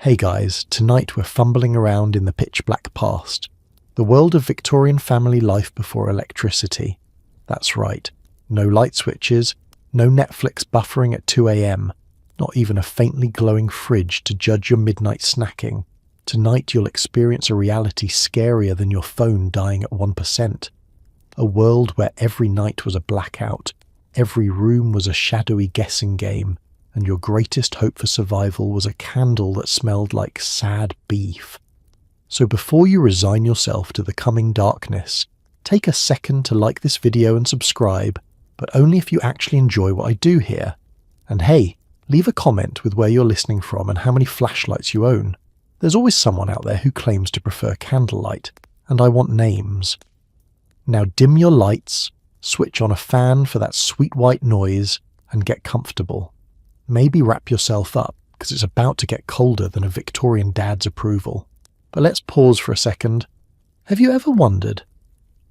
Hey guys, tonight we're fumbling around in the pitch-black past. The world of Victorian family life before electricity. That's right, no light switches, no Netflix buffering at 2 a.m, not even a faintly glowing fridge to judge your midnight snacking. Tonight you'll experience a reality scarier than your phone dying at 1%. A world where every night was a blackout, every room was a shadowy guessing game, and your greatest hope for survival was a candle that smelled like sad beef. So before you resign yourself to the coming darkness, take a second to like this video and subscribe, but only if you actually enjoy what I do here. And hey, leave a comment with where you're listening from and how many flashlights you own. There's always someone out there who claims to prefer candlelight, and I want names. Now dim your lights, switch on a fan for that sweet white noise, and get comfortable. Maybe wrap yourself up, because it's about to get colder than a Victorian dad's approval. But let's pause for a second. Have you ever wondered,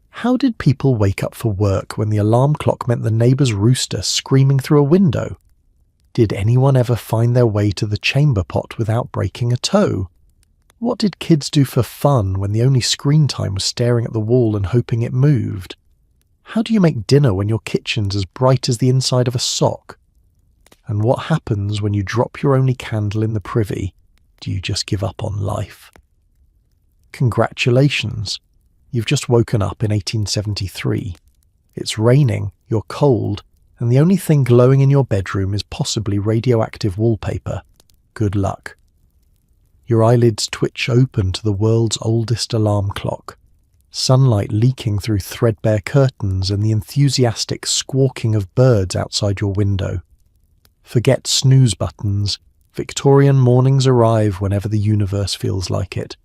how did people wake up for work when the alarm clock meant the neighbour's rooster screaming through a window? Did anyone ever find their way to the chamber pot without breaking a toe? What did kids do for fun when the only screen time was staring at the wall and hoping it moved? How do you make dinner when your kitchen's as bright as the inside of a sock? And what happens when you drop your only candle in the privy? Do you just give up on life? Congratulations! You've just woken up in 1873. It's raining, you're cold, and the only thing glowing in your bedroom is possibly radioactive wallpaper. Good luck. Your eyelids twitch open to the world's oldest alarm clock. Sunlight leaking through threadbare curtains and the enthusiastic squawking of birds outside your window. Forget snooze buttons. Victorian mornings arrive whenever the universe feels like it.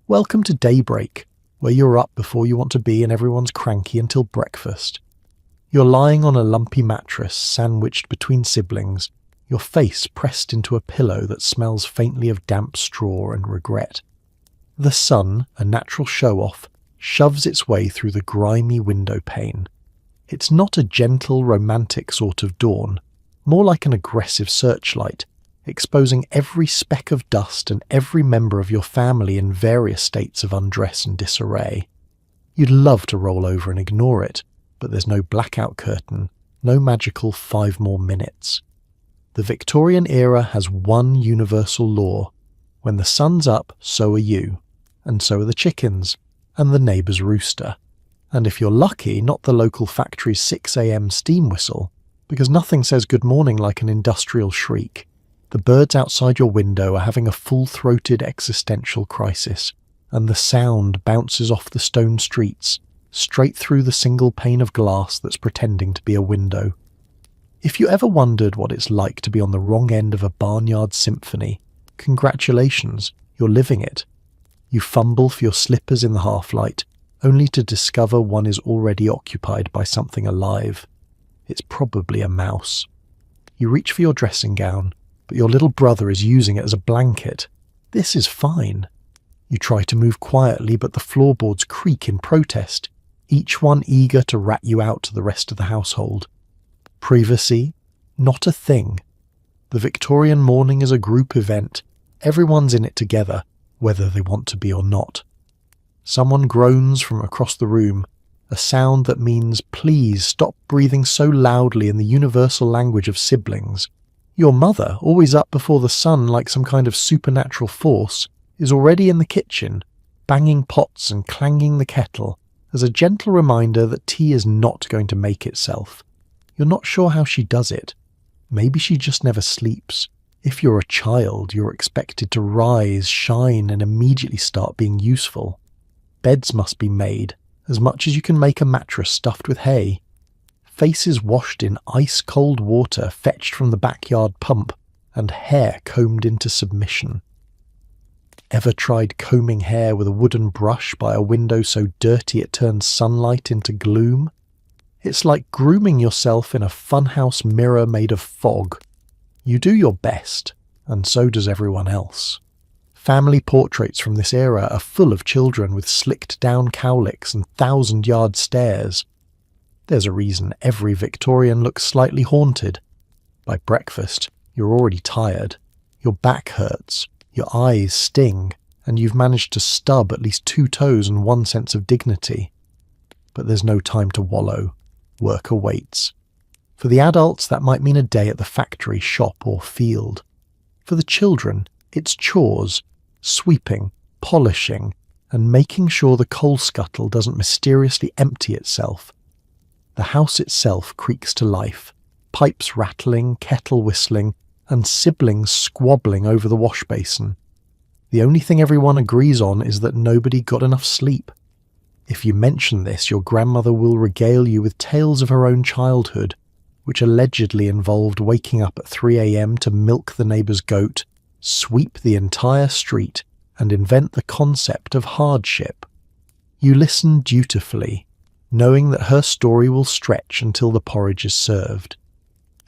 Welcome to daybreak, where you're up before you want to be and everyone's cranky until breakfast. You're lying on a lumpy mattress sandwiched between siblings, your face pressed into a pillow that smells faintly of damp straw and regret. The sun, a natural show-off, shoves its way through the grimy window pane. It's not a gentle, romantic sort of dawn, more like an aggressive searchlight, exposing every speck of dust and every member of your family in various states of undress and disarray. You'd love to roll over and ignore it, but there's no blackout curtain, no magical 5 more minutes. The Victorian era has one universal law. When the sun's up, so are you. And so are the chickens, and the neighbour's rooster. And if you're lucky, not the local factory's 6 a.m. steam whistle, because nothing says good morning like an industrial shriek. The birds outside your window are having a full-throated existential crisis, and the sound bounces off the stone streets, straight through the single pane of glass that's pretending to be a window. If you ever wondered what it's like to be on the wrong end of a barnyard symphony, congratulations, you're living it. You fumble for your slippers in the half-light, only to discover one is already occupied by something alive. It's probably a mouse. You reach for your dressing gown, but your little brother is using it as a blanket. This is fine. You try to move quietly, but the floorboards creak in protest, each one eager to rat you out to the rest of the household. Privacy? Not a thing. The Victorian morning is a group event. Everyone's in it together, whether they want to be or not. Someone groans from across the room, a sound that means please stop breathing so loudly in the universal language of siblings. Your mother, always up before the sun like some kind of supernatural force, is already in the kitchen, banging pots and clanging the kettle, as a gentle reminder that tea is not going to make itself. You're not sure how she does it. Maybe she just never sleeps. If you're a child, you're expected to rise, shine, and immediately start being useful. Beds must be made, as much as you can make a mattress stuffed with hay. Faces washed in ice-cold water fetched from the backyard pump, and hair combed into submission. Ever tried combing hair with a wooden brush by a window so dirty it turns sunlight into gloom? It's like grooming yourself in a funhouse mirror made of fog. You do your best, and so does everyone else. Family portraits from this era are full of children with slicked-down cowlicks and 1,000-yard stares. There's a reason every Victorian looks slightly haunted. By breakfast, you're already tired. Your back hurts. Your eyes sting, and you've managed to stub at least 2 toes and 1 sense of dignity. But there's no time to wallow. Work awaits. For the adults, that might mean a day at the factory, shop or field. For the children, it's chores, sweeping, polishing, and making sure the coal scuttle doesn't mysteriously empty itself. The house itself creaks to life, pipes rattling, kettle whistling, and siblings squabbling over the wash basin. The only thing everyone agrees on is that nobody got enough sleep. If you mention this, your grandmother will regale you with tales of her own childhood, which allegedly involved waking up at 3 a.m. to milk the neighbour's goat, sweep the entire street, and invent the concept of hardship. You listen dutifully, knowing that her story will stretch until the porridge is served.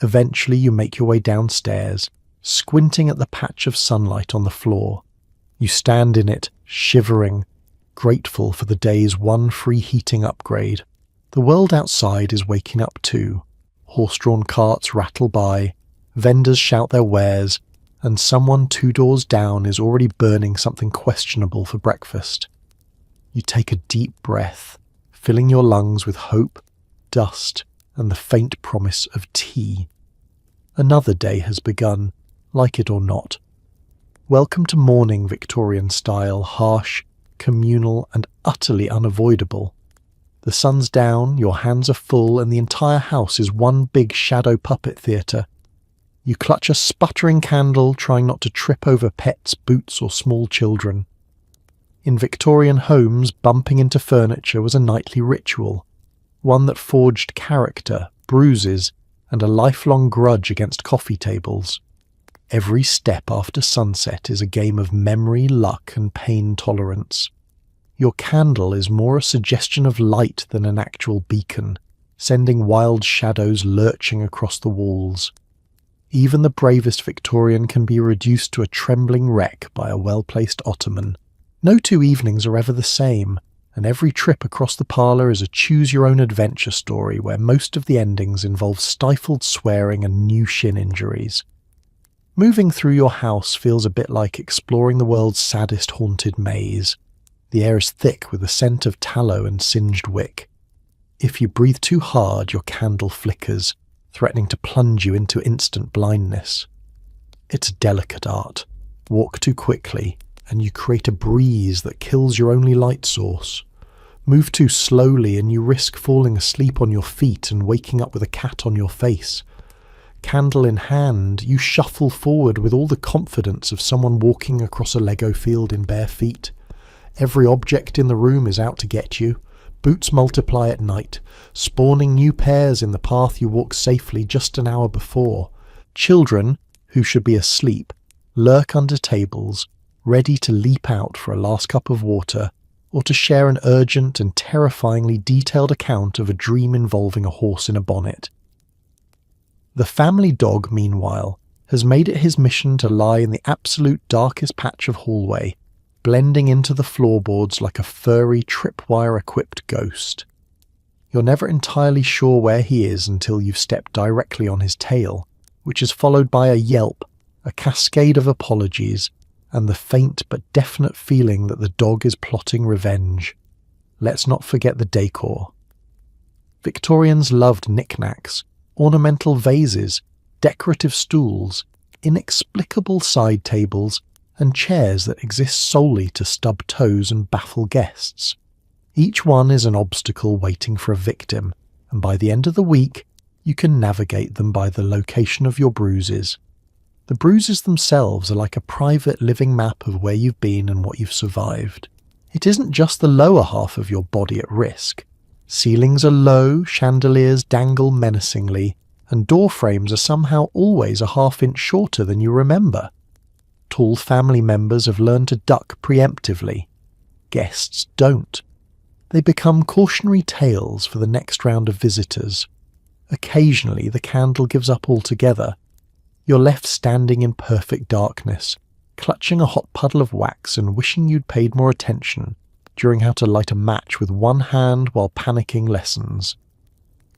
Eventually you make your way downstairs, squinting at the patch of sunlight on the floor. You stand in it, shivering, grateful for the day's one free heating upgrade. The world outside is waking up too. Horse-drawn carts rattle by, vendors shout their wares, and someone 2 doors down is already burning something questionable for breakfast. You take a deep breath, filling your lungs with hope, dust, and the faint promise of tea. Another day has begun, like it or not. Welcome to morning Victorian style, harsh, communal, and utterly unavoidable. The sun's down, your hands are full, and the entire house is one big shadow puppet theatre. You clutch a sputtering candle, trying not to trip over pets, boots, or small children. In Victorian homes, bumping into furniture was a nightly ritual, one that forged character, bruises, and a lifelong grudge against coffee tables. Every step after sunset is a game of memory, luck, and pain tolerance. Your candle is more a suggestion of light than an actual beacon, sending wild shadows lurching across the walls. Even the bravest Victorian can be reduced to a trembling wreck by a well-placed ottoman. No 2 evenings are ever the same, and every trip across the parlour is a choose-your-own-adventure story where most of the endings involve stifled swearing and new shin injuries. Moving through your house feels a bit like exploring the world's saddest haunted maze. The air is thick with the scent of tallow and singed wick. If you breathe too hard, your candle flickers, threatening to plunge you into instant blindness. It's a delicate art. Walk too quickly, and you create a breeze that kills your only light source. Move too slowly, and you risk falling asleep on your feet and waking up with a cat on your face. Candle in hand, you shuffle forward with all the confidence of someone walking across a Lego field in bare feet. Every object in the room is out to get you. Boots multiply at night, spawning new pairs in the path you walked safely just an hour before. Children, who should be asleep, lurk under tables, ready to leap out for a last cup of water, or to share an urgent and terrifyingly detailed account of a dream involving a horse in a bonnet. The family dog, meanwhile, has made it his mission to lie in the absolute darkest patch of hallway, blending into the floorboards like a furry tripwire-equipped ghost. You're never entirely sure where he is until you've stepped directly on his tail, which is followed by a yelp, a cascade of apologies, and the faint but definite feeling that the dog is plotting revenge. Let's not forget the decor. Victorians loved knickknacks, ornamental vases, decorative stools, inexplicable side tables, and chairs that exist solely to stub toes and baffle guests. Each one is an obstacle waiting for a victim, and by the end of the week, you can navigate them by the location of your bruises. The bruises themselves are like a private living map of where you've been and what you've survived. It isn't just the lower half of your body at risk. Ceilings are low, chandeliers dangle menacingly, and door frames are somehow always a half-inch shorter than you remember. Tall family members have learned to duck preemptively. Guests don't. They become cautionary tales for the next round of visitors. Occasionally the candle gives up altogether. You're left standing in perfect darkness, clutching a hot puddle of wax and wishing you'd paid more attention during how to light a match with one hand while panicking lessons.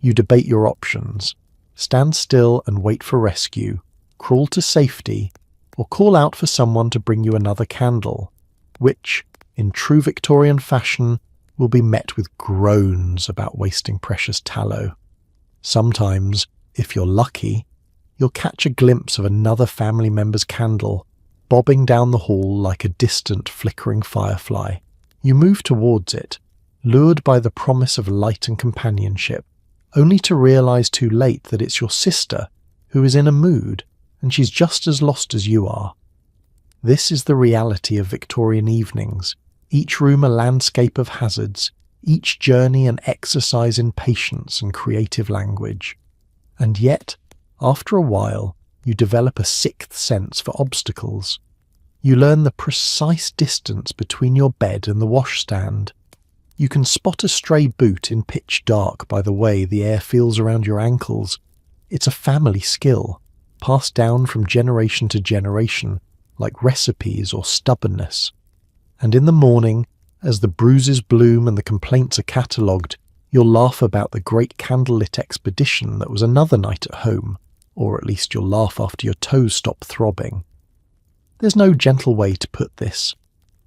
You debate your options. Stand still and wait for rescue, crawl to safety, or call out for someone to bring you another candle, which, in true Victorian fashion, will be met with groans about wasting precious tallow. Sometimes, if you're lucky, you'll catch a glimpse of another family member's candle bobbing down the hall like a distant flickering firefly. You move towards it, lured by the promise of light and companionship, only to realise too late that it's your sister who is in a mood, and she's just as lost as you are. This is the reality of Victorian evenings, each room a landscape of hazards, each journey an exercise in patience and creative language. And yet, after a while, you develop a sixth sense for obstacles. You learn the precise distance between your bed and the washstand. You can spot a stray boot in pitch dark by the way the air feels around your ankles. It's a family skill, passed down from generation to generation, like recipes or stubbornness. And in the morning, as the bruises bloom and the complaints are catalogued, you'll laugh about the great candlelit expedition that was another night at home, or at least you'll laugh after your toes stop throbbing. There's no gentle way to put this.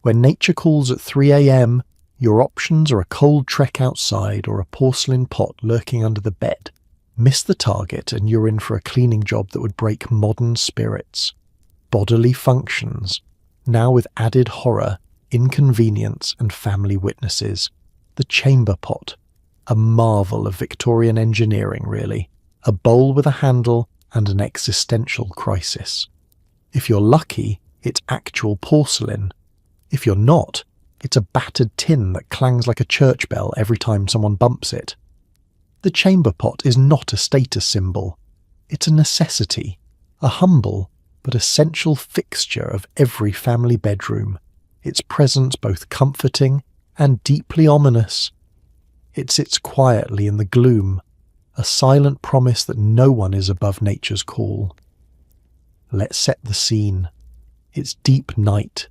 When nature calls at 3 a.m, your options are a cold trek outside or a porcelain pot lurking under the bed. Miss the target and you're in for a cleaning job that would break modern spirits. Bodily functions, now with added horror, inconvenience and family witnesses. The chamber pot, a marvel of Victorian engineering really, a bowl with a handle and an existential crisis. If you're lucky, it's actual porcelain. If you're not, it's a battered tin that clangs like a church bell every time someone bumps it. The chamber pot is not a status symbol. It's a necessity, a humble but essential fixture of every family bedroom, its presence both comforting and deeply ominous. It sits quietly in the gloom, a silent promise that no one is above nature's call. Let's set the scene. It's deep night.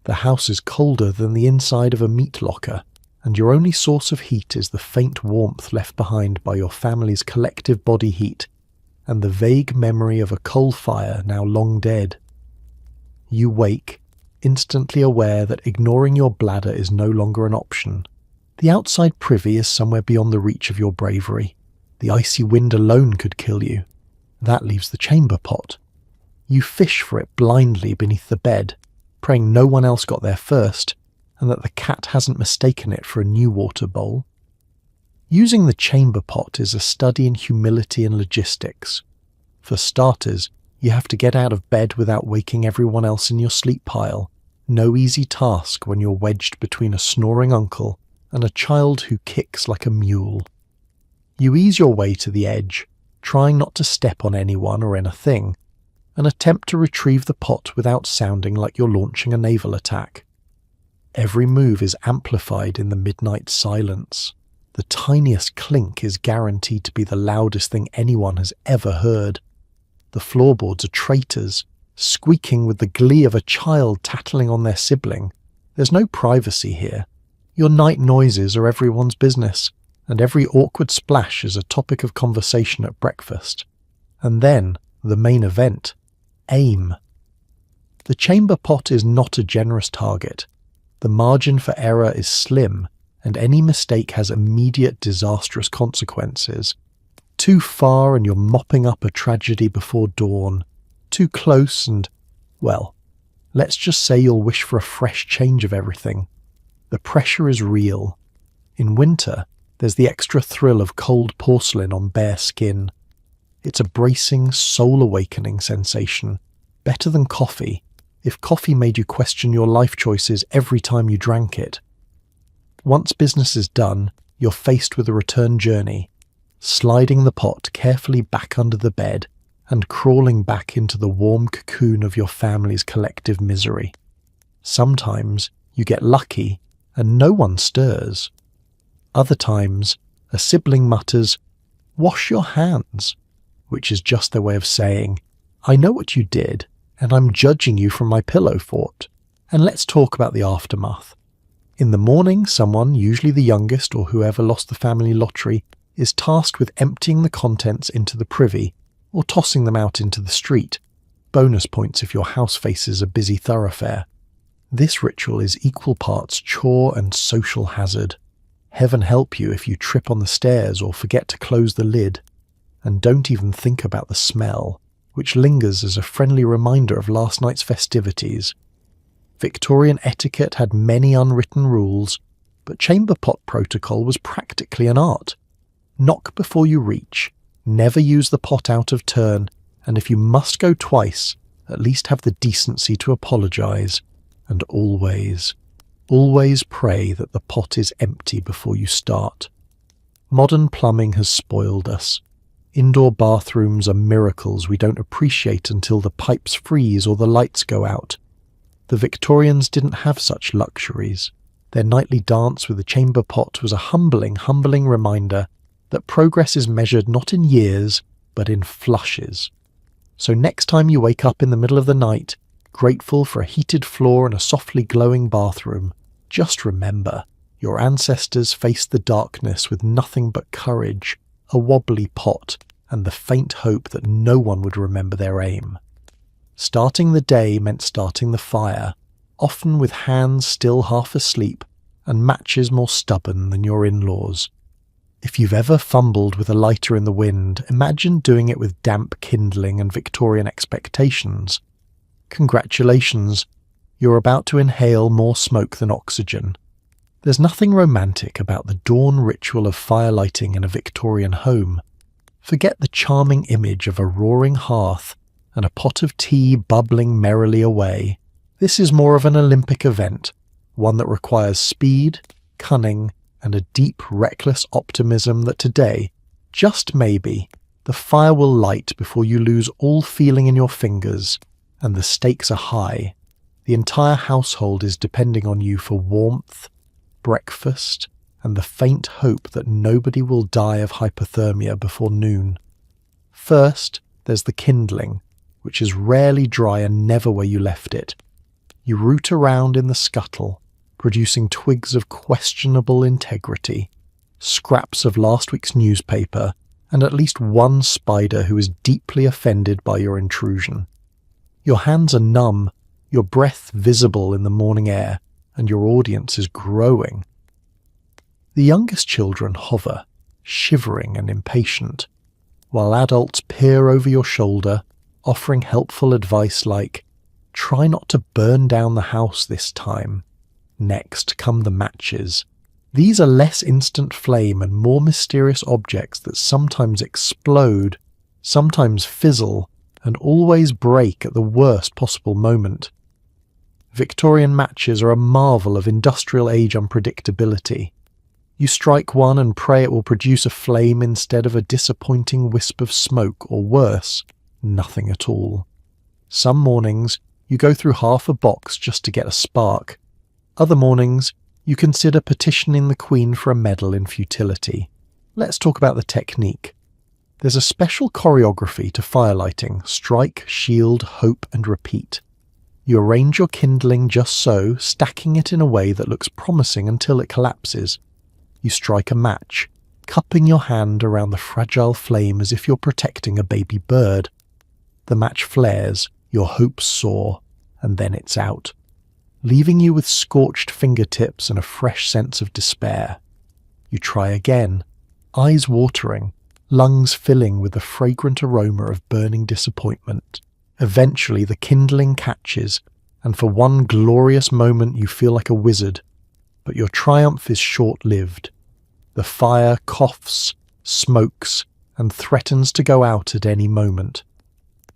The house is colder than the inside of a meat locker, and your only source of heat is the faint warmth left behind by your family's collective body heat and the vague memory of a coal fire now long dead. You wake, instantly aware that ignoring your bladder is no longer an option. The outside privy is somewhere beyond the reach of your bravery. The icy wind alone could kill you. That leaves the chamber pot. You fish for it blindly beneath the bed, praying no one else got there first, and that the cat hasn't mistaken it for a new water bowl. Using the chamber pot is a study in humility and logistics. For starters, you have to get out of bed without waking everyone else in your sleep pile. No easy task when you're wedged between a snoring uncle and a child who kicks like a mule. You ease your way to the edge, trying not to step on anyone or anything, and attempt to retrieve the pot without sounding like you're launching a naval attack. Every move is amplified in the midnight silence. The tiniest clink is guaranteed to be the loudest thing anyone has ever heard. The floorboards are traitors, squeaking with the glee of a child tattling on their sibling. There's no privacy here. Your night noises are everyone's business, and every awkward splash is a topic of conversation at breakfast. And then, the main event. Aim. The chamber pot is not a generous target. The margin for error is slim, and any mistake has immediate disastrous consequences. Too far and you're mopping up a tragedy before dawn. Too close and, well, let's just say you'll wish for a fresh change of everything. The pressure is real. In winter, there's the extra thrill of cold porcelain on bare skin. It's a bracing, soul-awakening sensation, better than coffee, if coffee made you question your life choices every time you drank it. Once business is done, you're faced with a return journey, sliding the pot carefully back under the bed and crawling back into the warm cocoon of your family's collective misery. Sometimes you get lucky and no one stirs. Other times, a sibling mutters, "Wash your hands," which is just their way of saying, "I know what you did, and I'm judging you from my pillow fort, and let's talk about the aftermath." In the morning, someone, usually the youngest or whoever lost the family lottery, is tasked with emptying the contents into the privy or tossing them out into the street. bonus points if your house faces a busy thoroughfare. This ritual is equal parts chore and social hazard. Heaven help you if you trip on the stairs or forget to close the lid. And don't even think about the smell, which lingers as a friendly reminder of last night's festivities. Victorian etiquette had many unwritten rules, but chamber pot protocol was practically an art. Knock before you reach, never use the pot out of turn, and if you must go twice, at least have the decency to apologise. And always pray that the pot is empty before you start. Modern plumbing has spoiled us. Indoor bathrooms are miracles we don't appreciate until the pipes freeze or the lights go out. The Victorians didn't have such luxuries. Their nightly dance with the chamber pot was a humbling reminder that progress is measured not in years, but in flushes. So next time you wake up in the middle of the night, grateful for a heated floor and a softly glowing bathroom, just remember, your ancestors faced the darkness with nothing but courage, a wobbly pot, and the faint hope that no one would remember their aim. Starting the day meant starting the fire, often with hands still half asleep and matches more stubborn than your in-laws. If you've ever fumbled with a lighter in the wind, imagine doing it with damp kindling and Victorian expectations. Congratulations, you're about to inhale more smoke than oxygen. There's nothing romantic about the dawn ritual of fire lighting in a Victorian home. Forget the charming image of a roaring hearth and a pot of tea bubbling merrily away. This is more of an Olympic event, one that requires speed, cunning, and a deep, reckless optimism that today, just maybe, the fire will light before you lose all feeling in your fingers, and the stakes are high. The entire household is depending on you for warmth, breakfast, and the faint hope that nobody will die of hypothermia before noon. First, there's the kindling, which is rarely dry and never where you left it. You root around in the scuttle, producing twigs of questionable integrity, scraps of last week's newspaper, and at least one spider who is deeply offended by your intrusion. Your hands are numb, your breath visible in the morning air, and your audience is growing. The youngest children hover, shivering and impatient, while adults peer over your shoulder, offering helpful advice like, "Try not to burn down the house this time." Next come the matches. These are less instant flame and more mysterious objects that sometimes explode, sometimes fizzle, and always break at the worst possible moment. Victorian matches are a marvel of industrial age unpredictability. You strike one and pray it will produce a flame instead of a disappointing wisp of smoke, or worse, nothing at all. Some mornings, you go through half a box just to get a spark. Other mornings, you consider petitioning the Queen for a medal in futility. Let's talk about the technique. There's a special choreography to firelighting: strike, shield, hope, and repeat. You arrange your kindling just so, stacking it in a way that looks promising until it collapses. You strike a match, cupping your hand around the fragile flame as if you're protecting a baby bird. The match flares, your hopes soar, and then it's out, leaving you with scorched fingertips and a fresh sense of despair. You try again, eyes watering, lungs filling with the fragrant aroma of burning disappointment. Eventually the kindling catches, and for one glorious moment you feel like a wizard. But your triumph is short-lived. The fire coughs, smokes, and threatens to go out at any moment.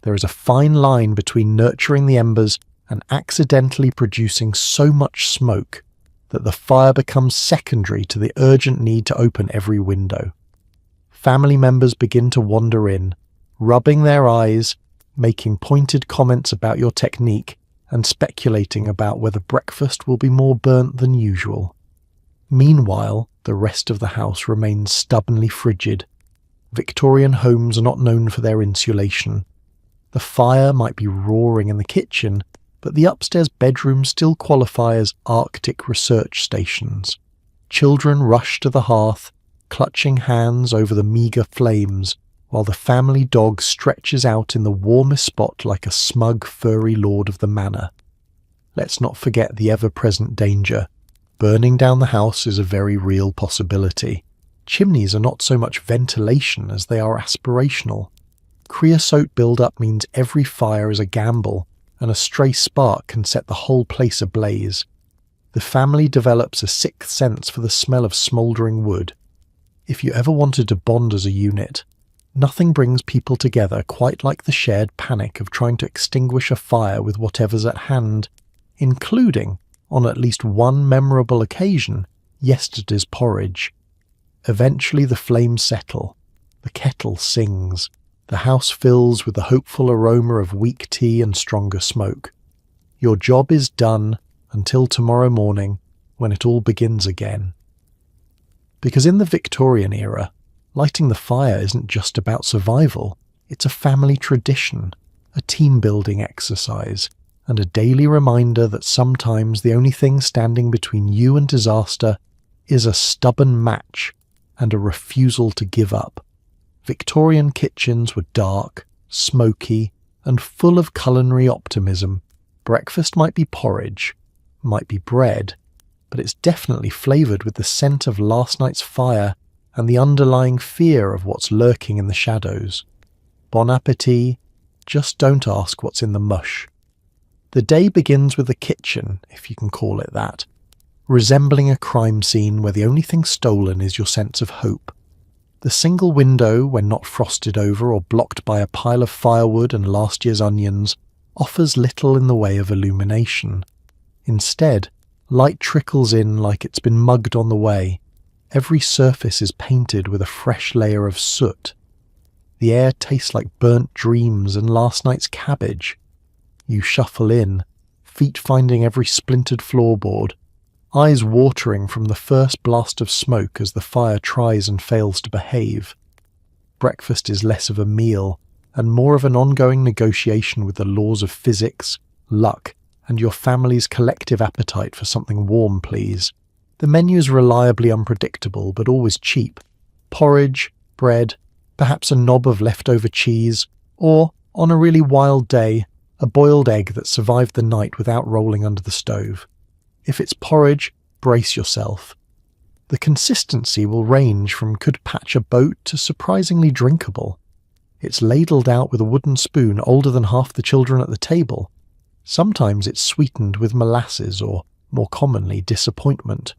There is a fine line between nurturing the embers and accidentally producing so much smoke that the fire becomes secondary to the urgent need to open every window. Family members begin to wander in, rubbing their eyes, making pointed comments about your technique, and speculating about whether breakfast will be more burnt than usual. Meanwhile, the rest of the house remains stubbornly frigid. Victorian homes are not known for their insulation. The fire might be roaring in the kitchen, but the upstairs bedrooms still qualify as Arctic research stations. Children rush to the hearth, clutching hands over the meagre flames, while the family dog stretches out in the warmest spot like a smug, furry lord of the manor. Let's not forget the ever-present danger. Burning down the house is a very real possibility. Chimneys are not so much ventilation as they are aspirational. Creosote build-up means every fire is a gamble, and a stray spark can set the whole place ablaze. The family develops a sixth sense for the smell of smouldering wood. If you ever wanted to bond as a unit, nothing brings people together quite like the shared panic of trying to extinguish a fire with whatever's at hand, including, on at least one memorable occasion, yesterday's porridge. Eventually the flames settle, the kettle sings, the house fills with the hopeful aroma of weak tea and stronger smoke. Your job is done until tomorrow morning, when it all begins again. Because in the Victorian era, lighting the fire isn't just about survival, it's a family tradition, a team-building exercise, and a daily reminder that sometimes the only thing standing between you and disaster is a stubborn match and a refusal to give up. Victorian kitchens were dark, smoky, and full of culinary optimism. Breakfast might be porridge, might be bread, but it's definitely flavoured with the scent of last night's fire and the underlying fear of what's lurking in the shadows. Bon appétit, just don't ask what's in the mush. The day begins with the kitchen, if you can call it that, resembling a crime scene where the only thing stolen is your sense of hope. The single window, when not frosted over or blocked by a pile of firewood and last year's onions, offers little in the way of illumination. Instead, light trickles in like it's been mugged on the way. Every surface is painted with a fresh layer of soot. The air tastes like burnt dreams and last night's cabbage. You shuffle in, feet finding every splintered floorboard, eyes watering from the first blast of smoke as the fire tries and fails to behave. Breakfast is less of a meal and more of an ongoing negotiation with the laws of physics, luck, and your family's collective appetite for something warm, please. The menu's reliably unpredictable but always cheap. Porridge, bread, perhaps a knob of leftover cheese, or, on a really wild day, a boiled egg that survived the night without rolling under the stove. If it's porridge, brace yourself. The consistency will range from could patch a boat to surprisingly drinkable. It's ladled out with a wooden spoon older than half the children at the table. Sometimes it's sweetened with molasses or, more commonly, disappointment.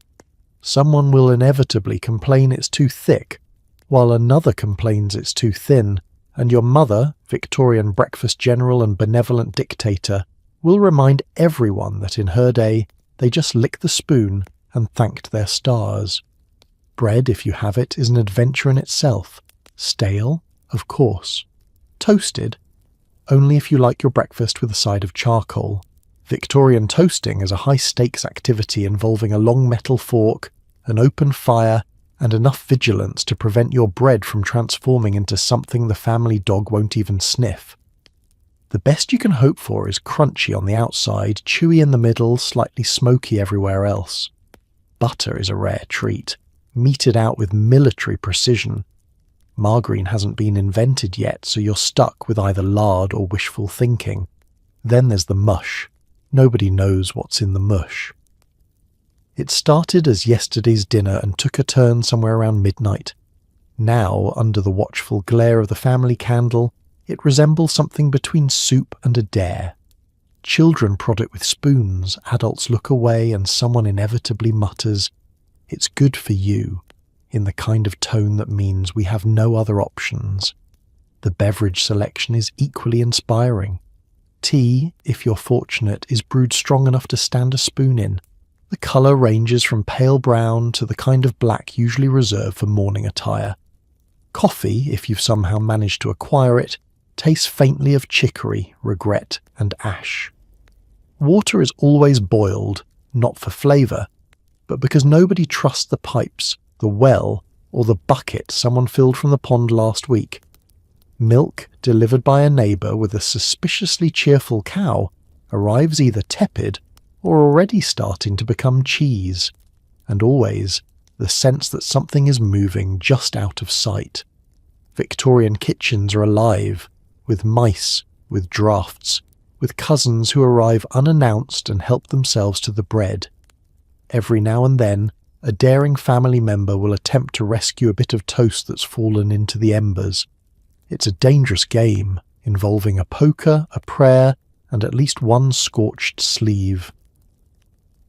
Someone will inevitably complain it's too thick, while another complains it's too thin, and your mother, Victorian breakfast general and benevolent dictator, will remind everyone that in her day they just licked the spoon and thanked their stars. Bread, if you have it, is an adventure in itself. Stale, of course. Toasted, only if you like your breakfast with a side of charcoal. Victorian toasting is a high-stakes activity involving a long metal fork, an open fire, and enough vigilance to prevent your bread from transforming into something the family dog won't even sniff. The best you can hope for is crunchy on the outside, chewy in the middle, slightly smoky everywhere else. Butter is a rare treat, meted out with military precision. Margarine hasn't been invented yet, so you're stuck with either lard or wishful thinking. Then there's the mush. Nobody knows what's in the mush. It started as yesterday's dinner and took a turn somewhere around midnight. Now, under the watchful glare of the family candle, it resembles something between soup and a dare. Children prod it with spoons, adults look away, and someone inevitably mutters, "It's good for you," in the kind of tone that means we have no other options. The beverage selection is equally inspiring. Tea, if you're fortunate, is brewed strong enough to stand a spoon in. The colour ranges from pale brown to the kind of black usually reserved for morning attire. Coffee, if you've somehow managed to acquire it, tastes faintly of chicory, regret, and ash. Water is always boiled, not for flavour, but because nobody trusts the pipes, the well, or the bucket someone filled from the pond last week. Milk, delivered by a neighbour with a suspiciously cheerful cow, arrives either tepid or already starting to become cheese, and always the sense that something is moving just out of sight. Victorian kitchens are alive, with mice, with drafts, with cousins who arrive unannounced and help themselves to the bread. Every now and then, a daring family member will attempt to rescue a bit of toast that's fallen into the embers. It's a dangerous game, involving a poker, a prayer, and at least one scorched sleeve.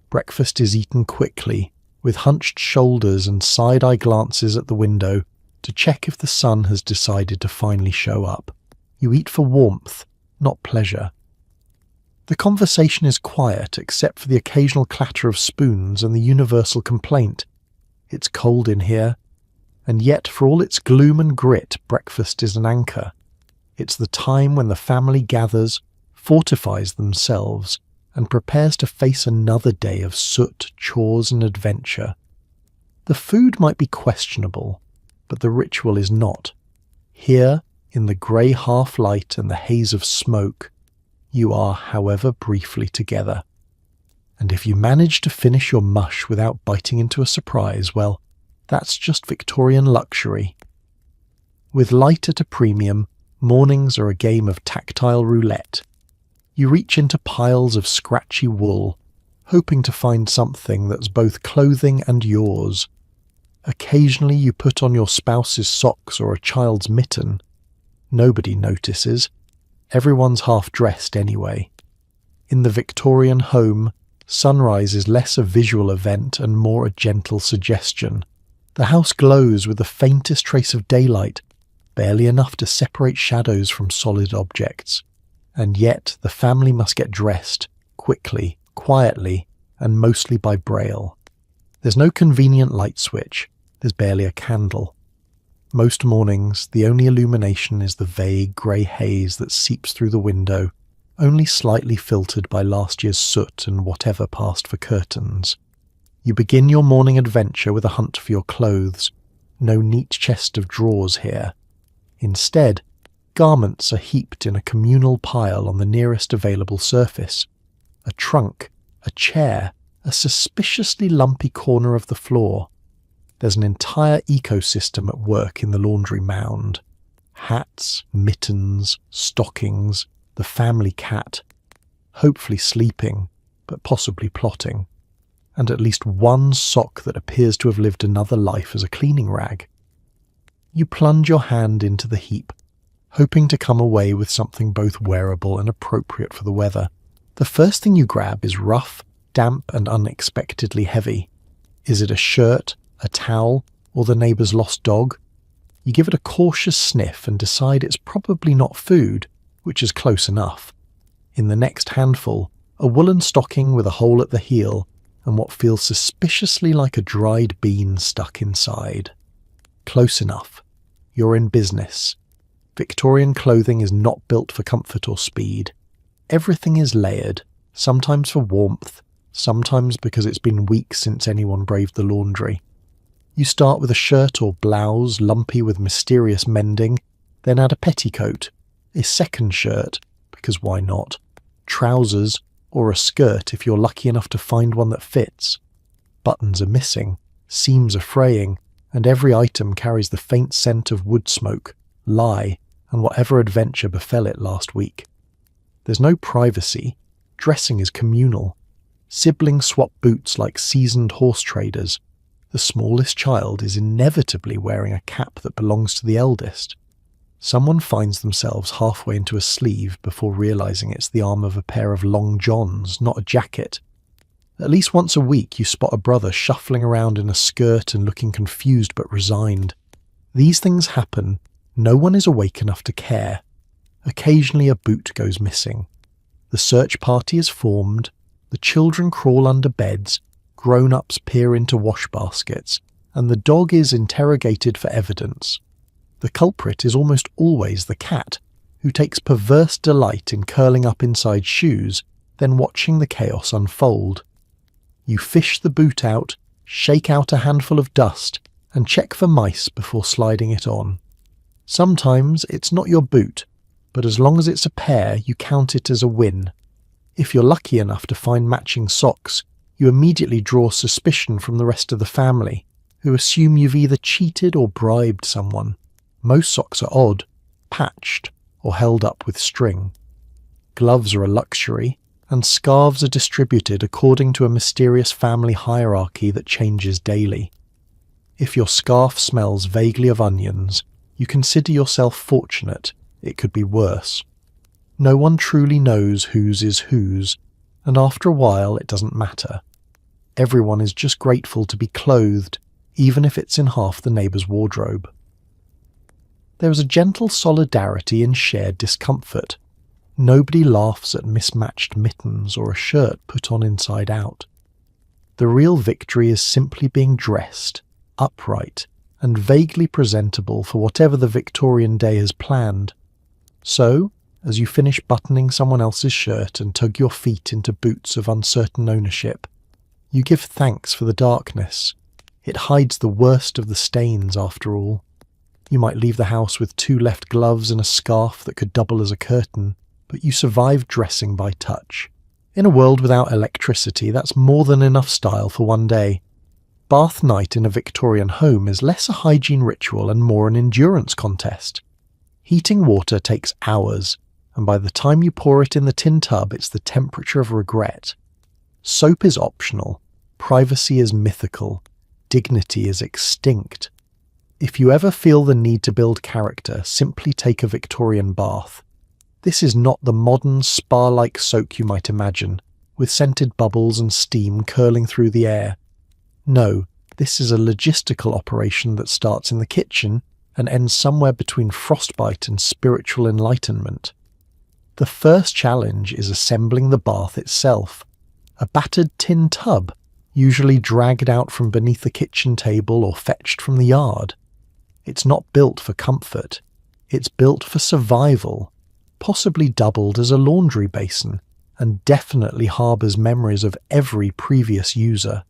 Breakfast is eaten quickly, with hunched shoulders and side-eye glances at the window to check if the sun has decided to finally show up. You eat for warmth, not pleasure. The conversation is quiet except for the occasional clatter of spoons and the universal complaint. It's cold in here, and yet for all its gloom and grit, breakfast is an anchor. It's the time when the family gathers, fortifies themselves, and prepares to face another day of soot, chores and adventure. The food might be questionable, but the ritual is not. Here, in the grey half-light and the haze of smoke, you are, however briefly, together. And if you manage to finish your mush without biting into a surprise, well, that's just Victorian luxury. With light at a premium, mornings are a game of tactile roulette. You reach into piles of scratchy wool, hoping to find something that's both clothing and yours. Occasionally you put on your spouse's socks or a child's mitten. Nobody notices. Everyone's half-dressed anyway. In the Victorian home, sunrise is less a visual event and more a gentle suggestion. The house glows with the faintest trace of daylight, barely enough to separate shadows from solid objects. And yet the family must get dressed, quickly, quietly, and mostly by braille. There's no convenient light switch, there's barely a candle. Most mornings, the only illumination is the vague grey haze that seeps through the window, only slightly filtered by last year's soot and whatever passed for curtains. You begin your morning adventure with a hunt for your clothes. No neat chest of drawers here. Instead, garments are heaped in a communal pile on the nearest available surface. A trunk, a chair, a suspiciously lumpy corner of the floor. There's an entire ecosystem at work in the laundry mound. Hats, mittens, stockings, the family cat, hopefully sleeping, but possibly plotting, and at least one sock that appears to have lived another life as a cleaning rag. You plunge your hand into the heap, hoping to come away with something both wearable and appropriate for the weather. The first thing you grab is rough, damp, and unexpectedly heavy. Is it a shirt, a towel, or the neighbour's lost dog? You give it a cautious sniff and decide it's probably not food, which is close enough. In the next handful, a woolen stocking with a hole at the heel, and what feels suspiciously like a dried bean stuck inside. Close enough. You're in business. Victorian clothing is not built for comfort or speed. Everything is layered, sometimes for warmth, sometimes because it's been weeks since anyone braved the laundry. You start with a shirt or blouse lumpy with mysterious mending, then add a petticoat, a second shirt, because why not, trousers, or a skirt if you're lucky enough to find one that fits. Buttons are missing, seams are fraying, and every item carries the faint scent of wood smoke, lye, and whatever adventure befell it last week. There's no privacy. Dressing is communal. Siblings swap boots like seasoned horse traders. The smallest child is inevitably wearing a cap that belongs to the eldest. Someone finds themselves halfway into a sleeve before realizing it's the arm of a pair of long johns, not a jacket. At least once a week you spot a brother shuffling around in a skirt and looking confused but resigned. These things happen. No one is awake enough to care. Occasionally a boot goes missing. The search party is formed. The children crawl under beds. Grown-ups peer into wash baskets, and the dog is interrogated for evidence. The culprit is almost always the cat, who takes perverse delight in curling up inside shoes, then watching the chaos unfold. You fish the boot out, shake out a handful of dust, and check for mice before sliding it on. Sometimes it's not your boot, but as long as it's a pair, you count it as a win. If you're lucky enough to find matching socks, you immediately draw suspicion from the rest of the family, who assume you've either cheated or bribed someone. Most socks are odd, patched, or held up with string. Gloves are a luxury, and scarves are distributed according to a mysterious family hierarchy that changes daily. If your scarf smells vaguely of onions, you consider yourself fortunate. It could be worse. No one truly knows whose is whose, and after a while it doesn't matter. Everyone is just grateful to be clothed, even if it's in half the neighbour's wardrobe. There is a gentle solidarity in shared discomfort. Nobody laughs at mismatched mittens or a shirt put on inside out. The real victory is simply being dressed, upright, and vaguely presentable for whatever the Victorian day has planned. So, as you finish buttoning someone else's shirt and tug your feet into boots of uncertain ownership, you give thanks for the darkness. It hides the worst of the stains, after all. You might leave the house with 2 left gloves and a scarf that could double as a curtain, but you survived dressing by touch. In a world without electricity, that's more than enough style for one day. Bath night in a Victorian home is less a hygiene ritual and more an endurance contest. Heating water takes hours, and by the time you pour it in the tin tub, it's the temperature of regret. Soap is optional, privacy is mythical, dignity is extinct. If you ever feel the need to build character, simply take a Victorian bath. This is not the modern spa-like soak you might imagine, with scented bubbles and steam curling through the air. No, this is a logistical operation that starts in the kitchen and ends somewhere between frostbite and spiritual enlightenment. The first challenge is assembling the bath itself. A battered tin tub, usually dragged out from beneath the kitchen table or fetched from the yard. It's not built for comfort. It's built for survival, possibly doubled as a laundry basin, and definitely harbours memories of every previous user.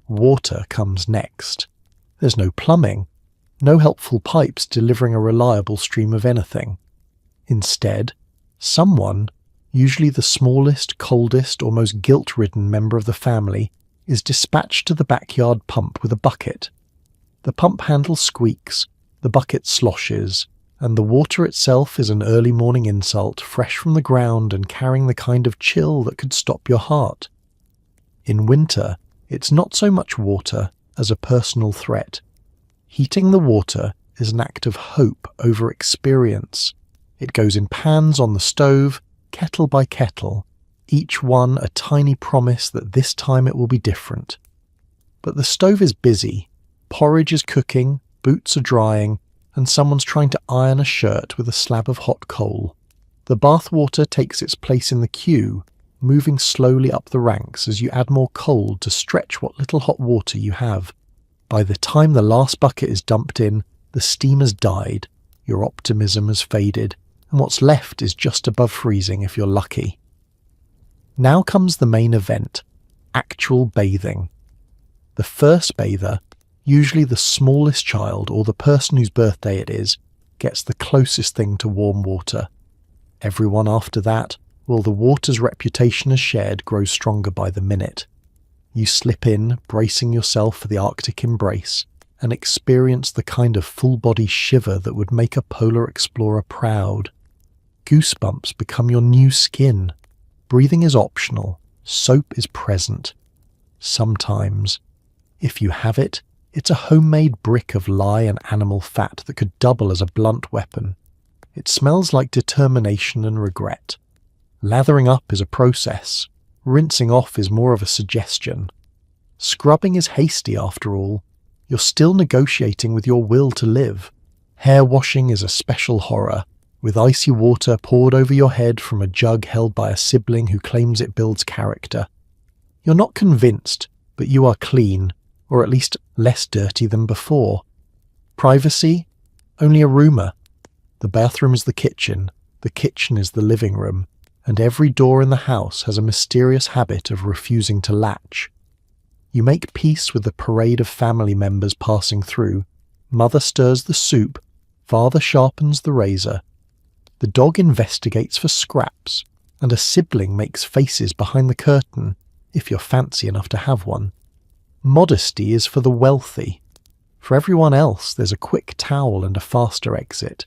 Water comes next. There's no plumbing, no helpful pipes delivering a reliable stream of anything. Instead, someone, usually the smallest, coldest, or most guilt-ridden member of the family, is dispatched to the backyard pump with a bucket. The pump handle squeaks, the bucket sloshes, and the water itself is an early morning insult, fresh from the ground and carrying the kind of chill that could stop your heart. In winter, it's not so much water as a personal threat. Heating the water is an act of hope over experience. It goes in pans on the stove, kettle by kettle, each one a tiny promise that this time it will be different. But the stove is busy, porridge is cooking, boots are drying, and someone's trying to iron a shirt with a slab of hot coal. The bath water takes its place in the queue, moving slowly up the ranks as you add more cold to stretch what little hot water you have. By the time the last bucket is dumped in, the steam has died, your optimism has faded, and what's left is just above freezing if you're lucky. Now comes the main event, actual bathing. The first bather, usually the smallest child or the person whose birthday it is, gets the closest thing to warm water. Everyone after that, while the water's reputation as shared grows stronger by the minute. You slip in, bracing yourself for the Arctic embrace, and experience the kind of full-body shiver that would make a polar explorer proud. Goosebumps become your new skin. Breathing is optional. Soap is present. Sometimes, if you have it, it's a homemade brick of lye and animal fat that could double as a blunt weapon. It smells like determination and regret. Lathering up is a process. Rinsing off is more of a suggestion. Scrubbing is hasty after all. You're still negotiating with your will to live. Hair washing is a special horror, with icy water poured over your head from a jug held by a sibling who claims it builds character. You're not convinced, but you are clean, or at least less dirty than before. Privacy? Only a rumour. The bathroom is the kitchen is the living room, and every door in the house has a mysterious habit of refusing to latch. You make peace with the parade of family members passing through. Mother stirs the soup, father sharpens the razor. The dog investigates for scraps, and a sibling makes faces behind the curtain, if you're fancy enough to have one. Modesty is for the wealthy. For everyone else, there's a quick towel and a faster exit.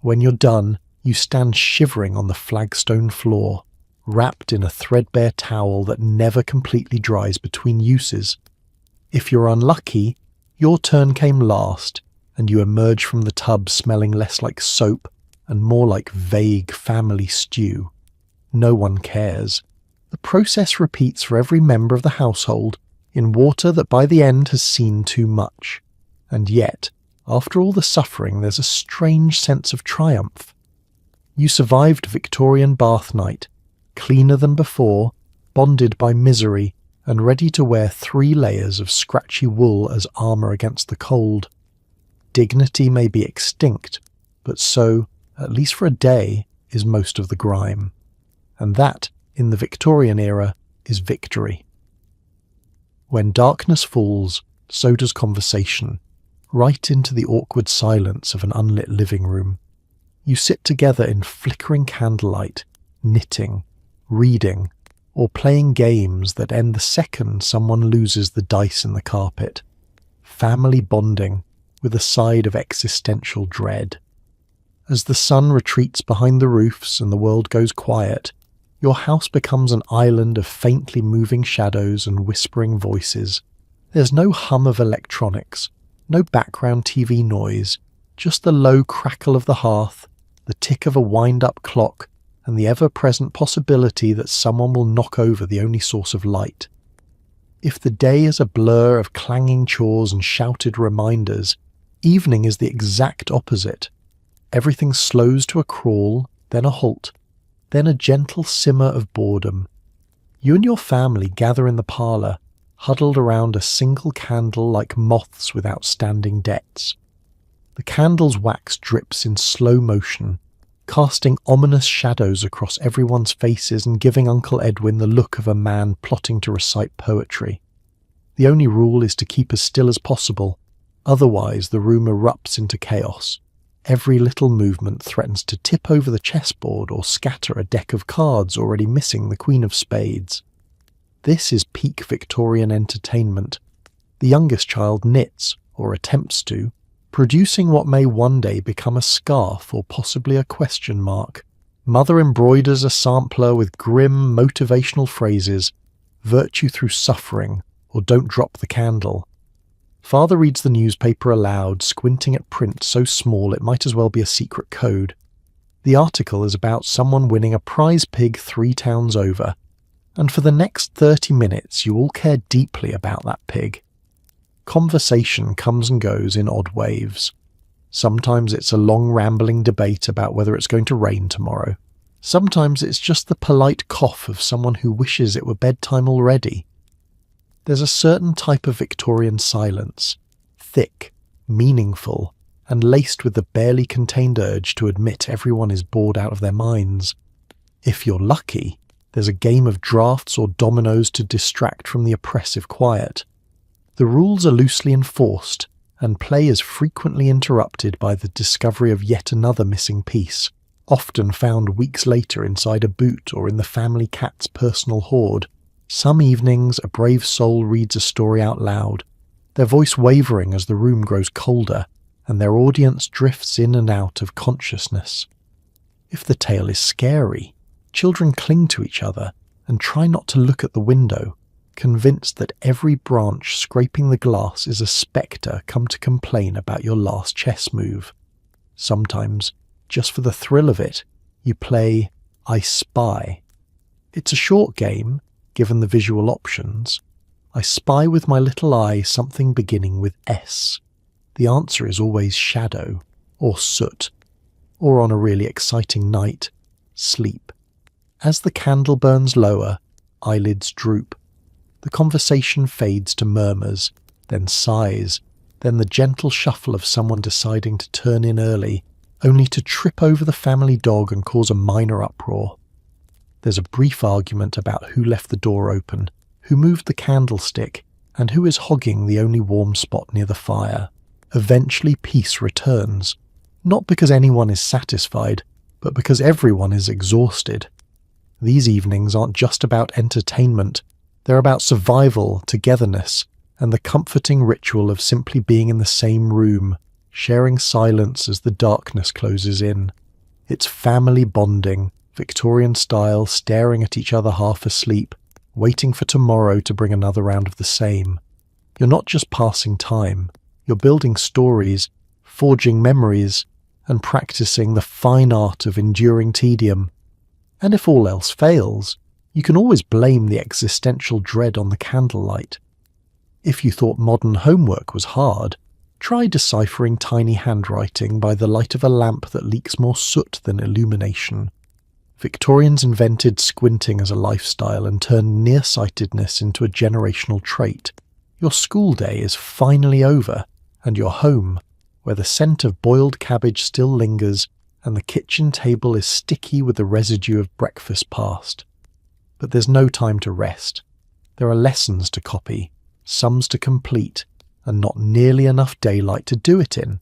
When you're done, you stand shivering on the flagstone floor, wrapped in a threadbare towel that never completely dries between uses. If you're unlucky, your turn came last, and you emerge from the tub smelling less like soap and more like vague family stew. No one cares. The process repeats for every member of the household in water that by the end has seen too much. And yet, after all the suffering, there's a strange sense of triumph. You survived Victorian bath night, cleaner than before, bonded by misery, and ready to wear 3 layers of scratchy wool as armour against the cold. Dignity may be extinct, but so, at least for a day, is most of the grime. And that, in the Victorian era, is victory. When darkness falls, so does conversation, right into the awkward silence of an unlit living room. You sit together in flickering candlelight, knitting, reading, or playing games that end the second someone loses the dice in the carpet. Family bonding, with a side of existential dread. As the sun retreats behind the roofs and the world goes quiet, your house becomes an island of faintly moving shadows and whispering voices. There's no hum of electronics, no background TV noise, just the low crackle of the hearth, the tick of a wind-up clock, and the ever-present possibility that someone will knock over the only source of light. If the day is a blur of clanging chores and shouted reminders, evening is the exact opposite. Everything slows to a crawl, then a halt, then a gentle simmer of boredom. You and your family gather in the parlour, huddled around a single candle like moths with outstanding debts. The candle's wax drips in slow motion, casting ominous shadows across everyone's faces and giving Uncle Edwin the look of a man plotting to recite poetry. The only rule is to keep as still as possible, otherwise the room erupts into chaos. Every little movement threatens to tip over the chessboard or scatter a deck of cards already missing the Queen of Spades. This is peak Victorian entertainment. The youngest child knits, or attempts to, producing what may one day become a scarf or possibly a question mark. Mother embroiders a sampler with grim motivational phrases, virtue through suffering, or don't drop the candle. Father reads the newspaper aloud, squinting at print so small it might as well be a secret code. The article is about someone winning a prize pig 3 towns over, and for the next 30 minutes you all care deeply about that pig. Conversation comes and goes in odd waves. Sometimes it's a long rambling debate about whether it's going to rain tomorrow. Sometimes it's just the polite cough of someone who wishes it were bedtime already. There's a certain type of Victorian silence, thick, meaningful, and laced with the barely contained urge to admit everyone is bored out of their minds. If you're lucky, there's a game of draughts or dominoes to distract from the oppressive quiet. The rules are loosely enforced, and play is frequently interrupted by the discovery of yet another missing piece, often found weeks later inside a boot or in the family cat's personal hoard. Some evenings a brave soul reads a story out loud, their voice wavering as the room grows colder, and their audience drifts in and out of consciousness. If the tale is scary, children cling to each other and try not to look at the window, convinced that every branch scraping the glass is a spectre come to complain about your last chess move. Sometimes, just for the thrill of it, you play I Spy. It's a short game, given the visual options. I spy with my little eye something beginning with S. The answer is always shadow, or soot, or on a really exciting night, sleep. As the candle burns lower, eyelids droop. The conversation fades to murmurs, then sighs, then the gentle shuffle of someone deciding to turn in early, only to trip over the family dog and cause a minor uproar. There's a brief argument about who left the door open, who moved the candlestick, and who is hogging the only warm spot near the fire. Eventually peace returns, not because anyone is satisfied, but because everyone is exhausted. These evenings aren't just about entertainment, they're about survival, togetherness, and the comforting ritual of simply being in the same room, sharing silence as the darkness closes in. It's family bonding, Victorian style, staring at each other half asleep, waiting for tomorrow to bring another round of the same. You're not just passing time, you're building stories, forging memories, and practicing the fine art of enduring tedium. And if all else fails, you can always blame the existential dread on the candlelight. If you thought modern homework was hard, try deciphering tiny handwriting by the light of a lamp that leaks more soot than illumination. Victorians invented squinting as a lifestyle and turned nearsightedness into a generational trait. Your school day is finally over, and you're home, where the scent of boiled cabbage still lingers and the kitchen table is sticky with the residue of breakfast past. But there's no time to rest. There are lessons to copy, sums to complete, and not nearly enough daylight to do it in.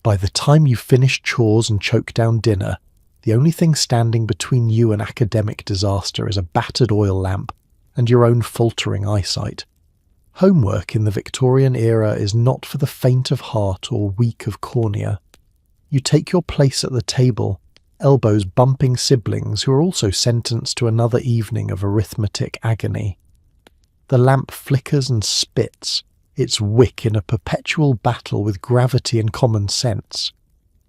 By the time you've finished chores and choked down dinner, the only thing standing between you and academic disaster is a battered oil lamp and your own faltering eyesight. Homework in the Victorian era is not for the faint of heart or weak of cornea. You take your place at the table, elbows bumping siblings who are also sentenced to another evening of arithmetic agony. The lamp flickers and spits, its wick in a perpetual battle with gravity and common sense.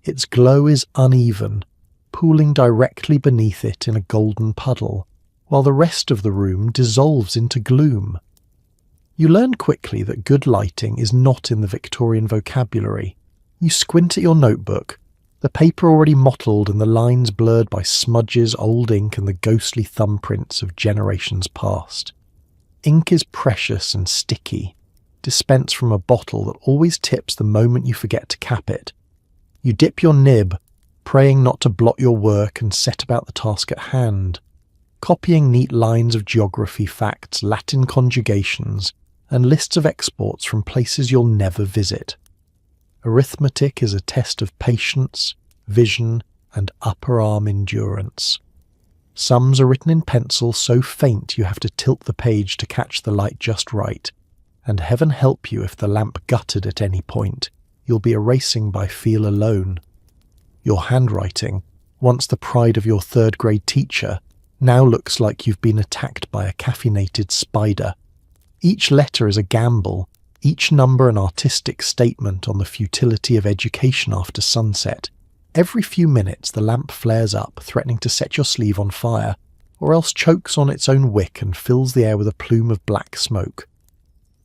Its glow is uneven, pooling directly beneath it in a golden puddle, while the rest of the room dissolves into gloom. You learn quickly that good lighting is not in the Victorian vocabulary. You squint at your notebook, the paper already mottled and the lines blurred by smudges, old ink and the ghostly thumbprints of generations past. Ink is precious and sticky, dispensed from a bottle that always tips the moment you forget to cap it. You dip your nib, praying not to blot your work, and set about the task at hand, copying neat lines of geography facts, Latin conjugations, and lists of exports from places you'll never visit. Arithmetic is a test of patience, vision, and upper arm endurance. Sums are written in pencil so faint you have to tilt the page to catch the light just right, and heaven help you if the lamp guttered at any point. You'll be erasing by feel alone. Your handwriting, once the pride of your third-grade teacher, now looks like you've been attacked by a caffeinated spider. Each letter is a gamble, each number an artistic statement on the futility of education after sunset. Every few minutes the lamp flares up, threatening to set your sleeve on fire, or else chokes on its own wick and fills the air with a plume of black smoke.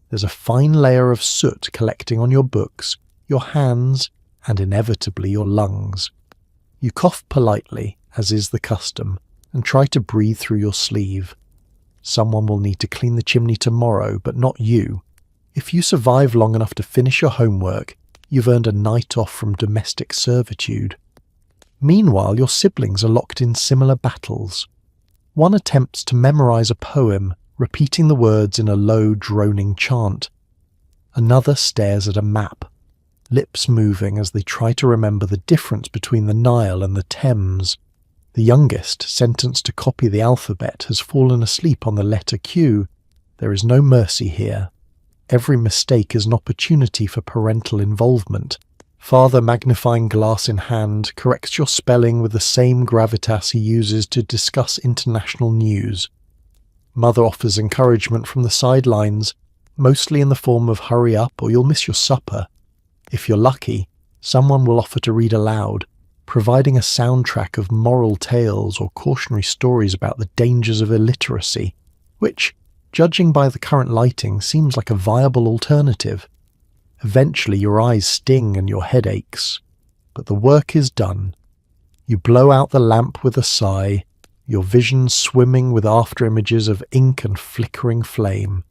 There's a fine layer of soot collecting on your books, your hands, and inevitably your lungs. You cough politely, as is the custom, and try to breathe through your sleeve. Someone will need to clean the chimney tomorrow, but not you. If you survive long enough to finish your homework, you've earned a night off from domestic servitude. Meanwhile, your siblings are locked in similar battles. One attempts to memorize a poem, repeating the words in a low, droning chant. Another stares at a map, lips moving as they try to remember the difference between the Nile and the Thames. The youngest, sentenced to copy the alphabet, has fallen asleep on the letter Q. There is no mercy here. Every mistake is an opportunity for parental involvement. Father, magnifying glass in hand, corrects your spelling with the same gravitas he uses to discuss international news. Mother offers encouragement from the sidelines, mostly in the form of hurry up or you'll miss your supper. If you're lucky, someone will offer to read aloud, providing a soundtrack of moral tales or cautionary stories about the dangers of illiteracy, which, judging by the current lighting, seems like a viable alternative. Eventually your eyes sting and your head aches, but the work is done. You blow out the lamp with a sigh, your vision swimming with after-images of ink and flickering flame.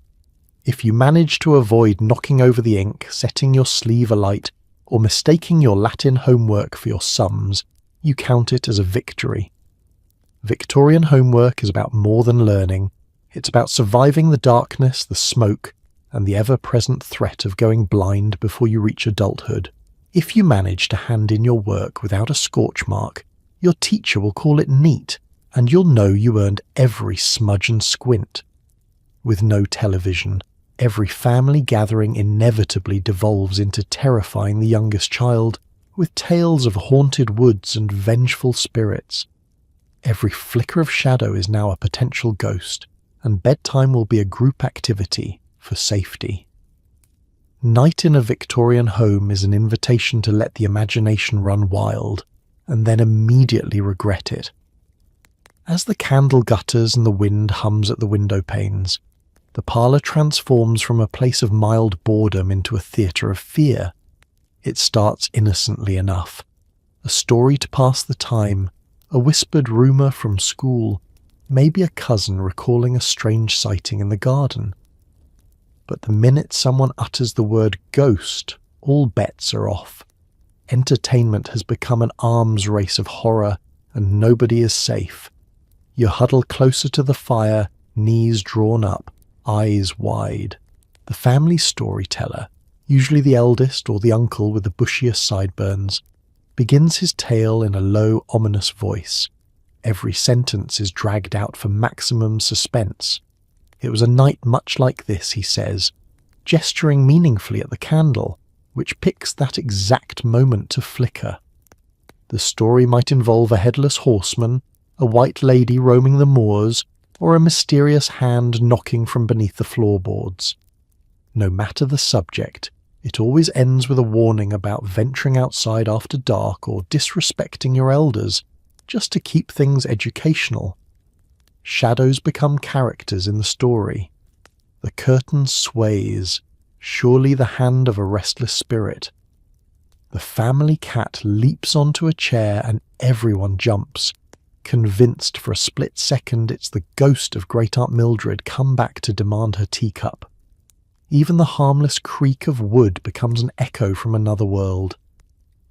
If you manage to avoid knocking over the ink, setting your sleeve alight, or mistaking your Latin homework for your sums, you count it as a victory. Victorian homework is about more than learning. It's about surviving the darkness, the smoke, and the ever-present threat of going blind before you reach adulthood. If you manage to hand in your work without a scorch mark, your teacher will call it neat, and you'll know you earned every smudge and squint. With no television, Every family gathering inevitably devolves into terrifying the youngest child with tales of haunted woods and vengeful spirits. Every flicker of shadow is now a potential ghost, and bedtime will be a group activity for safety. Night in a Victorian home is an invitation to let the imagination run wild, and then immediately regret it. As the candle gutters and the wind hums at the window panes, the parlour transforms from a place of mild boredom into a theatre of fear. It starts innocently enough. A story to pass the time, a whispered rumour from school, maybe a cousin recalling a strange sighting in the garden. But the minute someone utters the word ghost, all bets are off. Entertainment has become an arms race of horror, and nobody is safe. You huddle closer to the fire, knees drawn up, eyes wide. The family storyteller, usually the eldest or the uncle with the bushiest sideburns, begins his tale in a low, ominous voice. Every sentence is dragged out for maximum suspense. It was a night much like this, he says, gesturing meaningfully at the candle, which picks that exact moment to flicker. The story might involve a headless horseman, a white lady roaming the moors, or a mysterious hand knocking from beneath the floorboards. No matter the subject, it always ends with a warning about venturing outside after dark or disrespecting your elders, just to keep things educational. Shadows become characters in the story. The curtain sways, surely the hand of a restless spirit. The family cat leaps onto a chair and everyone jumps, convinced for a split second it's the ghost of Great-Aunt Mildred come back to demand her teacup. Even the harmless creak of wood becomes an echo from another world.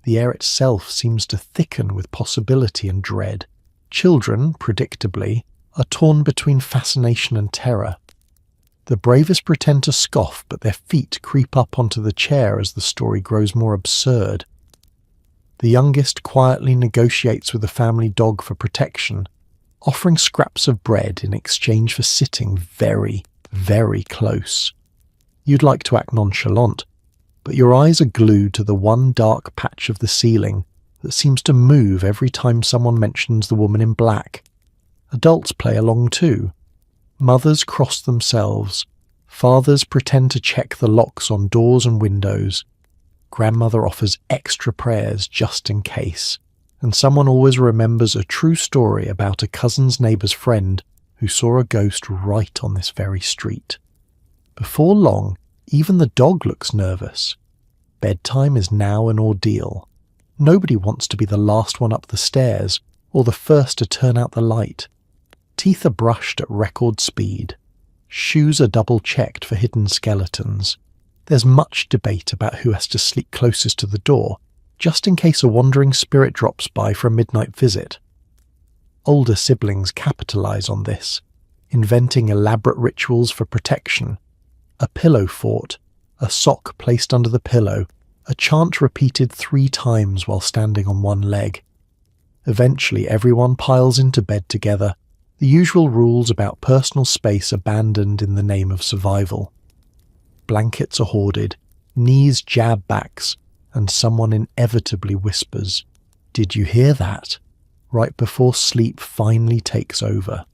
The air itself seems to thicken with possibility and dread. Children, predictably, are torn between fascination and terror. The bravest pretend to scoff, but their feet creep up onto the chair as the story grows more absurd. The youngest quietly negotiates with the family dog for protection, offering scraps of bread in exchange for sitting very, very close. You'd like to act nonchalant, but your eyes are glued to the one dark patch of the ceiling that seems to move every time someone mentions the woman in black. Adults play along too. Mothers cross themselves. Fathers pretend to check the locks on doors and windows. Grandmother offers extra prayers just in case. And someone always remembers a true story about a cousin's neighbour's friend who saw a ghost right on this very street. Before long, even the dog looks nervous. Bedtime is now an ordeal. Nobody wants to be the last one up the stairs or the first to turn out the light. Teeth are brushed at record speed. Shoes are double-checked for hidden skeletons. There's much debate about who has to sleep closest to the door, just in case a wandering spirit drops by for a midnight visit. Older siblings capitalize on this, inventing elaborate rituals for protection. A pillow fort, a sock placed under the pillow, a chant repeated 3 times while standing on one leg. Eventually everyone piles into bed together, the usual rules about personal space abandoned in the name of survival. Blankets are hoarded, knees jab backs, and someone inevitably whispers, "Did you hear that?" right before sleep finally takes over.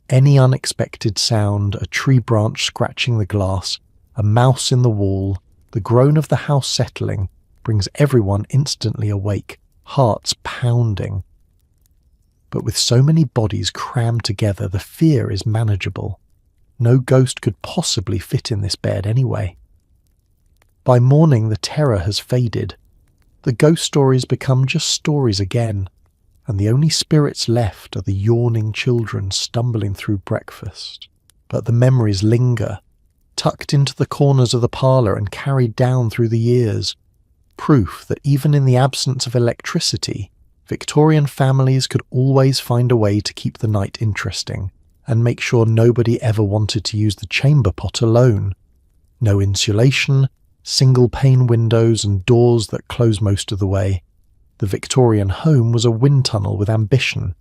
Any unexpected sound, a tree branch scratching the glass, a mouse in the wall, the groan of the house settling, brings everyone instantly awake, hearts pounding. But with so many bodies crammed together, the fear is manageable. No ghost could possibly fit in this bed anyway. By morning, the terror has faded. The ghost stories become just stories again, and the only spirits left are the yawning children stumbling through breakfast. But the memories linger, tucked into the corners of the parlour and carried down through the years. Proof that even in the absence of electricity, Victorian families could always find a way to keep the night interesting and make sure nobody ever wanted to use the chamber pot alone. No insulation, single-pane windows and doors that close most of the way. The Victorian home was a wind tunnel with ambition.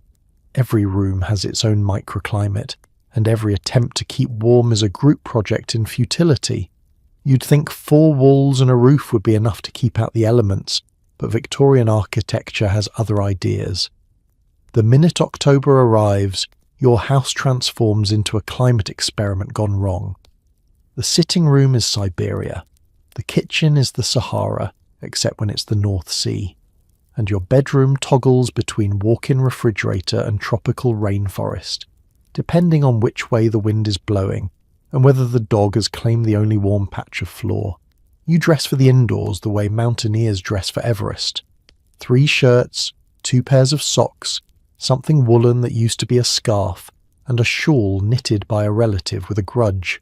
Every room has its own microclimate, and every attempt to keep warm is a group project in futility. You'd think 4 walls and a roof would be enough to keep out the elements, but Victorian architecture has other ideas. The minute October arrives, your house transforms into a climate experiment gone wrong. The sitting room is Siberia. The kitchen is the Sahara, except when it's the North Sea. And your bedroom toggles between walk-in refrigerator and tropical rainforest, depending on which way the wind is blowing and whether the dog has claimed the only warm patch of floor. You dress for the indoors the way mountaineers dress for Everest. 3 shirts, 2 pairs of socks, something woolen that used to be a scarf, and a shawl knitted by a relative with a grudge.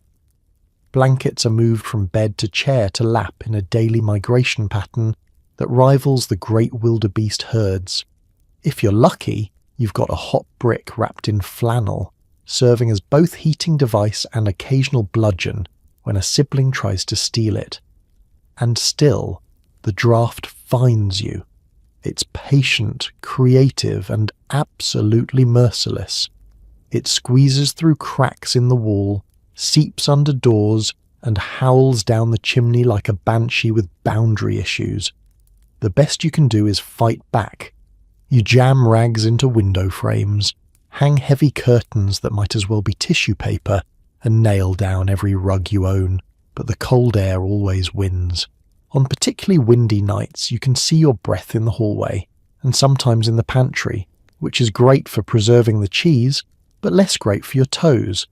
Blankets are moved from bed to chair to lap in a daily migration pattern that rivals the great wildebeest herds. If you're lucky, you've got a hot brick wrapped in flannel, serving as both heating device and occasional bludgeon when a sibling tries to steal it. And still, the draft finds you. It's patient, creative, and absolutely merciless. It squeezes through cracks in the wall, seeps under doors, and howls down the chimney like a banshee with boundary issues. The best you can do is fight back. You jam rags into window frames, hang heavy curtains that might as well be tissue paper, and nail down every rug you own, but the cold air always wins. On particularly windy nights, you can see your breath in the hallway, and sometimes in the pantry, which is great for preserving the cheese, but less great for your toes.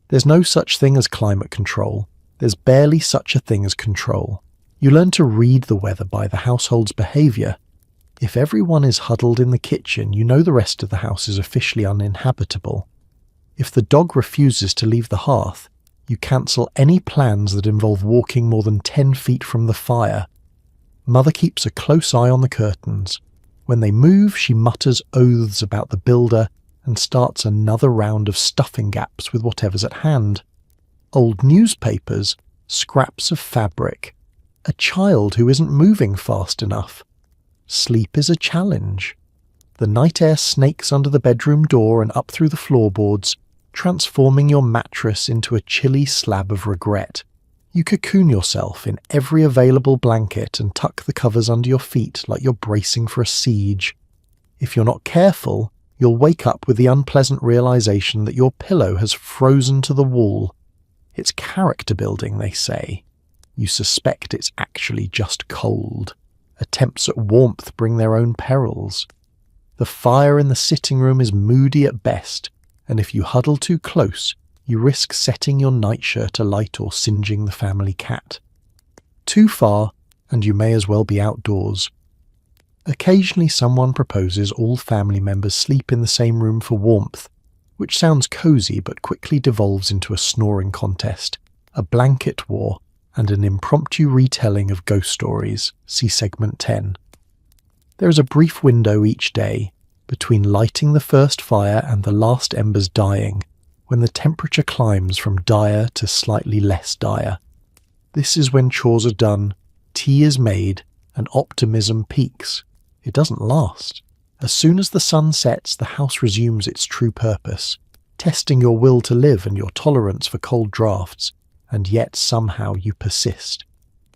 There's no such thing as climate control. There's barely such a thing as control. You learn to read the weather by the household's behaviour. If everyone is huddled in the kitchen, you know the rest of the house is officially uninhabitable. If the dog refuses to leave the hearth, you cancel any plans that involve walking more than 10 feet from the fire. Mother keeps a close eye on the curtains. When they move, she mutters oaths about the builder and starts another round of stuffing gaps with whatever's at hand. Old newspapers, scraps of fabric, a child who isn't moving fast enough. Sleep is a challenge. The night air snakes under the bedroom door and up through the floorboards, transforming your mattress into a chilly slab of regret. You cocoon yourself in every available blanket and tuck the covers under your feet like you're bracing for a siege. If you're not careful, you'll wake up with the unpleasant realization that your pillow has frozen to the wall. It's character building, they say. You suspect it's actually just cold. Attempts at warmth bring their own perils. The fire in the sitting room is moody at best, and if you huddle too close, you risk setting your nightshirt alight or singeing the family cat. Too far, and you may as well be outdoors. Occasionally someone proposes all family members sleep in the same room for warmth, which sounds cosy but quickly devolves into a snoring contest, a blanket war, and an impromptu retelling of ghost stories. See segment 10. There is a brief window each day between lighting the first fire and the last embers dying, when the temperature climbs from dire to slightly less dire. This is when chores are done, tea is made, and optimism peaks. It doesn't last. As soon as the sun sets, the house resumes its true purpose, testing your will to live and your tolerance for cold drafts, and yet somehow you persist.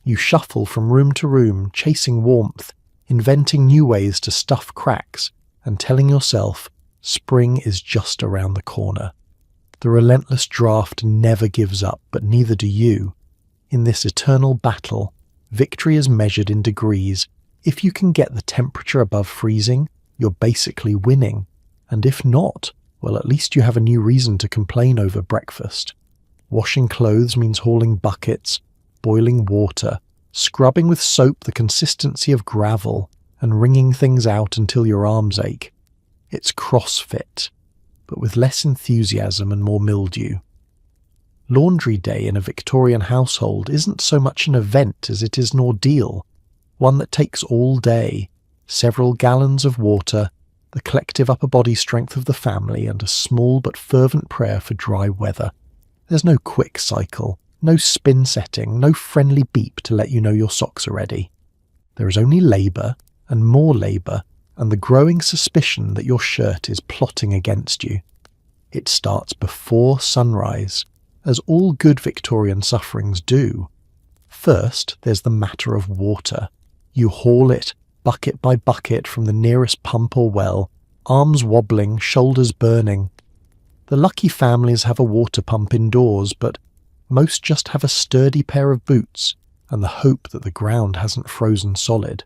You shuffle from room to room, chasing warmth, inventing new ways to stuff cracks, and telling yourself, spring is just around the corner. The relentless draft never gives up, but neither do you. In this eternal battle, victory is measured in degrees. If you can get the temperature above freezing, you're basically winning. And if not, well, at least you have a new reason to complain over breakfast. Washing clothes means hauling buckets, boiling water, scrubbing with soap the consistency of gravel, and wringing things out until your arms ache. It's CrossFit, but with less enthusiasm and more mildew. Laundry day in a Victorian household isn't so much an event as it is an ordeal, one that takes all day, several gallons of water, the collective upper body strength of the family, and a small but fervent prayer for dry weather. There's no quick cycle, no spin setting, no friendly beep to let you know your socks are ready. There is only labour, and more labour, and the growing suspicion that your shirt is plotting against you. It starts before sunrise, as all good Victorian sufferings do. First, there's the matter of water. You haul it, bucket by bucket, from the nearest pump or well, arms wobbling, shoulders burning. The lucky families have a water pump indoors, but most just have a sturdy pair of boots and the hope that the ground hasn't frozen solid.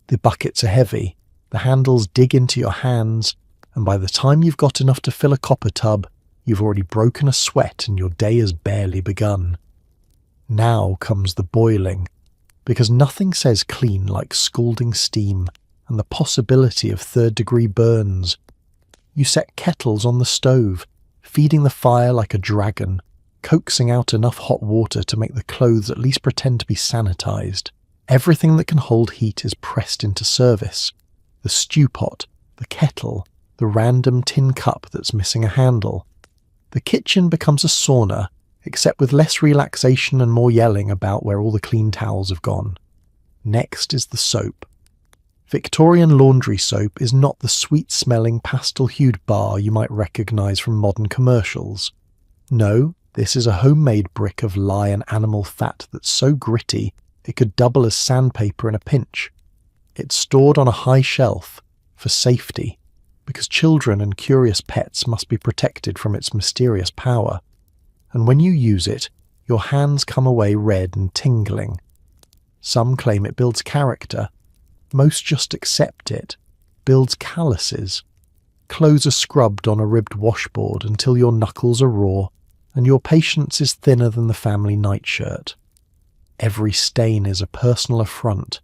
The buckets are heavy, the handles dig into your hands, and by the time you've got enough to fill a copper tub, you've already broken a sweat and your day has barely begun. Now comes the boiling, because nothing says clean like scalding steam and the possibility of third-degree burns. You set kettles on the stove, feeding the fire like a dragon, coaxing out enough hot water to make the clothes at least pretend to be sanitized. Everything that can hold heat is pressed into service. The stew pot, the kettle, the random tin cup that's missing a handle. The kitchen becomes a sauna, except with less relaxation and more yelling about where all the clean towels have gone. Next is the soap. Victorian laundry soap is not the sweet-smelling, pastel-hued bar you might recognise from modern commercials. No, this is a homemade brick of lye and animal fat that's so gritty it could double as sandpaper in a pinch. It's stored on a high shelf, for safety, because children and curious pets must be protected from its mysterious power. And when you use it, your hands come away red and tingling. Some claim it builds character. Most just accept it. Builds calluses. Clothes are scrubbed on a ribbed washboard until your knuckles are raw, and your patience is thinner than the family nightshirt. Every stain is a personal affront.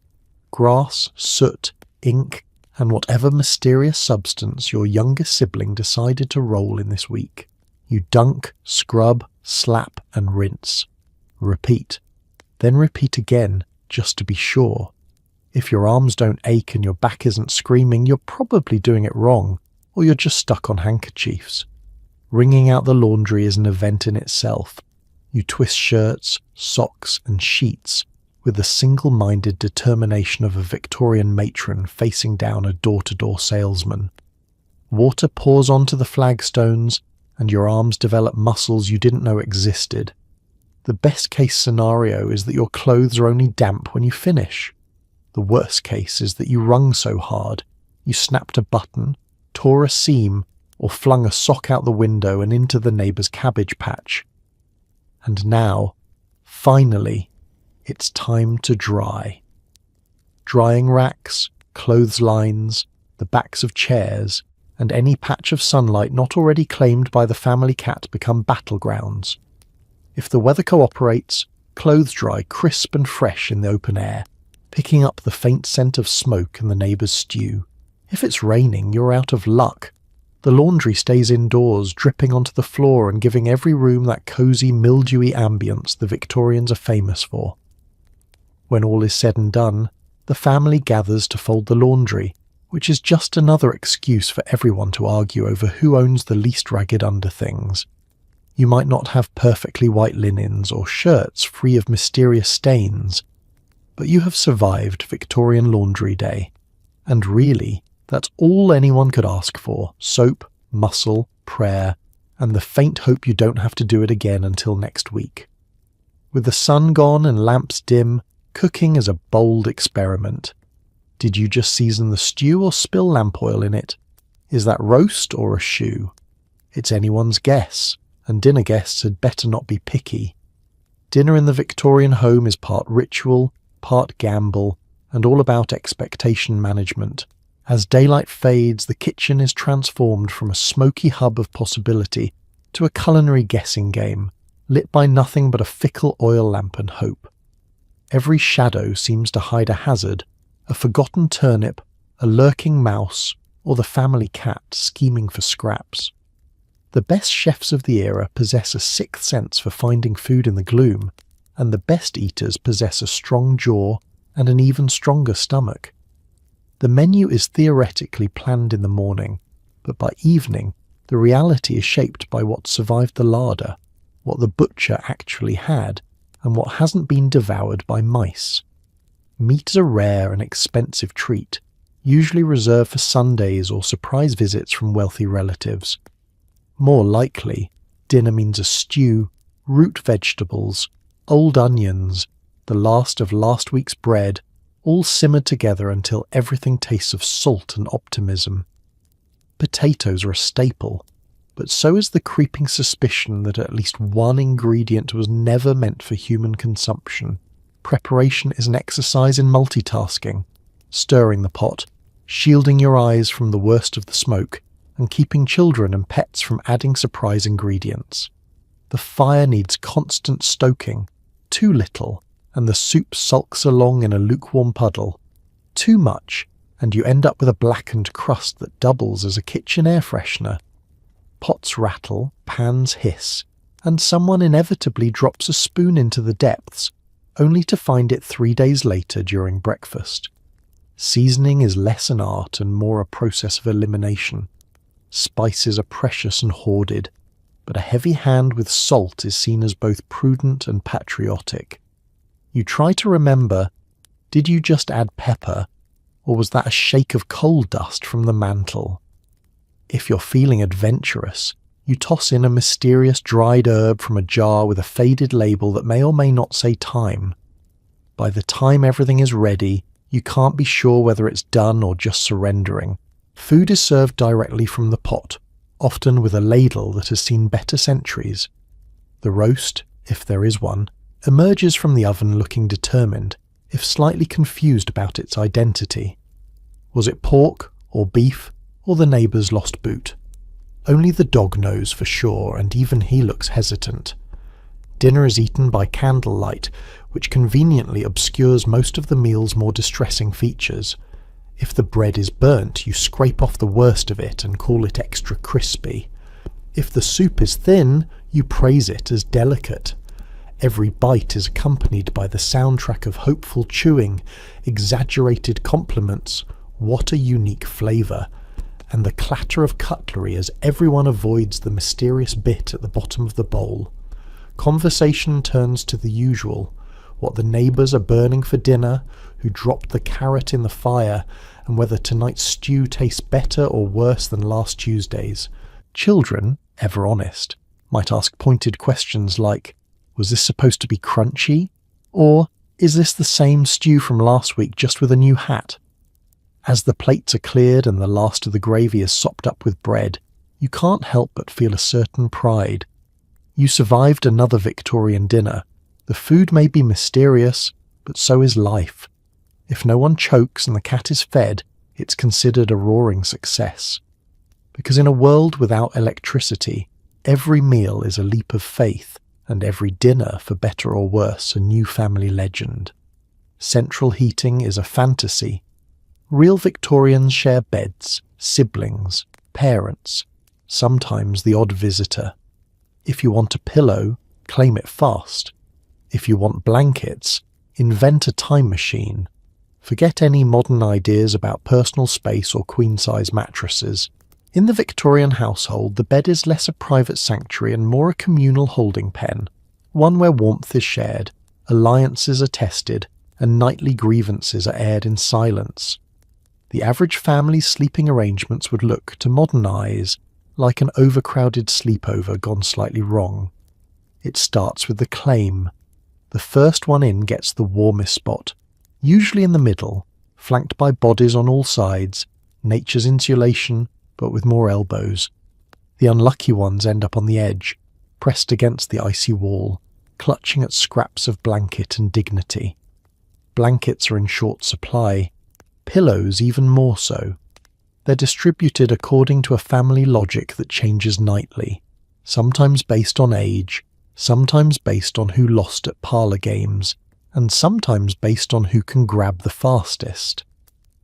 Grass, soot, ink, and whatever mysterious substance your younger sibling decided to roll in this week. You dunk, scrub, slap, and rinse. Repeat. Then repeat again, just to be sure. If your arms don't ache and your back isn't screaming, you're probably doing it wrong, or you're just stuck on handkerchiefs. Wringing out the laundry is an event in itself. You twist shirts, socks, and sheets with the single-minded determination of a Victorian matron facing down a door-to-door salesman. Water pours onto the flagstones, and your arms develop muscles you didn't know existed. The best-case scenario is that your clothes are only damp when you finish. The worst case is that you wrung so hard, you snapped a button, tore a seam, or flung a sock out the window and into the neighbour's cabbage patch. And now, finally, it's time to dry. Drying racks, clotheslines, the backs of chairs, and any patch of sunlight not already claimed by the family cat become battlegrounds. If the weather cooperates, clothes dry crisp and fresh in the open air, picking up the faint scent of smoke and the neighbour's stew. If it's raining, you're out of luck. The laundry stays indoors, dripping onto the floor and giving every room that cosy, mildewy ambience the Victorians are famous for. When all is said and done, the family gathers to fold the laundry, which is just another excuse for everyone to argue over who owns the least ragged underthings. You might not have perfectly white linens or shirts free of mysterious stains, but you have survived Victorian Laundry Day. And really, that's all anyone could ask for: soap, muscle, prayer, and the faint hope you don't have to do it again until next week. With the sun gone and lamps dim, cooking is a bold experiment. Did you just season the stew or spill lamp oil in it? Is that roast or a shoe? It's anyone's guess, and dinner guests had better not be picky. Dinner in the Victorian home is part ritual, part gamble, and all about expectation management. As daylight fades, the kitchen is transformed from a smoky hub of possibility to a culinary guessing game, lit by nothing but a fickle oil lamp and hope. Every shadow seems to hide a hazard, a forgotten turnip, a lurking mouse, or the family cat scheming for scraps. The best chefs of the era possess a sixth sense for finding food in the gloom, and the best eaters possess a strong jaw and an even stronger stomach. The menu is theoretically planned in the morning, but by evening, the reality is shaped by what survived the larder, what the butcher actually had, and what hasn't been devoured by mice. Meat is a rare and expensive treat, usually reserved for Sundays or surprise visits from wealthy relatives. More likely, dinner means a stew, root vegetables, old onions, the last of last week's bread, all simmered together until everything tastes of salt and optimism. Potatoes are a staple, but so is the creeping suspicion that at least one ingredient was never meant for human consumption. Preparation is an exercise in multitasking, stirring the pot, shielding your eyes from the worst of the smoke, and keeping children and pets from adding surprise ingredients. The fire needs constant stoking. Too little, and the soup sulks along in a lukewarm puddle. Too much, and you end up with a blackened crust that doubles as a kitchen air freshener. Pots rattle, pans hiss, and someone inevitably drops a spoon into the depths, only to find it 3 days later during breakfast. Seasoning is less an art and more a process of elimination. Spices are precious and hoarded, but a heavy hand with salt is seen as both prudent and patriotic. You try to remember, did you just add pepper, or was that a shake of coal dust from the mantel? If you're feeling adventurous, you toss in a mysterious dried herb from a jar with a faded label that may or may not say time. By the time everything is ready, you can't be sure whether it's done or just surrendering. Food is served directly from the pot, often with a ladle that has seen better centuries. The roast, if there is one, emerges from the oven looking determined, if slightly confused about its identity. Was it pork, or beef, or the neighbour's lost boot? Only the dog knows for sure, and even he looks hesitant. Dinner is eaten by candlelight, which conveniently obscures most of the meal's more distressing features. If the bread is burnt, you scrape off the worst of it and call it extra crispy. If the soup is thin, you praise it as delicate. Every bite is accompanied by the soundtrack of hopeful chewing, exaggerated compliments, what a unique flavour, and the clatter of cutlery as everyone avoids the mysterious bit at the bottom of the bowl. Conversation turns to the usual, what the neighbours are burning for dinner, who dropped the carrot in the fire, and whether tonight's stew tastes better or worse than last Tuesday's. Children, ever honest, might ask pointed questions like, was this supposed to be crunchy? Or, is this the same stew from last week just with a new hat? As the plates are cleared and the last of the gravy is sopped up with bread, you can't help but feel a certain pride. You survived another Victorian dinner. The food may be mysterious, but so is life. If no one chokes and the cat is fed, it's considered a roaring success. Because in a world without electricity, every meal is a leap of faith, and every dinner, for better or worse, a new family legend. Central heating is a fantasy. Real Victorians share beds, siblings, parents, sometimes the odd visitor. If you want a pillow, claim it fast. If you want blankets, invent a time machine. Forget any modern ideas about personal space or queen-size mattresses. In the Victorian household, the bed is less a private sanctuary and more a communal holding pen, one where warmth is shared, alliances are tested, and nightly grievances are aired in silence. The average family's sleeping arrangements would look, to modern eyes, like an overcrowded sleepover gone slightly wrong. It starts with the claim. The first one in gets the warmest spot, usually in the middle, flanked by bodies on all sides, nature's insulation, but with more elbows. The unlucky ones end up on the edge, pressed against the icy wall, clutching at scraps of blanket and dignity. Blankets are in short supply, pillows even more so. They're distributed according to a family logic that changes nightly, sometimes based on age, sometimes based on who lost at parlour games, and sometimes based on who can grab the fastest.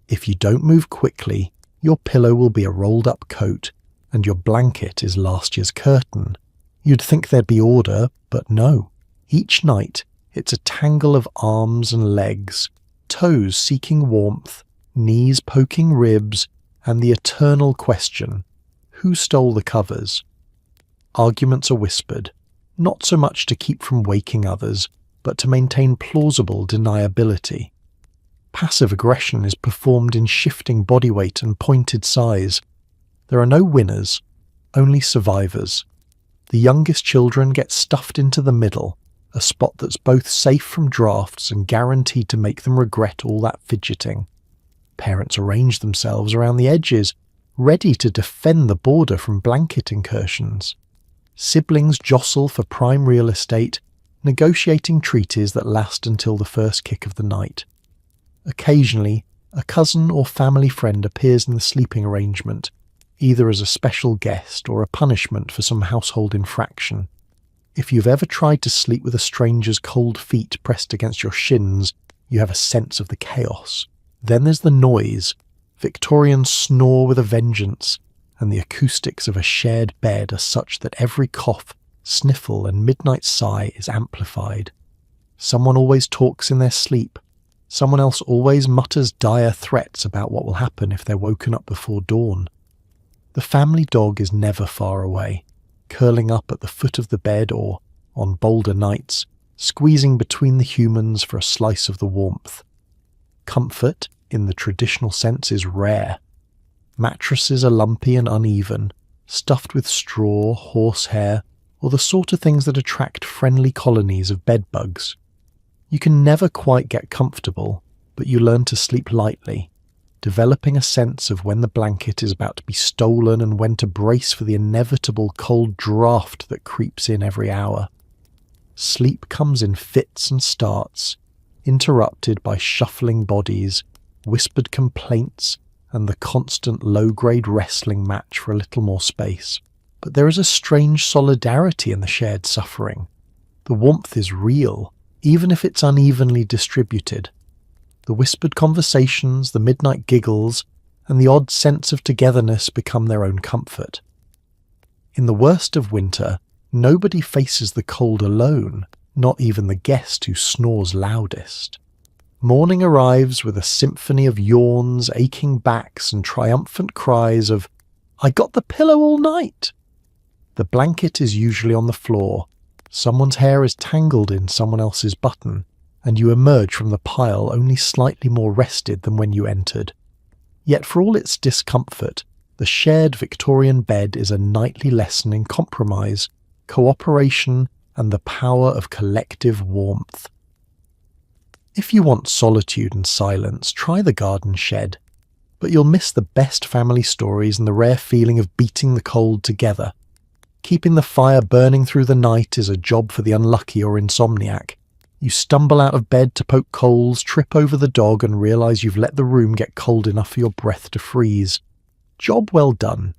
If you don't move quickly, your pillow will be a rolled-up coat, and your blanket is last year's curtain. You'd think there'd be order, but no. Each night, it's a tangle of arms and legs, toes seeking warmth, knees poking ribs, and the eternal question, who stole the covers? Arguments are whispered, not so much to keep from waking others, but to maintain plausible deniability. Passive aggression is performed in shifting body weight and pointed size. There are no winners, only survivors. The youngest children get stuffed into the middle, a spot that's both safe from drafts and guaranteed to make them regret all that fidgeting. Parents arrange themselves around the edges, ready to defend the border from blanket incursions. Siblings jostle for prime real estate, negotiating treaties that last until the first kick of the night. Occasionally, a cousin or family friend appears in the sleeping arrangement, either as a special guest or a punishment for some household infraction. If you've ever tried to sleep with a stranger's cold feet pressed against your shins, you have a sense of the chaos. Then there's the noise. Victorians snore with a vengeance, and the acoustics of a shared bed are such that every cough, sniffle, and midnight sigh is amplified. Someone always talks in their sleep. Someone else always mutters dire threats about what will happen if they're woken up before dawn. The family dog is never far away, curling up at the foot of the bed or, on bolder nights, squeezing between the humans for a slice of the warmth. Comfort, in the traditional sense, is rare. Mattresses are lumpy and uneven, stuffed with straw, horsehair, or the sort of things that attract friendly colonies of bedbugs. You can never quite get comfortable, but you learn to sleep lightly, developing a sense of when the blanket is about to be stolen and when to brace for the inevitable cold draft that creeps in every hour. Sleep comes in fits and starts, interrupted by shuffling bodies, whispered complaints, and the constant low-grade wrestling match for a little more space. But there is a strange solidarity in the shared suffering. The warmth is real, even if it's unevenly distributed. The whispered conversations, the midnight giggles, and the odd sense of togetherness become their own comfort. In the worst of winter, nobody faces the cold alone, not even the guest who snores loudest. Morning arrives with a symphony of yawns, aching backs, and triumphant cries of, "I got the pillow all night!" The blanket is usually on the floor, someone's hair is tangled in someone else's button, and you emerge from the pile only slightly more rested than when you entered. Yet for all its discomfort, the shared Victorian bed is a nightly lesson in compromise, cooperation, and the power of collective warmth. If you want solitude and silence, try the garden shed, but you'll miss the best family stories and the rare feeling of beating the cold together. Keeping the fire burning through the night is a job for the unlucky or insomniac. You stumble out of bed to poke coals, trip over the dog, and realise you've let the room get cold enough for your breath to freeze. Job well done.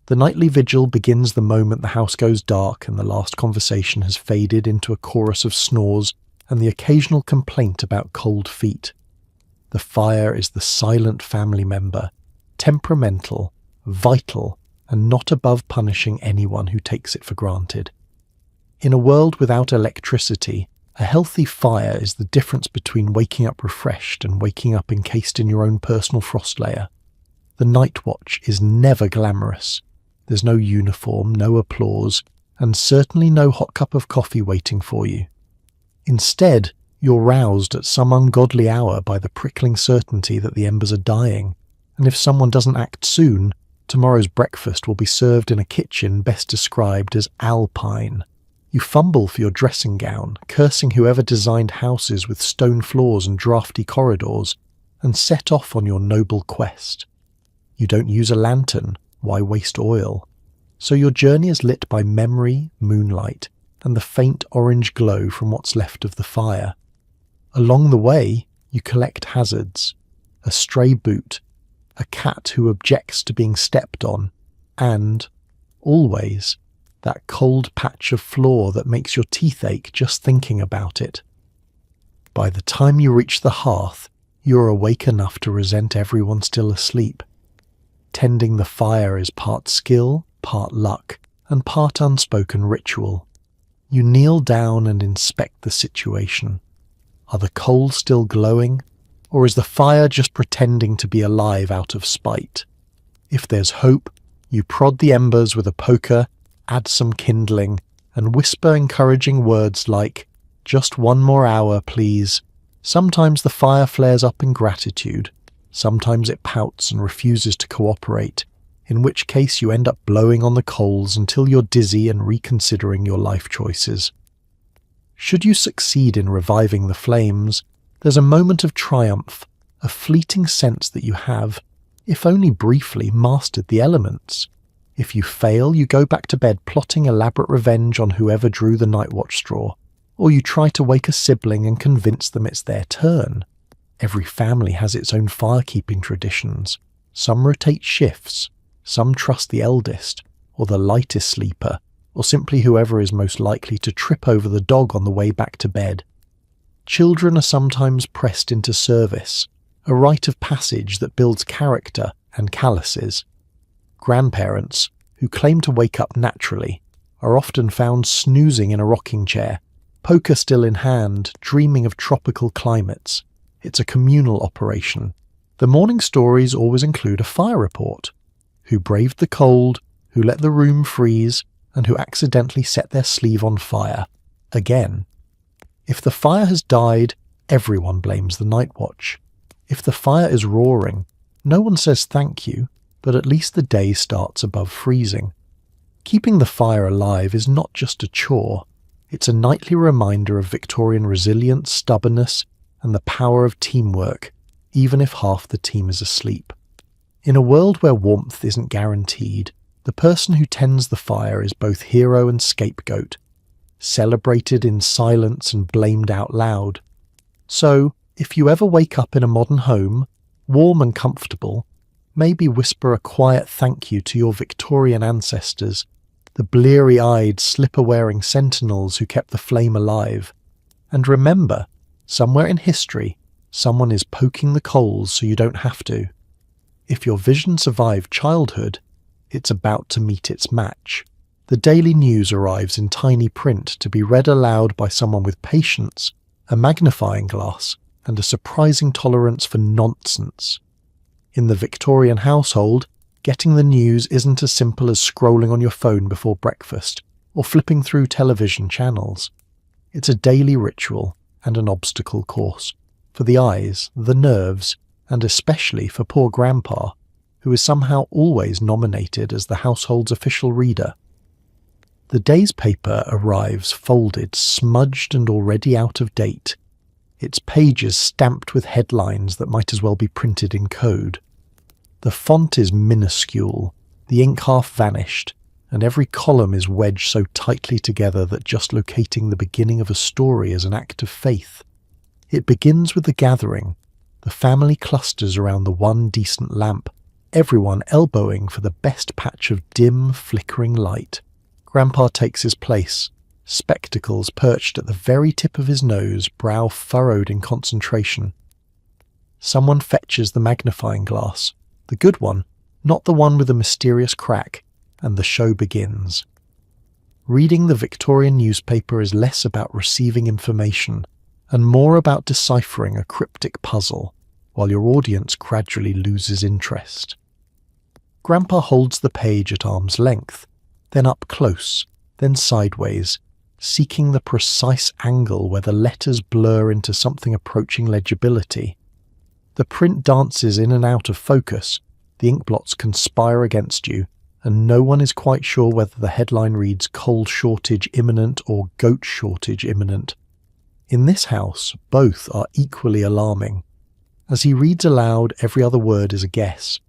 The nightly vigil begins the moment the house goes dark and the last conversation has faded into a chorus of snores and the occasional complaint about cold feet. The fire is the silent family member, temperamental, vital, and not above punishing anyone who takes it for granted. In a world without electricity, a healthy fire is the difference between waking up refreshed and waking up encased in your own personal frost layer. The night watch is never glamorous. There's no uniform, no applause, and certainly no hot cup of coffee waiting for you. Instead, you're roused at some ungodly hour by the prickling certainty that the embers are dying, and if someone doesn't act soon, tomorrow's breakfast will be served in a kitchen best described as alpine. You fumble for your dressing gown, cursing whoever designed houses with stone floors and drafty corridors, and set off on your noble quest. You don't use a lantern, why waste oil? So your journey is lit by memory, moonlight, and the faint orange glow from what's left of the fire. Along the way, you collect hazards: a stray boot, a cat who objects to being stepped on, and, always, that cold patch of floor that makes your teeth ache just thinking about it. By the time you reach the hearth, you're awake enough to resent everyone still asleep. Tending the fire is part skill, part luck, and part unspoken ritual. You kneel down and inspect the situation. Are the coals still glowing, or is the fire just pretending to be alive out of spite? If there's hope, you prod the embers with a poker, add some kindling, and whisper encouraging words like, "Just one more hour, please." Sometimes the fire flares up in gratitude. Sometimes it pouts and refuses to cooperate. in which case you end up blowing on the coals until you're dizzy and reconsidering your life choices. Should you succeed in reviving the flames, there's a moment of triumph, a fleeting sense that you have, if only briefly, mastered the elements. If you fail, you go back to bed plotting elaborate revenge on whoever drew the night watch straw, or you try to wake a sibling and convince them it's their turn. Every family has its own firekeeping traditions. Some rotate shifts, some trust the eldest, or the lightest sleeper, or simply whoever is most likely to trip over the dog on the way back to bed. Children are sometimes pressed into service, a rite of passage that builds character and calluses. Grandparents, who claim to wake up naturally, are often found snoozing in a rocking chair, poker still in hand, dreaming of tropical climates. It's a communal operation. The morning stories always include a fire report. Who braved the cold, who let the room freeze, and who accidentally set their sleeve on fire. Again. If the fire has died, everyone blames the night watch. If the fire is roaring, no one says thank you, but at least the day starts above freezing. Keeping the fire alive is not just a chore, it's a nightly reminder of Victorian resilience, stubbornness, and the power of teamwork, even if half the team is asleep. In a world where warmth isn't guaranteed, the person who tends the fire is both hero and scapegoat, celebrated in silence and blamed out loud. So, if you ever wake up in a modern home, warm and comfortable, maybe whisper a quiet thank you to your Victorian ancestors, the bleary-eyed, slipper-wearing sentinels who kept the flame alive. And remember, somewhere in history, someone is poking the coals so you don't have to. If your vision survived childhood, it's about to meet its match. The daily news arrives in tiny print to be read aloud by someone with patience, a magnifying glass, and a surprising tolerance for nonsense. In the Victorian household, getting the news isn't as simple as scrolling on your phone before breakfast or flipping through television channels. It's a daily ritual and an obstacle course for the eyes, the nerves, and especially for poor Grandpa, who is somehow always nominated as the household's official reader. The day's paper arrives folded, smudged and already out of date, its pages stamped with headlines that might as well be printed in code. The font is minuscule, the ink half vanished, and every column is wedged so tightly together that just locating the beginning of a story is an act of faith. It begins with the gathering. The family clusters around the one decent lamp, everyone elbowing for the best patch of dim, flickering light. Grandpa takes his place, spectacles perched at the very tip of his nose, brow furrowed in concentration. Someone fetches the magnifying glass, the good one, not the one with a mysterious crack, and the show begins. Reading the Victorian newspaper is less about receiving information and more about deciphering a cryptic puzzle, while your audience gradually loses interest. Grandpa holds the page at arm's length, then up close, then sideways, seeking the precise angle where the letters blur into something approaching legibility. The print dances in and out of focus, the inkblots conspire against you, and no one is quite sure whether the headline reads coal shortage imminent or goat shortage imminent. In this house, both are equally alarming. As he reads aloud, every other word is a guess.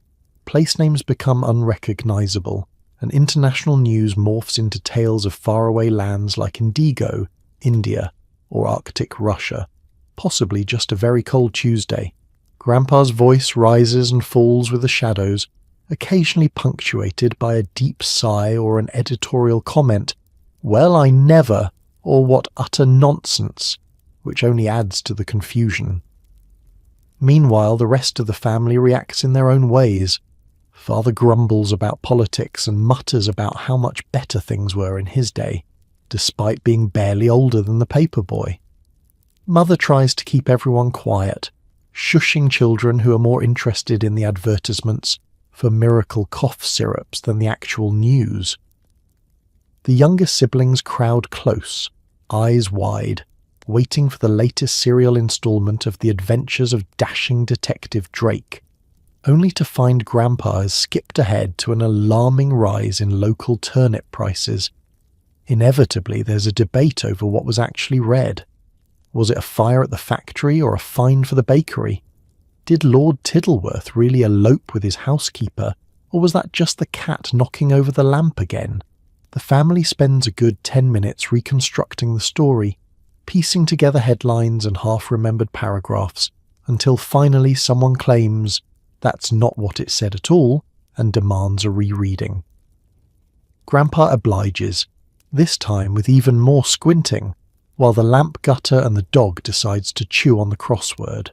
Place names become unrecognisable, and international news morphs into tales of faraway lands like Indigo, India, or Arctic Russia, possibly just a very cold Tuesday. Grandpa's voice rises and falls with the shadows, occasionally punctuated by a deep sigh or an editorial comment, "Well, I never," or "what utter nonsense," which only adds to the confusion. Meanwhile, the rest of the family reacts in their own ways. Father grumbles about politics and mutters about how much better things were in his day, despite being barely older than the paper boy. Mother tries to keep everyone quiet, shushing children who are more interested in the advertisements for miracle cough syrups than the actual news. The younger siblings crowd close, eyes wide, waiting for the latest serial installment of The Adventures of Dashing Detective Drake. only to find Grandpa has skipped ahead to an alarming rise in local turnip prices. Inevitably, there's a debate over what was actually read. Was it a fire at the factory or a fine for the bakery? Did Lord Tiddleworth really elope with his housekeeper, or was that just the cat knocking over the lamp again? The family spends a good 10 minutes reconstructing the story, piecing together headlines and half-remembered paragraphs, until finally someone claims that's not what it said at all and demands a rereading. Grandpa obliges, this time with even more squinting, while the lamp gutter and the dog decides to chew on the crossword.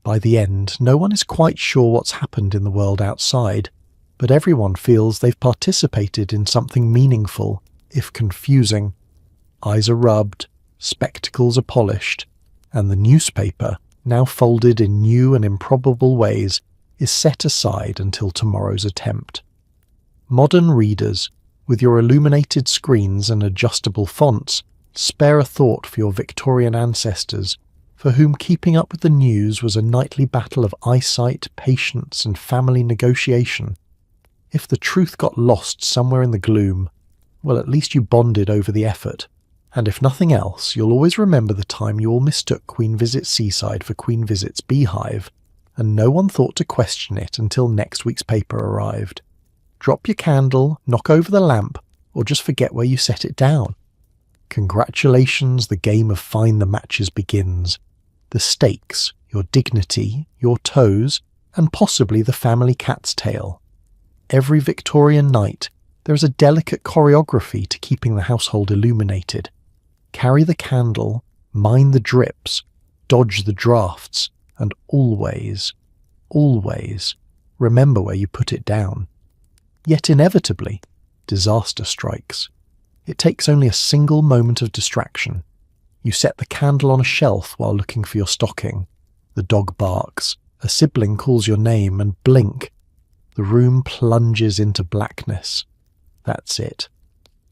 By the end, no one is quite sure what's happened in the world outside, but everyone feels they've participated in something meaningful, if confusing. Eyes are rubbed, spectacles are polished, and the newspaper, now folded in new and improbable ways, is set aside until tomorrow's attempt. Modern readers, with your illuminated screens and adjustable fonts, spare a thought for your Victorian ancestors, for whom keeping up with the news was a nightly battle of eyesight, patience, and family negotiation. If the truth got lost somewhere in the gloom, well, at least you bonded over the effort. And if nothing else, you'll always remember the time you all mistook Queen Visit's Seaside for Queen Visit's Beehive, and no one thought to question it until next week's paper arrived. Drop your candle, knock over the lamp, or just forget where you set it down. Congratulations, the game of Find the Matches begins. The stakes, your dignity, your toes, and possibly the family cat's tail. Every Victorian night, there is a delicate choreography to keeping the household illuminated. Carry the candle, mind the drips, dodge the drafts, and always, always remember where you put it down. Yet inevitably, disaster strikes. It takes only a single moment of distraction. You set the candle on a shelf while looking for your stocking. The dog barks, a sibling calls your name, and blink. The room plunges into blackness. That's it.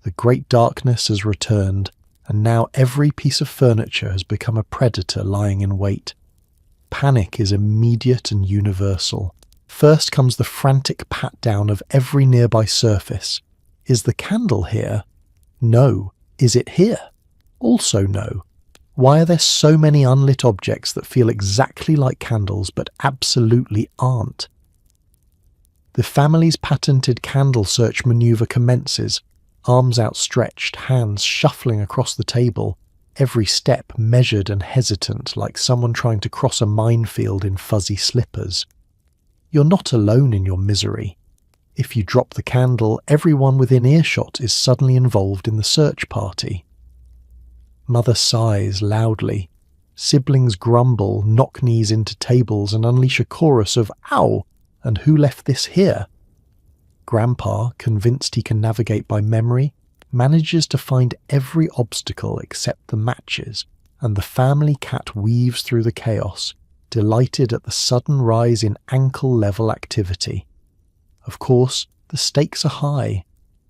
The great darkness has returned, and now every piece of furniture has become a predator lying in wait. Panic is immediate and universal. First comes the frantic pat-down of every nearby surface. Is the candle here? No. Is it here? Also no. Why are there so many unlit objects that feel exactly like candles but absolutely aren't? The family's patented candle search maneuver commences, arms outstretched, hands shuffling across the table, every step measured and hesitant like someone trying to cross a minefield in fuzzy slippers. You're not alone in your misery. If you drop the candle, everyone within earshot is suddenly involved in the search party. Mother sighs loudly. Siblings grumble, knock knees into tables, and unleash a chorus of "Ow!" and "Who left this here?" Grandpa, convinced he can navigate by memory, manages to find every obstacle except the matches, and the family cat weaves through the chaos, delighted at the sudden rise in ankle-level activity. Of course, the stakes are high.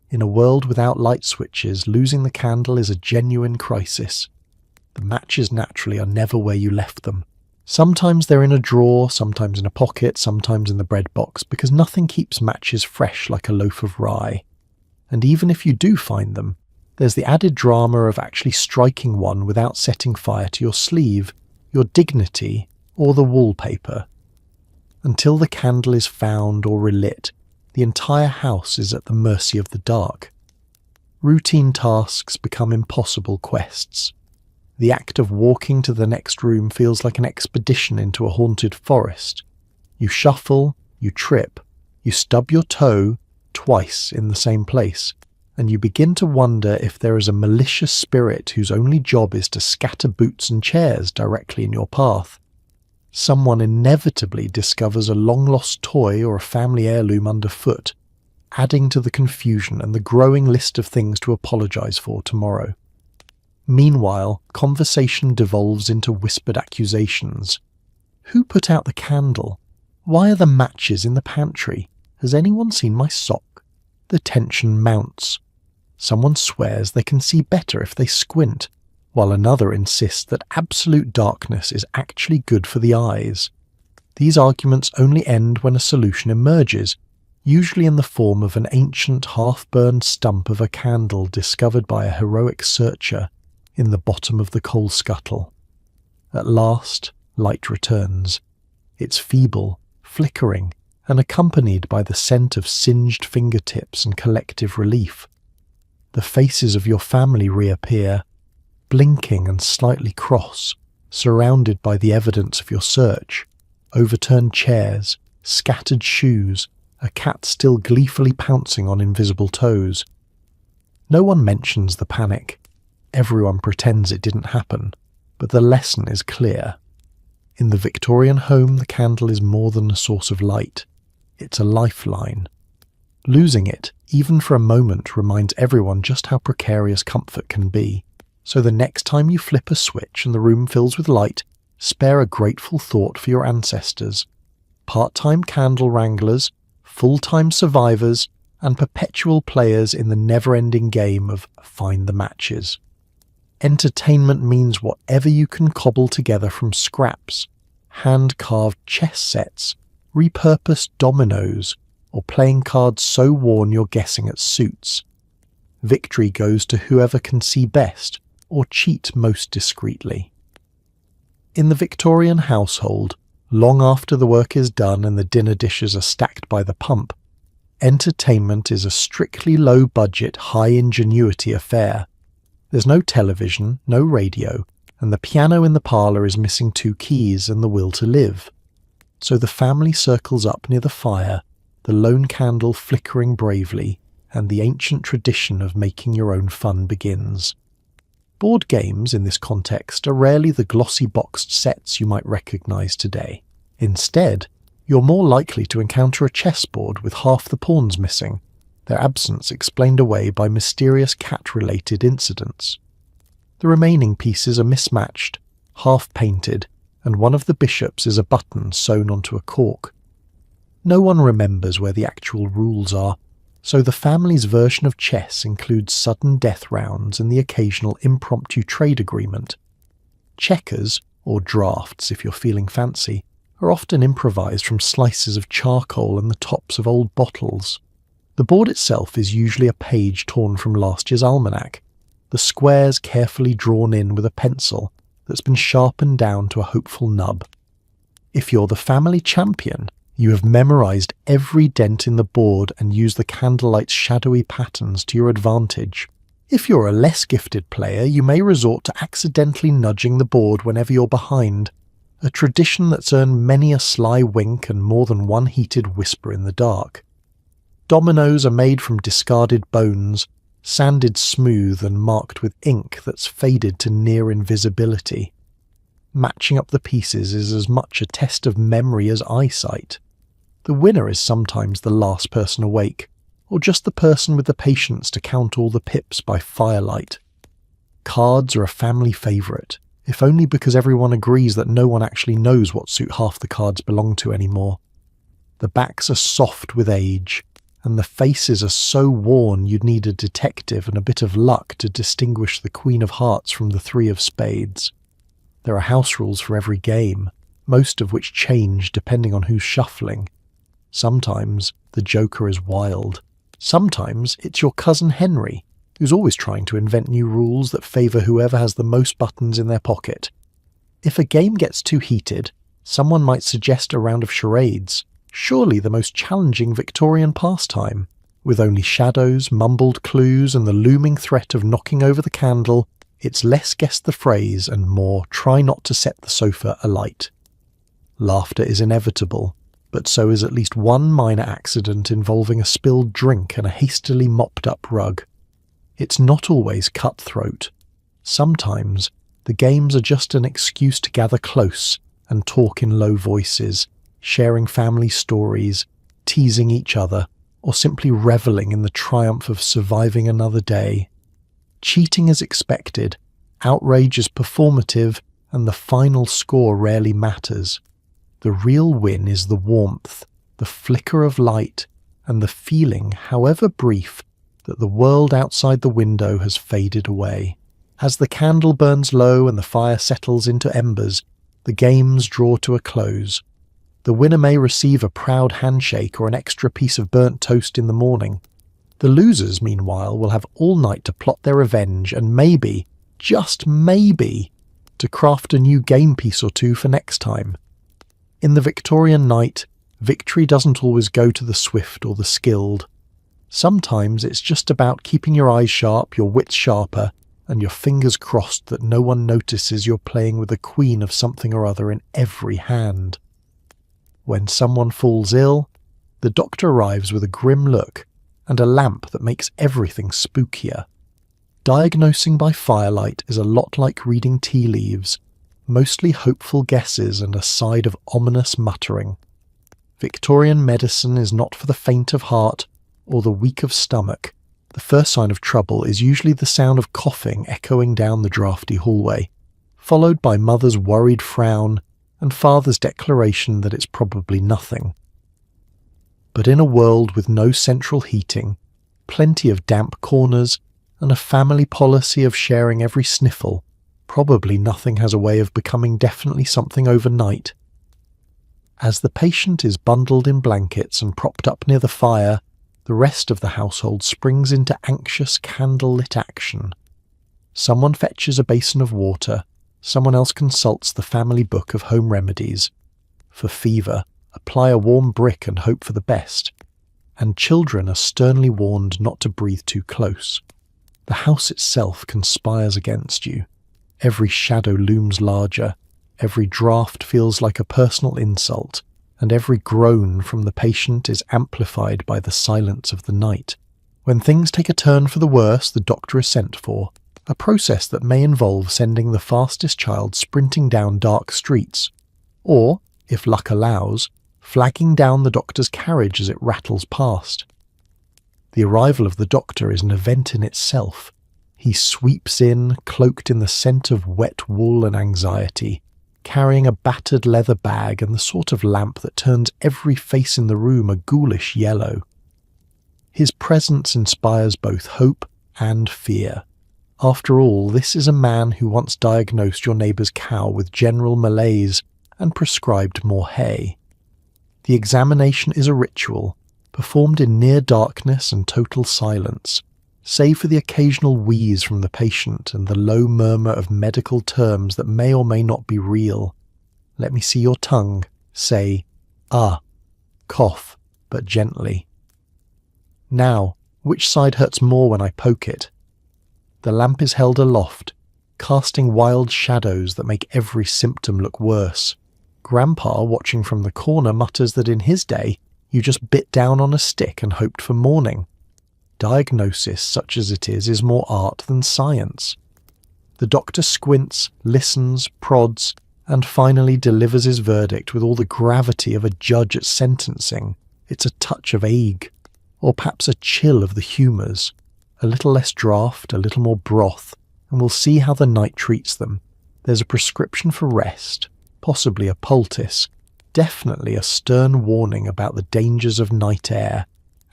In a world without light switches, losing the candle is a genuine crisis. The matches naturally are never where you left them. Sometimes they're in a drawer, sometimes in a pocket, sometimes in the bread box, because nothing keeps matches fresh like a loaf of rye. And even if you do find them, there's the added drama of actually striking one without setting fire to your sleeve, your dignity, or the wallpaper. Until the candle is found or relit, the entire house is at the mercy of the dark. Routine tasks become impossible quests. The act of walking to the next room feels like an expedition into a haunted forest. You shuffle, you trip, you stub your toe twice in the same place, and you begin to wonder if there is a malicious spirit whose only job is to scatter boots and chairs directly in your path. Someone inevitably discovers a long-lost toy or a family heirloom underfoot, adding to the confusion and the growing list of things to apologize for tomorrow. Meanwhile, conversation devolves into whispered accusations. Who put out the candle? Why are the matches in the pantry? Has anyone seen my sock? The tension mounts. Someone swears they can see better if they squint, while another insists that absolute darkness is actually good for the eyes. These arguments only end when a solution emerges, usually in the form of an ancient half-burned stump of a candle discovered by a heroic searcher in the bottom of the coal scuttle. At last, light returns. It's feeble, flickering, and accompanied by the scent of singed fingertips and collective relief. The faces of your family reappear, blinking and slightly cross, surrounded by the evidence of your search: overturned chairs, scattered shoes, a cat still gleefully pouncing on invisible toes. No one mentions the panic. Everyone pretends it didn't happen, but the lesson is clear. In the Victorian home, the candle is more than a source of light. It's a lifeline. Losing it, even for a moment, reminds everyone just how precarious comfort can be. So the next time you flip a switch and the room fills with light, spare a grateful thought for your ancestors. Part-time candle wranglers, full-time survivors, and perpetual players in the never-ending game of find the matches. Entertainment means whatever you can cobble together from scraps, hand-carved chess sets, repurposed dominoes, or playing cards so worn you're guessing at suits. Victory goes to whoever can see best or cheat most discreetly. In the Victorian household, long after the work is done and the dinner dishes are stacked by the pump, entertainment is a strictly low-budget, high-ingenuity affair. There's no television, no radio, and the piano in the parlour is missing 2 keys and the will to live. So the family circles up near the fire, the lone candle flickering bravely, and the ancient tradition of making your own fun begins. Board games, in this context, are rarely the glossy boxed sets you might recognise today. Instead, you're more likely to encounter a chessboard with half the pawns missing, their absence explained away by mysterious cat-related incidents. The remaining pieces are mismatched, half-painted, and one of the bishops is a button sewn onto a cork. No one remembers where the actual rules are, so the family's version of chess includes sudden death rounds and the occasional impromptu trade agreement. Checkers, or drafts if you're feeling fancy, are often improvised from slices of charcoal and the tops of old bottles. The board itself is usually a page torn from last year's almanac, the squares carefully drawn in with a pencil that's been sharpened down to a hopeful nub. If you're the family champion, you have memorised every dent in the board and use the candlelight's shadowy patterns to your advantage. If you're a less gifted player, you may resort to accidentally nudging the board whenever you're behind, a tradition that's earned many a sly wink and more than one heated whisper in the dark. Dominoes are made from discarded bones, sanded smooth and marked with ink that's faded to near invisibility. Matching up the pieces is as much a test of memory as eyesight. The winner is sometimes the last person awake, or just the person with the patience to count all the pips by firelight. Cards are a family favourite, if only because everyone agrees that no one actually knows what suit half the cards belong to anymore. The backs are soft with age, and the faces are so worn you'd need a detective and a bit of luck to distinguish the Queen of Hearts from the Three of Spades. There are house rules for every game, most of which change depending on who's shuffling. Sometimes the Joker is wild. Sometimes it's your cousin Henry, who's always trying to invent new rules that favour whoever has the most buttons in their pocket. If a game gets too heated, someone might suggest a round of charades, surely the most challenging Victorian pastime, with only shadows, mumbled clues, and the looming threat of knocking over the candle. It's less guess the phrase and more try not to set the sofa alight. Laughter is inevitable, but so is at least one minor accident involving a spilled drink and a hastily mopped-up rug. It's not always cutthroat. Sometimes the games are just an excuse to gather close and talk in low voices, sharing family stories, teasing each other, or simply revelling in the triumph of surviving another day. Cheating is expected, outrage is performative, and the final score rarely matters. The real win is the warmth, the flicker of light, and the feeling, however brief, that the world outside the window has faded away. As the candle burns low and the fire settles into embers, the games draw to a close. The winner may receive a proud handshake or an extra piece of burnt toast in the morning. The losers, meanwhile, will have all night to plot their revenge and maybe, just maybe, to craft a new game piece or two for next time. In the Victorian night, victory doesn't always go to the swift or the skilled. Sometimes it's just about keeping your eyes sharp, your wits sharper, and your fingers crossed that no one notices you're playing with a queen of something or other in every hand. When someone falls ill, the doctor arrives with a grim look and a lamp that makes everything spookier. Diagnosing by firelight is a lot like reading tea leaves, mostly hopeful guesses and a side of ominous muttering. Victorian medicine is not for the faint of heart or the weak of stomach. The first sign of trouble is usually the sound of coughing echoing down the draughty hallway, followed by mother's worried frown and father's declaration that it's probably nothing. But in a world with no central heating, plenty of damp corners, and a family policy of sharing every sniffle, probably nothing has a way of becoming definitely something overnight. As the patient is bundled in blankets and propped up near the fire, the rest of the household springs into anxious candle-lit action. Someone fetches a basin of water, someone else consults the family book of home remedies. For fever, apply a warm brick and hope for the best. And children are sternly warned not to breathe too close. The house itself conspires against you. Every shadow looms larger, every draught feels like a personal insult, and every groan from the patient is amplified by the silence of the night. When things take a turn for the worse, the doctor is sent for, a process that may involve sending the fastest child sprinting down dark streets, or, if luck allows, flagging down the doctor's carriage as it rattles past. The arrival of the doctor is an event in itself. He sweeps in, cloaked in the scent of wet wool and anxiety, carrying a battered leather bag and the sort of lamp that turns every face in the room a ghoulish yellow. His presence inspires both hope and fear. After all, this is a man who once diagnosed your neighbour's cow with general malaise and prescribed more hay. The examination is a ritual, performed in near darkness and total silence, save for the occasional wheeze from the patient and the low murmur of medical terms that may or may not be real. Let me see your tongue. Say, ah. Cough, but gently. Now, which side hurts more when I poke it? The lamp is held aloft, casting wild shadows that make every symptom look worse. Grandpa, watching from the corner, mutters that in his day, you just bit down on a stick and hoped for morning. Diagnosis, such as it is more art than science. The doctor squints, listens, prods, and finally delivers his verdict with all the gravity of a judge at sentencing. It's a touch of ague, or perhaps a chill of the humours. A little less draught, a little more broth, and we'll see how the night treats them. There's a prescription for rest, possibly a poultice, definitely a stern warning about the dangers of night air,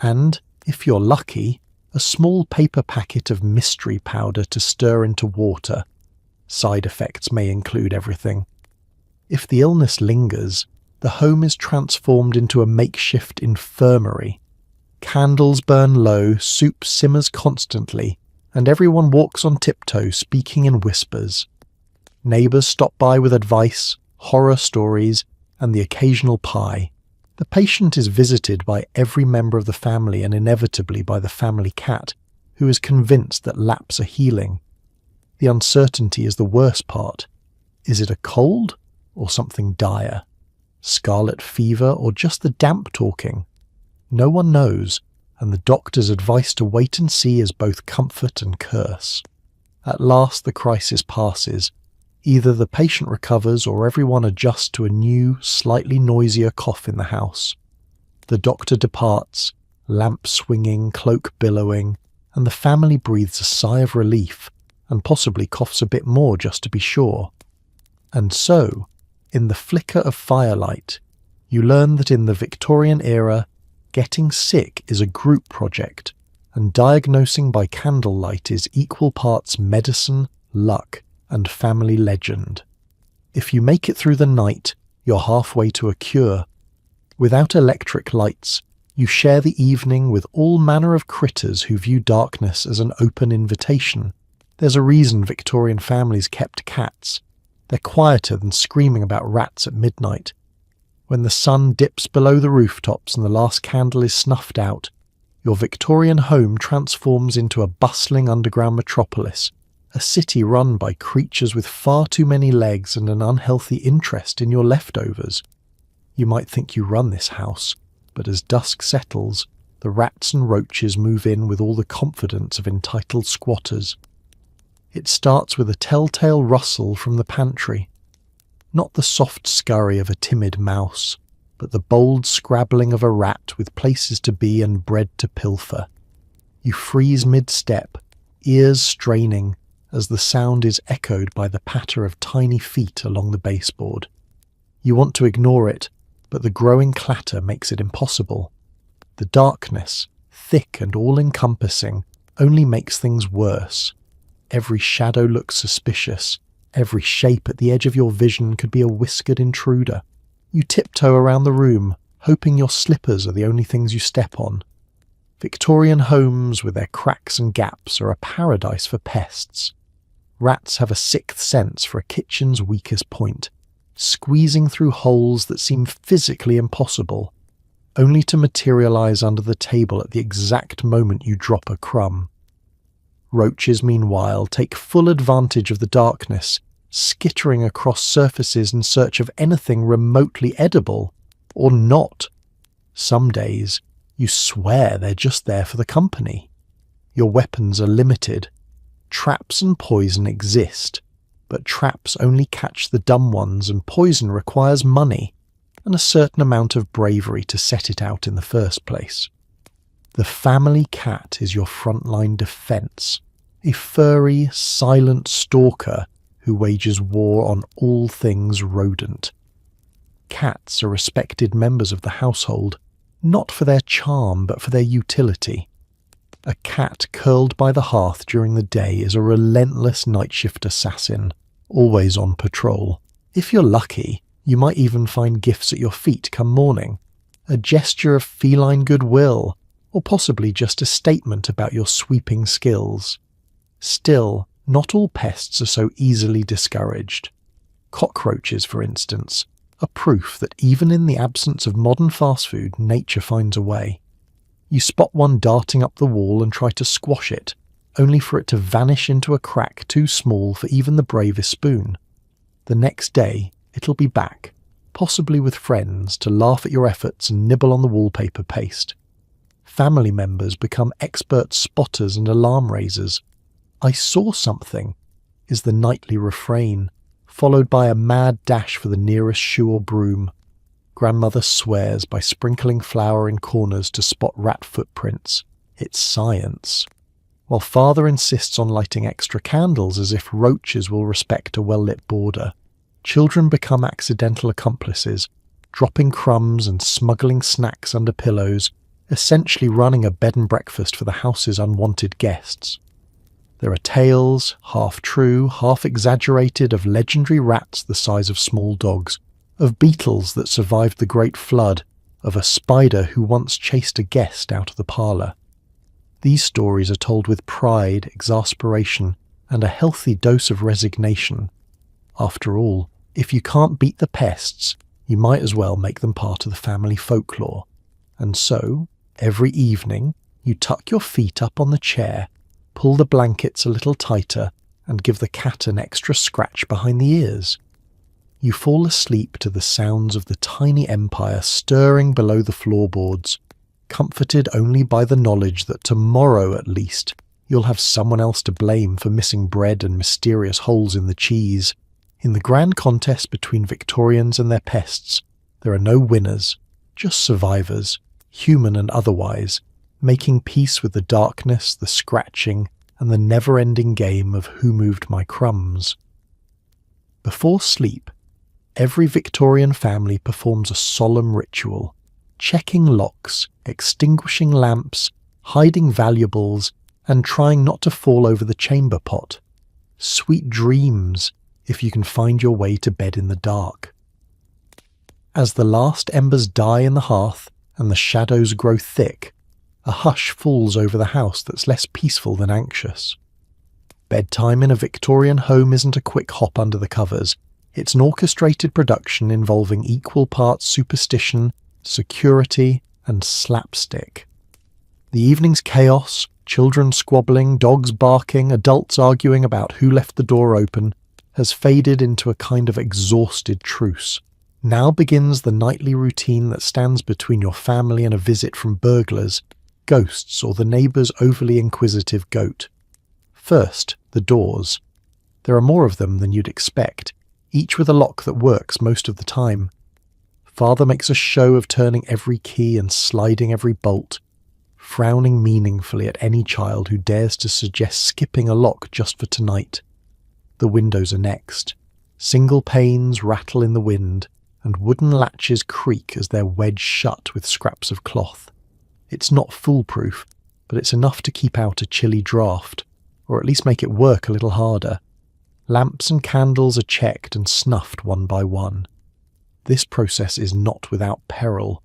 and, if you're lucky, a small paper packet of mystery powder to stir into water. Side effects may include everything. If the illness lingers, the home is transformed into a makeshift infirmary. Candles burn low, soup simmers constantly, and everyone walks on tiptoe, speaking in whispers. Neighbours stop by with advice, horror stories, and the occasional pie. The patient is visited by every member of the family and inevitably by the family cat, who is convinced that laps are healing. The uncertainty is the worst part. Is it a cold or something dire? Scarlet fever or just the damp talking? No one knows, and the doctor's advice to wait and see is both comfort and curse. At last the crisis passes. Either the patient recovers or everyone adjusts to a new, slightly noisier cough in the house. The doctor departs, lamp swinging, cloak billowing, and the family breathes a sigh of relief, and possibly coughs a bit more just to be sure. And so, in the flicker of firelight, you learn that in the Victorian era, getting sick is a group project, and diagnosing by candlelight is equal parts medicine, luck, and family legend. If you make it through the night, you're halfway to a cure. Without electric lights, you share the evening with all manner of critters who view darkness as an open invitation. There's a reason Victorian families kept cats. They're quieter than screaming about rats at midnight. When the sun dips below the rooftops and the last candle is snuffed out, your Victorian home transforms into a bustling underground metropolis, a city run by creatures with far too many legs and an unhealthy interest in your leftovers. You might think you run this house, but as dusk settles, the rats and roaches move in with all the confidence of entitled squatters. It starts with a telltale rustle from the pantry. Not the soft scurry of a timid mouse, but the bold scrabbling of a rat with places to be and bread to pilfer. You freeze mid-step, ears straining, as the sound is echoed by the patter of tiny feet along the baseboard. You want to ignore it, but the growing clatter makes it impossible. The darkness, thick and all-encompassing, only makes things worse. Every shadow looks suspicious. Every shape at the edge of your vision could be a whiskered intruder. You tiptoe around the room, hoping your slippers are the only things you step on. Victorian homes with their cracks and gaps are a paradise for pests. Rats have a sixth sense for a kitchen's weakest point, squeezing through holes that seem physically impossible, only to materialize under the table at the exact moment you drop a crumb. Roaches, meanwhile, take full advantage of the darkness, skittering across surfaces in search of anything remotely edible, or not. Some days, you swear they're just there for the company. Your weapons are limited. Traps and poison exist, but traps only catch the dumb ones and poison requires money, and a certain amount of bravery to set it out in the first place. The family cat is your frontline defense, a furry, silent stalker who wages war on all things rodent. Cats are respected members of the household, not for their charm but for their utility. A cat curled by the hearth during the day is a relentless night shift assassin, always on patrol. If you're lucky, you might even find gifts at your feet come morning, a gesture of feline goodwill, or possibly just a statement about your sweeping skills. Still, not all pests are so easily discouraged. Cockroaches, for instance, are proof that even in the absence of modern fast food, nature finds a way. You spot one darting up the wall and try to squash it, only for it to vanish into a crack too small for even the bravest spoon. The next day, it'll be back, possibly with friends, to laugh at your efforts and nibble on the wallpaper paste. Family members become expert spotters and alarm raisers. "I saw something," is the nightly refrain, followed by a mad dash for the nearest shoe or broom. Grandmother swears by sprinkling flour in corners to spot rat footprints. It's science. While father insists on lighting extra candles as if roaches will respect a well-lit border, children become accidental accomplices, dropping crumbs and smuggling snacks under pillows, essentially running a bed and breakfast for the house's unwanted guests. There are tales, half true, half exaggerated, of legendary rats the size of small dogs, of beetles that survived the Great Flood, of a spider who once chased a guest out of the parlour. These stories are told with pride, exasperation, and a healthy dose of resignation. After all, if you can't beat the pests, you might as well make them part of the family folklore. And so, every evening, you tuck your feet up on the chair, pull the blankets a little tighter, and give the cat an extra scratch behind the ears. You fall asleep to the sounds of the tiny empire stirring below the floorboards, comforted only by the knowledge that tomorrow at least you'll have someone else to blame for missing bread and mysterious holes in the cheese. In the grand contest between Victorians and their pests, there are no winners, just survivors, human and otherwise, making peace with the darkness, the scratching, and the never-ending game of who moved my crumbs. Before sleep, every Victorian family performs a solemn ritual, checking locks, extinguishing lamps, hiding valuables, and trying not to fall over the chamber pot. Sweet dreams, if you can find your way to bed in the dark. As the last embers die in the hearth and the shadows grow thick, a hush falls over the house that's less peaceful than anxious. Bedtime in a Victorian home isn't a quick hop under the covers. It's an orchestrated production involving equal parts superstition, security, and slapstick. The evening's chaos, children squabbling, dogs barking, adults arguing about who left the door open, has faded into a kind of exhausted truce. Now begins the nightly routine that stands between your family and a visit from burglars, ghosts, or the neighbour's overly inquisitive goat. First, the doors. There are more of them than you'd expect, each with a lock that works most of the time. Father makes a show of turning every key and sliding every bolt, frowning meaningfully at any child who dares to suggest skipping a lock just for tonight. The windows are next. Single panes rattle in the wind, and wooden latches creak as they're wedged shut with scraps of cloth. It's not foolproof, but it's enough to keep out a chilly draught, or at least make it work a little harder. Lamps and candles are checked and snuffed one by one. This process is not without peril.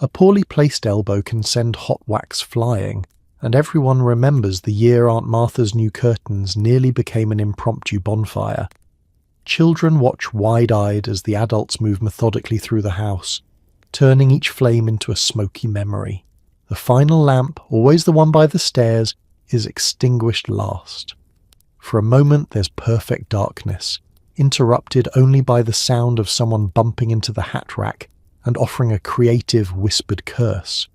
A poorly placed elbow can send hot wax flying, and everyone remembers the year Aunt Martha's new curtains nearly became an impromptu bonfire. Children watch wide-eyed as the adults move methodically through the house, turning each flame into a smoky memory. The final lamp, always the one by the stairs, is extinguished last. For a moment there's perfect darkness, interrupted only by the sound of someone bumping into the hat rack and offering a creative whispered curse.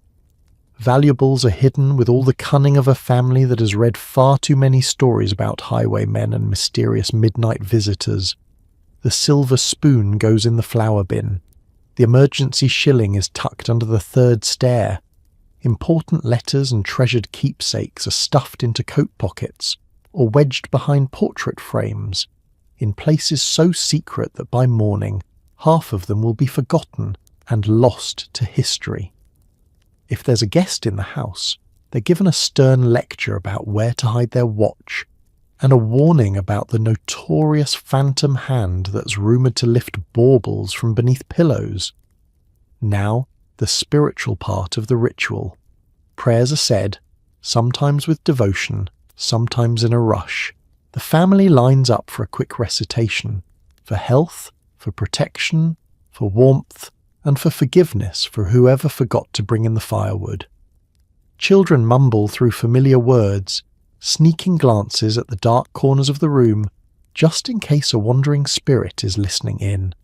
Valuables are hidden with all the cunning of a family that has read far too many stories about highwaymen and mysterious midnight visitors. The silver spoon goes in the flour bin. The emergency shilling is tucked under the third stair. Important letters and treasured keepsakes are stuffed into coat pockets or wedged behind portrait frames, in places so secret that by morning half of them will be forgotten and lost to history. If there's a guest in the house, they're given a stern lecture about where to hide their watch, and a warning about the notorious phantom hand that's rumoured to lift baubles from beneath pillows. Now, the spiritual part of the ritual. Prayers are said, sometimes with devotion, sometimes in a rush. The family lines up for a quick recitation, for health, for protection, for warmth, and for forgiveness for whoever forgot to bring in the firewood. Children mumble through familiar words, sneaking glances at the dark corners of the room, just in case a wandering spirit is listening in.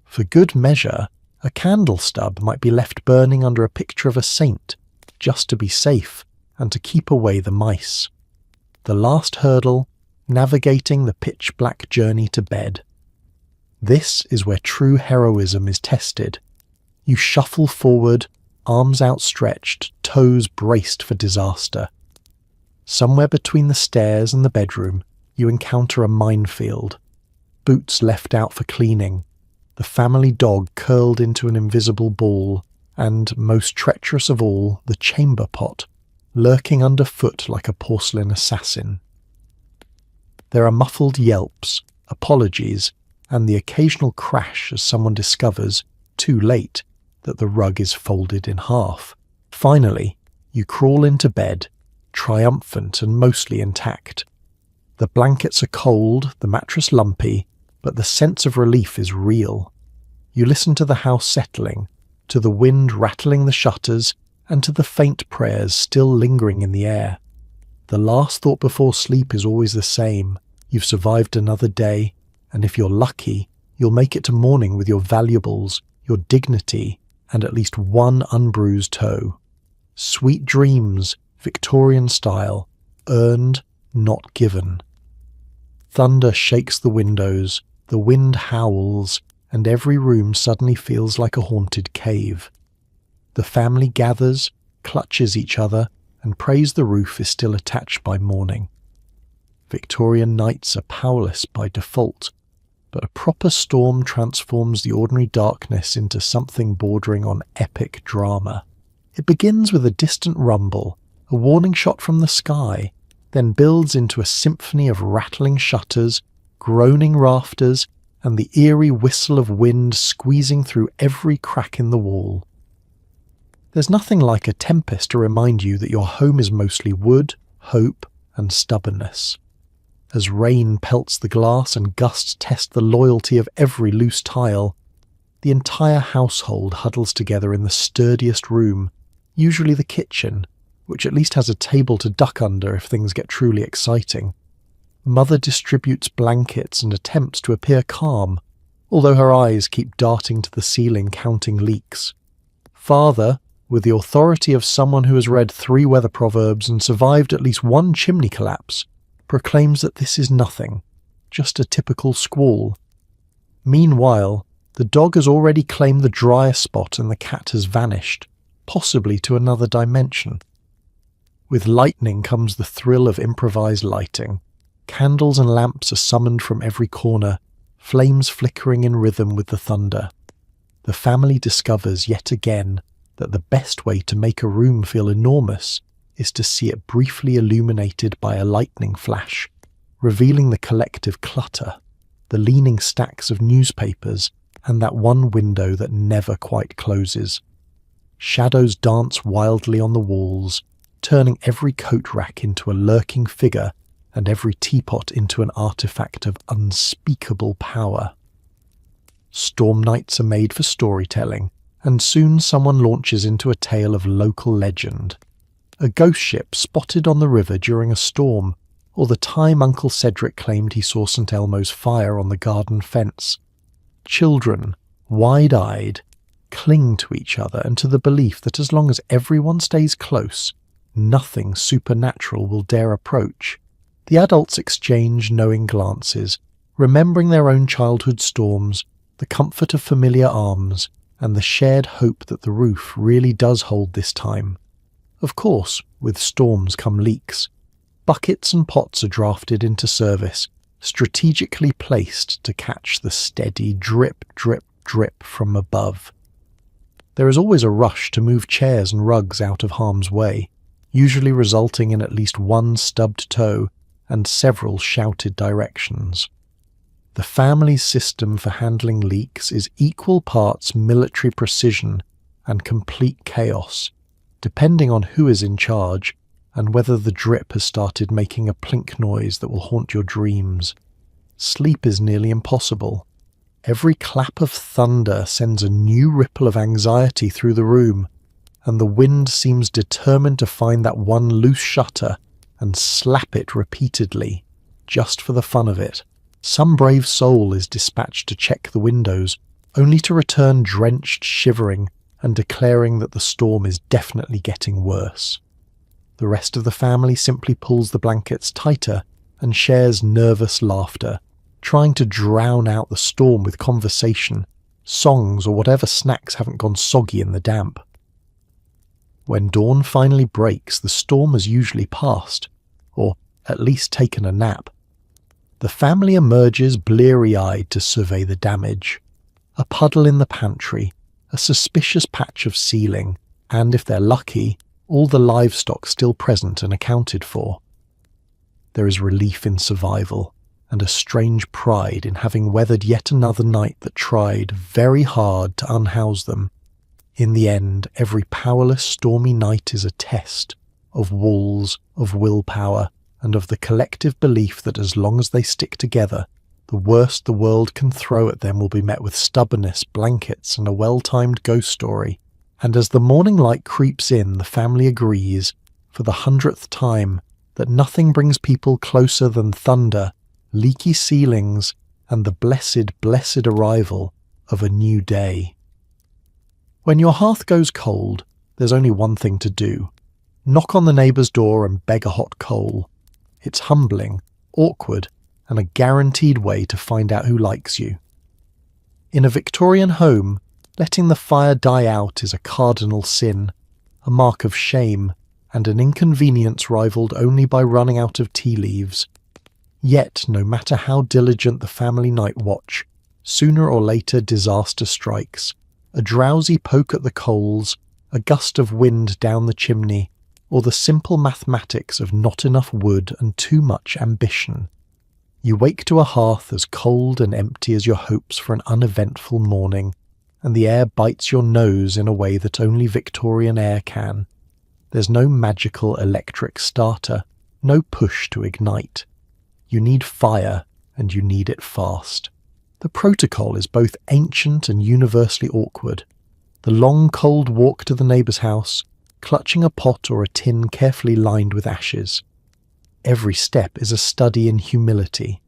For good measure, a candle stub might be left burning under a picture of a saint, just to be safe and to keep away the mice. The last hurdle, navigating the pitch-black journey to bed. This is where true heroism is tested. You shuffle forward, arms outstretched, toes braced for disaster. Somewhere between the stairs and the bedroom, you encounter a minefield. Boots left out for cleaning, the family dog curled into an invisible ball, and, most treacherous of all, the chamber pot, lurking underfoot like a porcelain assassin. There are muffled yelps, apologies, and the occasional crash as someone discovers, too late, that the rug is folded in half. Finally, you crawl into bed, triumphant and mostly intact. The blankets are cold, the mattress lumpy, but the sense of relief is real. You listen to the house settling, to the wind rattling the shutters, and to the faint prayers still lingering in the air. The last thought before sleep is always the same. You've survived another day, and if you're lucky, you'll make it to morning with your valuables, your dignity, and at least one unbruised toe. Sweet dreams, Victorian style, earned, not given. Thunder shakes the windows, the wind howls, and every room suddenly feels like a haunted cave. The family gathers, clutches each other, and prays the roof is still attached by morning. Victorian nights are powerless by default, but a proper storm transforms the ordinary darkness into something bordering on epic drama. It begins with a distant rumble, a warning shot from the sky, then builds into a symphony of rattling shutters, groaning rafters, and the eerie whistle of wind squeezing through every crack in the wall. There's nothing like a tempest to remind you that your home is mostly wood, hope, and stubbornness. As rain pelts the glass and gusts test the loyalty of every loose tile, the entire household huddles together in the sturdiest room, usually the kitchen, which at least has a table to duck under if things get truly exciting. Mother distributes blankets and attempts to appear calm, although her eyes keep darting to the ceiling counting leaks. Father, with the authority of someone who has read 3 weather proverbs and survived at least 1 chimney collapse, proclaims that this is nothing, just a typical squall. Meanwhile, the dog has already claimed the driest spot and the cat has vanished, possibly to another dimension. With lightning comes the thrill of improvised lighting. Candles and lamps are summoned from every corner, flames flickering in rhythm with the thunder. The family discovers yet again that the best way to make a room feel enormous is to see it briefly illuminated by a lightning flash, revealing the collective clutter, the leaning stacks of newspapers, and that one window that never quite closes. Shadows dance wildly on the walls, turning every coat rack into a lurking figure and every teapot into an artifact of unspeakable power. Storm nights are made for storytelling, and soon someone launches into a tale of local legend. A ghost ship spotted on the river during a storm, or the time Uncle Cedric claimed he saw St. Elmo's fire on the garden fence. Children, wide-eyed, cling to each other and to the belief that as long as everyone stays close, nothing supernatural will dare approach. The adults exchange knowing glances, remembering their own childhood storms, the comfort of familiar arms, and the shared hope that the roof really does hold this time. Of course, with storms come leaks. Buckets and pots are drafted into service, strategically placed to catch the steady drip, drip, drip from above. There is always a rush to move chairs and rugs out of harm's way, usually resulting in at least 1 stubbed toe and several shouted directions. The family's system for handling leaks is equal parts military precision and complete chaos, depending on who is in charge and whether the drip has started making a plink noise that will haunt your dreams. Sleep is nearly impossible. Every clap of thunder sends a new ripple of anxiety through the room, and the wind seems determined to find that one loose shutter and slap it repeatedly, just for the fun of it. Some brave soul is dispatched to check the windows, only to return drenched, shivering, and declaring that the storm is definitely getting worse. The rest of the family simply pulls the blankets tighter and shares nervous laughter, trying to drown out the storm with conversation, songs, or whatever snacks haven't gone soggy in the damp. When dawn finally breaks, the storm has usually passed, or at least taken a nap. The family emerges bleary-eyed to survey the damage. A puddle in the pantry, a suspicious patch of ceiling, and if they're lucky, all the livestock still present and accounted for. There is relief in survival, and a strange pride in having weathered yet another night that tried very hard to unhouse them. In the end, every powerless stormy night is a test of walls, of willpower, and of the collective belief that as long as they stick together, the worst the world can throw at them will be met with stubbornness, blankets, and a well-timed ghost story. And as the morning light creeps in, the family agrees, for the 100th time, that nothing brings people closer than thunder, leaky ceilings, and the blessed, blessed arrival of a new day. When your hearth goes cold, there's only one thing to do. Knock on the neighbour's door and beg a hot coal. It's humbling, awkward, and a guaranteed way to find out who likes you. In a Victorian home, letting the fire die out is a cardinal sin, a mark of shame, and an inconvenience rivalled only by running out of tea leaves. Yet, no matter how diligent the family night watch, sooner or later disaster strikes. A drowsy poke at the coals, a gust of wind down the chimney, or the simple mathematics of not enough wood and too much ambition. You wake to a hearth as cold and empty as your hopes for an uneventful morning, and the air bites your nose in a way that only Victorian air can. There's no magical electric starter, no push to ignite. You need fire, and you need it fast. The protocol is both ancient and universally awkward. The long, cold walk to the neighbour's house, clutching a pot or a tin carefully lined with ashes. Every step is a study in humility.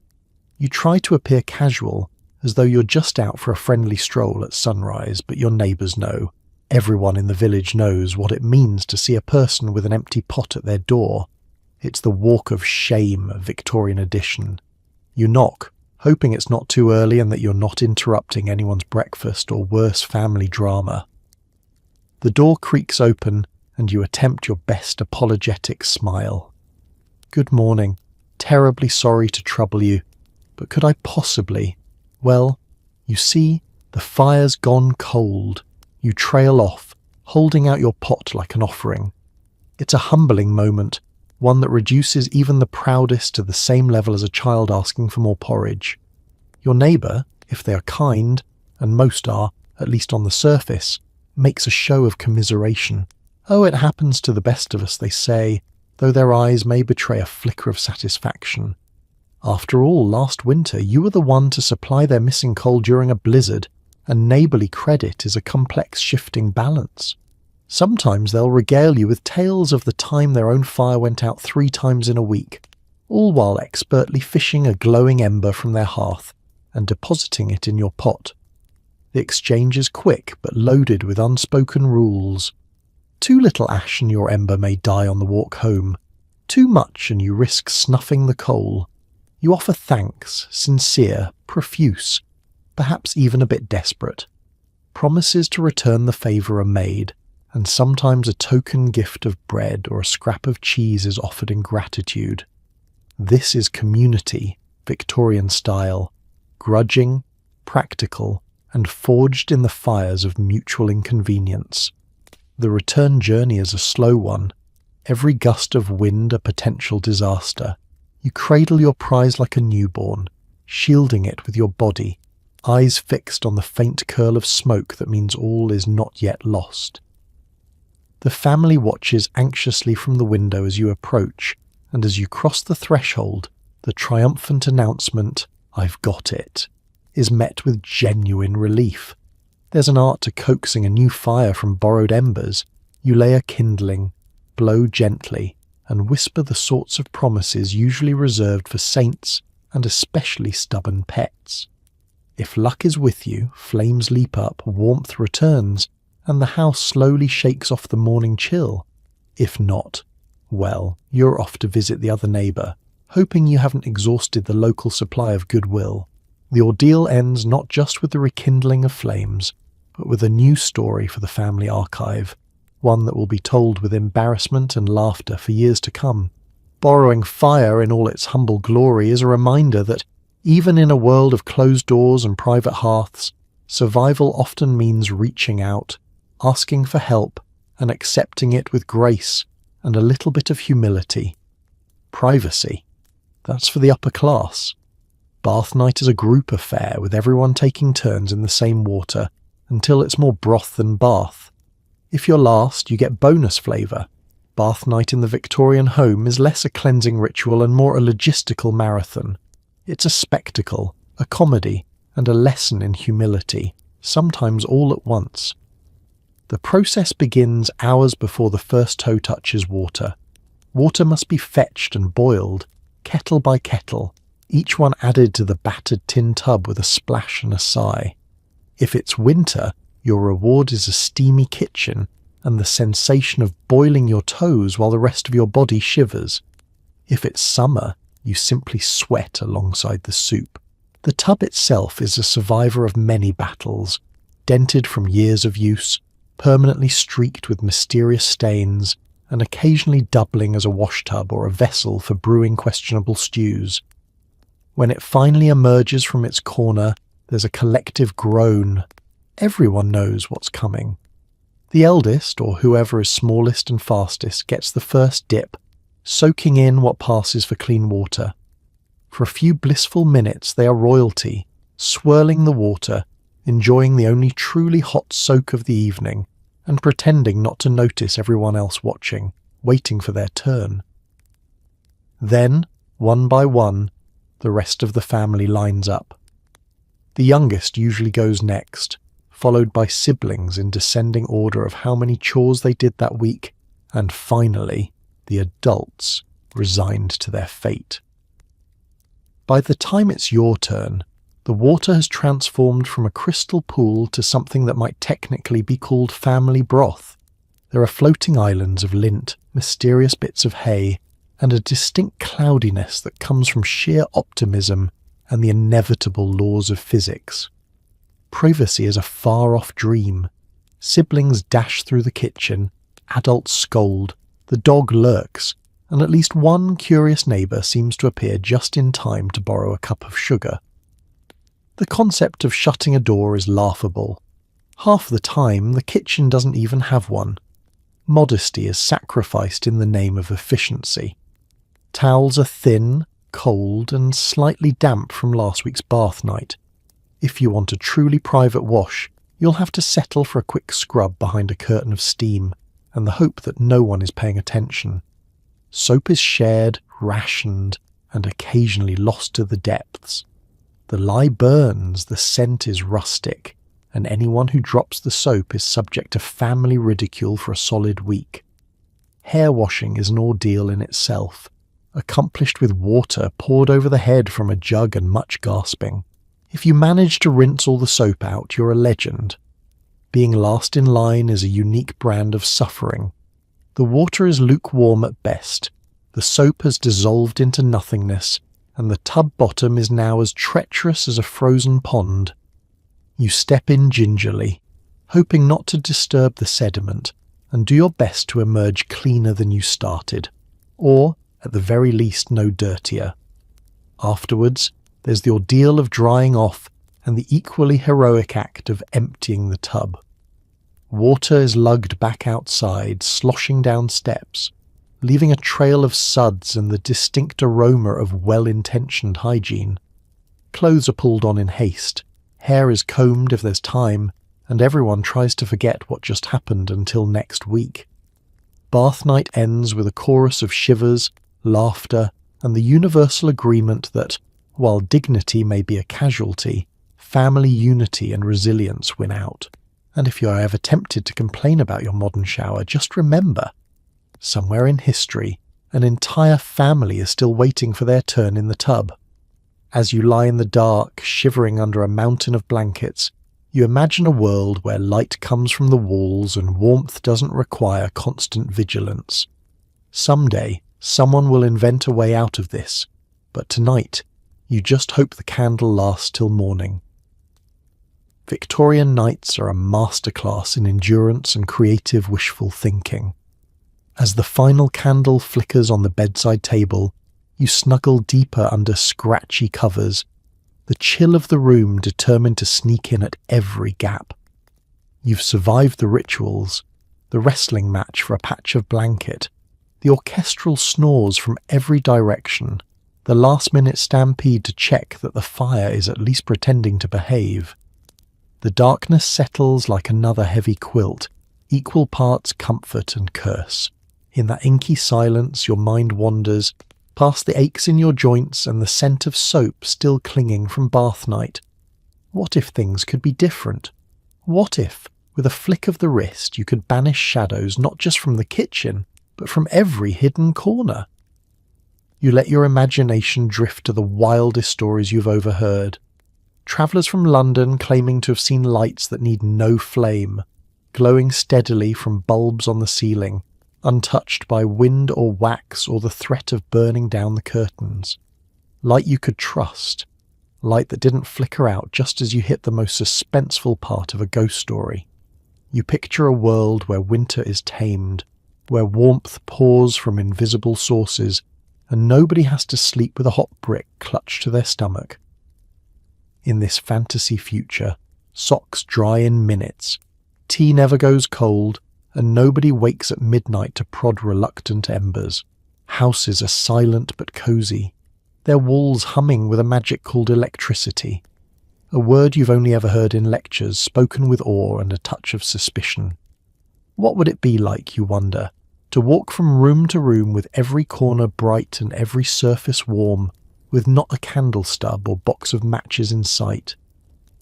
You try to appear casual, as though you're just out for a friendly stroll at sunrise, but your neighbours know. Everyone in the village knows what it means to see a person with an empty pot at their door. It's the walk of shame, Victorian edition. You knock, hoping it's not too early and that you're not interrupting anyone's breakfast or worse family drama. The door creaks open and you attempt your best apologetic smile. "Good morning. Terribly sorry to trouble you, but could I possibly..." Well, you see, the fire's gone cold. You trail off, holding out your pot like an offering. It's a humbling moment, one that reduces even the proudest to the same level as a child asking for more porridge. Your neighbour, if they are kind, and most are, at least on the surface, makes a show of commiseration. "Oh, it happens to the best of us," they say, though their eyes may betray a flicker of satisfaction. After all, last winter you were the one to supply their missing coal during a blizzard, and neighbourly credit is a complex shifting balance. Sometimes they'll regale you with tales of the time their own fire went out 3 times in a week, all while expertly fishing a glowing ember from their hearth and depositing it in your pot. The exchange is quick but loaded with unspoken rules. Too little ash and your ember may die on the walk home. Too much and you risk snuffing the coal. You offer thanks, sincere, profuse, perhaps even a bit desperate. Promises to return the favour are made, and sometimes a token gift of bread or a scrap of cheese is offered in gratitude. This is community, Victorian style, grudging, practical, and forged in the fires of mutual inconvenience. The return journey is a slow one, every gust of wind a potential disaster. You cradle your prize like a newborn, shielding it with your body, eyes fixed on the faint curl of smoke that means all is not yet lost. The family watches anxiously from the window as you approach, and as you cross the threshold, the triumphant announcement, "I've got it," is met with genuine relief. There's an art to coaxing a new fire from borrowed embers. You lay a kindling, blow gently, and whisper the sorts of promises usually reserved for saints and especially stubborn pets. If luck is with you, flames leap up, warmth returns, and the house slowly shakes off the morning chill. If not, well, you're off to visit the other neighbour, hoping you haven't exhausted the local supply of goodwill. The ordeal ends not just with the rekindling of flames, but with a new story for the family archive, one that will be told with embarrassment and laughter for years to come. Borrowing fire in all its humble glory is a reminder that, even in a world of closed doors and private hearths, survival often means reaching out, asking for help, and accepting it with grace and a little bit of humility. Privacy. That's for the upper class. Bath night is a group affair with everyone taking turns in the same water until it's more broth than bath. If you're last, you get bonus flavour. Bath night in the Victorian home is less a cleansing ritual and more a logistical marathon. It's a spectacle, a comedy, and a lesson in humility, sometimes all at once. The process begins hours before the first toe touches water. Water must be fetched and boiled, kettle by kettle, each one added to the battered tin tub with a splash and a sigh. If it's winter, your reward is a steamy kitchen and the sensation of boiling your toes while the rest of your body shivers. If it's summer, you simply sweat alongside the soup. The tub itself is a survivor of many battles, dented from years of use, permanently streaked with mysterious stains, and occasionally doubling as a washtub or a vessel for brewing questionable stews. When it finally emerges from its corner, there's a collective groan. Everyone knows what's coming. The eldest, or whoever is smallest and fastest, gets the first dip, soaking in what passes for clean water. For a few blissful minutes they are royalty, swirling the water, enjoying the only truly hot soak of the evening, and pretending not to notice everyone else watching, waiting for their turn. Then, one by one, the rest of the family lines up. The youngest usually goes next, followed by siblings in descending order of how many chores they did that week, and finally, the adults resigned to their fate. By the time it's your turn, the water has transformed from a crystal pool to something that might technically be called family broth. There are floating islands of lint, mysterious bits of hay, and a distinct cloudiness that comes from sheer optimism and the inevitable laws of physics. Privacy is a far-off dream. Siblings dash through the kitchen, adults scold, the dog lurks, and at least one curious neighbour seems to appear just in time to borrow a cup of sugar. The concept of shutting a door is laughable. Half the time, the kitchen doesn't even have one. Modesty is sacrificed in the name of efficiency. Towels are thin, cold, and slightly damp from last week's bath night. If you want a truly private wash, you'll have to settle for a quick scrub behind a curtain of steam, and the hope that no one is paying attention. Soap is shared, rationed, and occasionally lost to the depths. The lye burns, the scent is rustic, and anyone who drops the soap is subject to family ridicule for a solid week. Hair washing is an ordeal in itself, accomplished with water poured over the head from a jug and much gasping. If you manage to rinse all the soap out, you're a legend. Being last in line is a unique brand of suffering. The water is lukewarm at best, the soap has dissolved into nothingness, and the tub bottom is now as treacherous as a frozen pond. You step in gingerly, hoping not to disturb the sediment, and do your best to emerge cleaner than you started, or, at the very least, no dirtier. Afterwards, there's the ordeal of drying off and the equally heroic act of emptying the tub. Water is lugged back outside, sloshing down steps, leaving a trail of suds and the distinct aroma of well-intentioned hygiene. Clothes are pulled on in haste, hair is combed if there's time, and everyone tries to forget what just happened until next week. Bath night ends with a chorus of shivers, laughter, and the universal agreement that, while dignity may be a casualty, family unity and resilience win out. And if you are ever tempted to complain about your modern shower, just remember, somewhere in history, an entire family is still waiting for their turn in the tub. As you lie in the dark, shivering under a mountain of blankets, you imagine a world where light comes from the walls and warmth doesn't require constant vigilance. Someday, someone will invent a way out of this, but tonight, you just hope the candle lasts till morning. Victorian nights are a masterclass in endurance and creative wishful thinking. As the final candle flickers on the bedside table, you snuggle deeper under scratchy covers, the chill of the room determined to sneak in at every gap. You've survived the rituals, the wrestling match for a patch of blanket, the orchestral snores from every direction, the last-minute stampede to check that the fire is at least pretending to behave. The darkness settles like another heavy quilt, equal parts comfort and curse. In that inky silence, your mind wanders, past the aches in your joints and the scent of soap still clinging from bath night. What if things could be different? What if, with a flick of the wrist, you could banish shadows not just from the kitchen, but from every hidden corner? You let your imagination drift to the wildest stories you've overheard. Travellers from London claiming to have seen lights that need no flame, glowing steadily from bulbs on the ceiling, untouched by wind or wax or the threat of burning down the curtains. Light you could trust. Light that didn't flicker out just as you hit the most suspenseful part of a ghost story. You picture a world where winter is tamed, where warmth pours from invisible sources, and nobody has to sleep with a hot brick clutched to their stomach. In this fantasy future, socks dry in minutes, tea never goes cold, and nobody wakes at midnight to prod reluctant embers. Houses are silent but cosy. their walls humming with a magic called electricity, a word you've only ever heard in lectures, spoken with awe and a touch of suspicion. What would it be like, you wonder, to walk from room to room with every corner bright and every surface warm, with not a candle stub or box of matches in sight?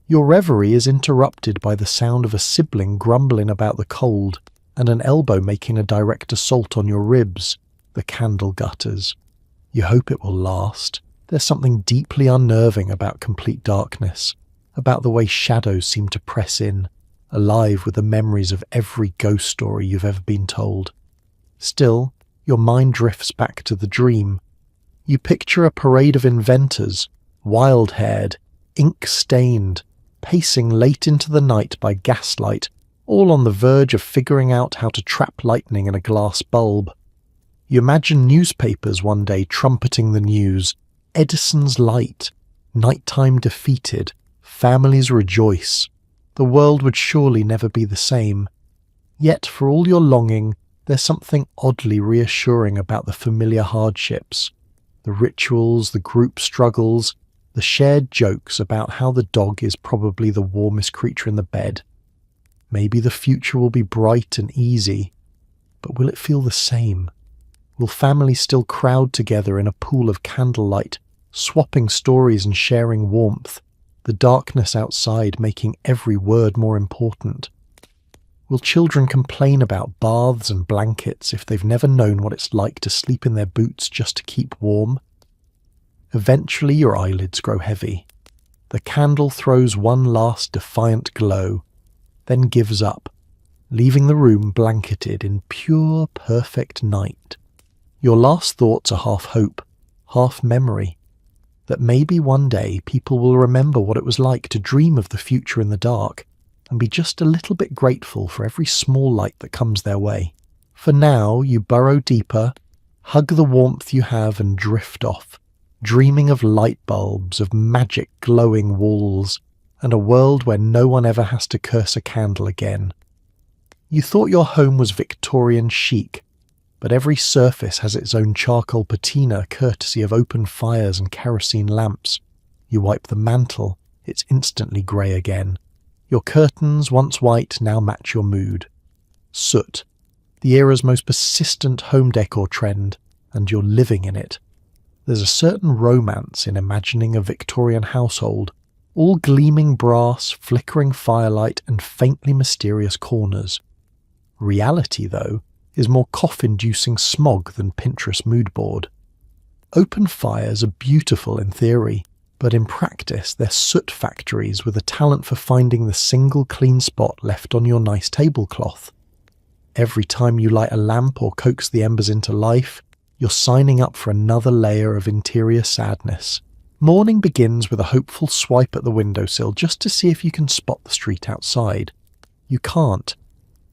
Your reverie is interrupted by the sound of a sibling grumbling about the cold and an elbow making a direct assault on your ribs, the candle gutters. You hope it will last. There's something deeply unnerving about complete darkness, about the way shadows seem to press in, alive with the memories of every ghost story you've ever been told. Still, your mind drifts back to the dream. You picture a parade of inventors, wild-haired, ink-stained, pacing late into the night by gaslight, all on the verge of figuring out how to trap lightning in a glass bulb. You imagine newspapers one day trumpeting the news, Edison's light, nighttime defeated, families rejoice. The world would surely never be the same. Yet, for all your longing, there's something oddly reassuring about the familiar hardships, the rituals, the group struggles, the shared jokes about how the dog is probably the warmest creature in the bed. Maybe the future will be bright and easy, but will it feel the same? Will families still crowd together in a pool of candlelight, swapping stories and sharing warmth, the darkness outside making every word more important? Will children complain about baths and blankets if they've never known what it's like to sleep in their boots just to keep warm? Eventually your eyelids grow heavy. The candle throws one last defiant glow, then gives up, leaving the room blanketed in pure, perfect night. Your last thoughts are half hope, half memory, that maybe one day people will remember what it was like to dream of the future in the dark and be just a little bit grateful for every small light that comes their way. For now, you burrow deeper, hug the warmth you have and drift off, dreaming of light bulbs, of magic glowing walls, and a world where no one ever has to curse a candle again. You thought your home was Victorian chic, but every surface has its own charcoal patina courtesy of open fires and kerosene lamps. You wipe the mantle, it's instantly grey again. Your curtains, once white, now match your mood. Soot, the era's most persistent home decor trend, and you're living in it. There's a certain romance in imagining a Victorian household, all gleaming brass, flickering firelight, and faintly mysterious corners. Reality, though, is more cough-inducing smog than Pinterest mood board. Open fires are beautiful in theory, but in practice they're soot factories with a talent for finding the single clean spot left on your nice tablecloth. Every time you light a lamp or coax the embers into life, you're signing up for another layer of interior sadness. Morning begins with a hopeful swipe at the windowsill just to see if you can spot the street outside. You can't.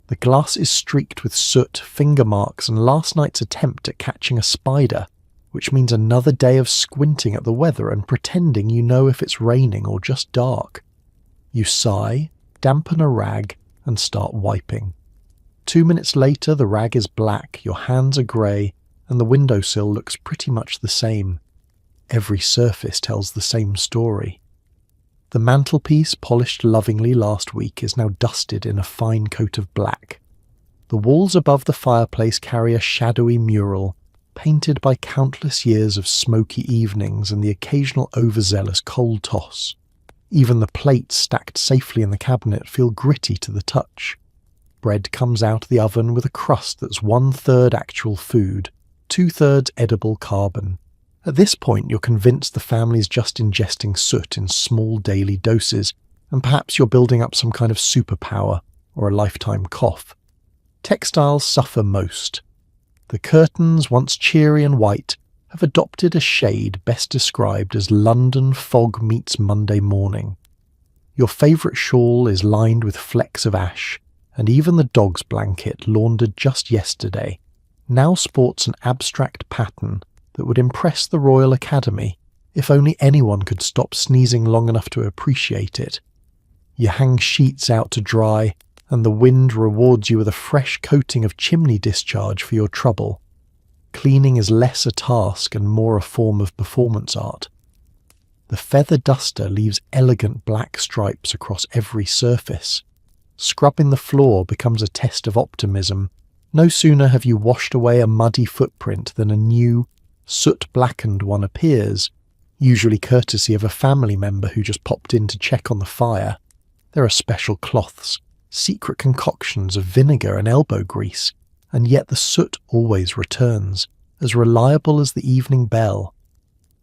The glass is streaked with soot, finger marks, and last night's attempt at catching a spider, which means another day of squinting at the weather and pretending you know if it's raining or just dark. You sigh, dampen a rag, and start wiping. 2 minutes later, the rag is black, your hands are grey, and the windowsill looks pretty much the same. Every surface tells the same story. The mantelpiece, polished lovingly last week, is now dusted in a fine coat of black. The walls above the fireplace carry a shadowy mural, painted by countless years of smoky evenings and the occasional overzealous coal toss. Even the plates stacked safely in the cabinet feel gritty to the touch. Bread comes out of the oven with a crust that's 1/3 actual food, 2/3 edible carbon. At this point, you're convinced the family's just ingesting soot in small daily doses, and perhaps you're building up some kind of superpower or a lifetime cough. Textiles suffer most. The curtains, once cheery and white, have adopted a shade best described as London fog meets Monday morning. Your favourite shawl is lined with flecks of ash, and even the dog's blanket, laundered just yesterday, now sports an abstract pattern that would impress the Royal Academy if only anyone could stop sneezing long enough to appreciate it. You hang sheets out to dry, and the wind rewards you with a fresh coating of chimney discharge for your trouble. cleaning is less a task and more a form of performance art. The feather duster leaves elegant black stripes across every surface. Scrubbing the floor becomes a test of optimism. No sooner have you washed away a muddy footprint than a new, soot-blackened one appears, usually courtesy of a family member who just popped in to check on the fire. There are special cloths, secret concoctions of vinegar and elbow grease, and yet the soot always returns, as reliable as the evening bell.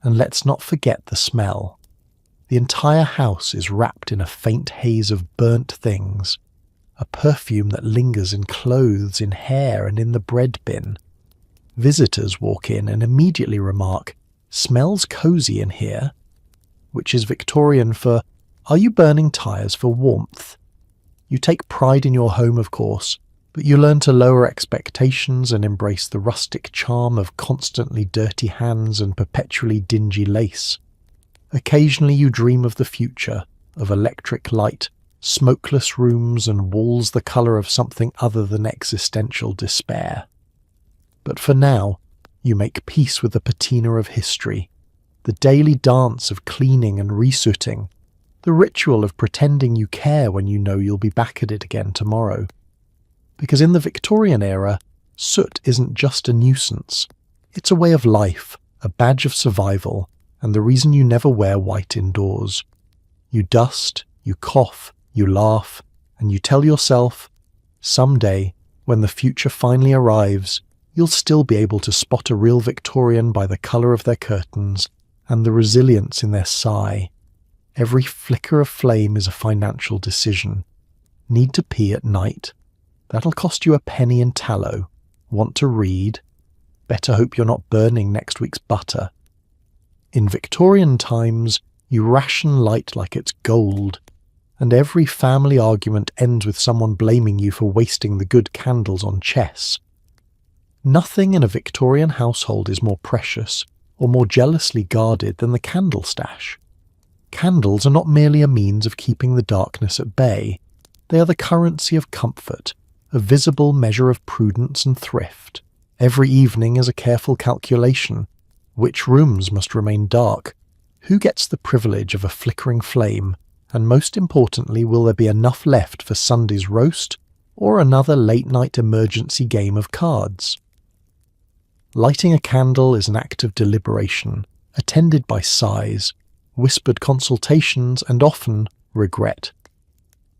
And let's not forget the smell. The entire house is wrapped in a faint haze of burnt things, a perfume that lingers in clothes, in hair, and in the bread bin. Visitors walk in and immediately remark, "Smells cosy in here," which is Victorian for, "Are you burning tyres for warmth?" You take pride in your home, of course, but you learn to lower expectations and embrace the rustic charm of constantly dirty hands and perpetually dingy lace. Occasionally you dream of the future, of electric light, smokeless rooms, and walls the colour of something other than existential despair. But for now, you make peace with the patina of history, the daily dance of cleaning and resooting, the ritual of pretending you care when you know you'll be back at it again tomorrow. Because in the Victorian era, soot isn't just a nuisance. It's a way of life, a badge of survival, and the reason you never wear white indoors. You dust, you cough, you laugh, and you tell yourself, someday, when the future finally arrives, you'll still be able to spot a real Victorian by the colour of their curtains and the resilience in their sigh. Every flicker of flame is a financial decision. Need to pee at night? That'll cost you a penny in tallow. Want to read? Better hope you're not burning next week's butter. In Victorian times, you ration light like it's gold, and every family argument ends with someone blaming you for wasting the good candles on chess. Nothing in a Victorian household is more precious or more jealously guarded than the candle stash. Candles are not merely a means of keeping the darkness at bay. They are the currency of comfort, a visible measure of prudence and thrift. Every evening is a careful calculation. Which rooms must remain dark? Who gets the privilege of a flickering flame? And most importantly, will there be enough left for Sunday's roast or another late-night emergency game of cards? Lighting a candle is an act of deliberation, attended by sighs, whispered consultations, and often regret.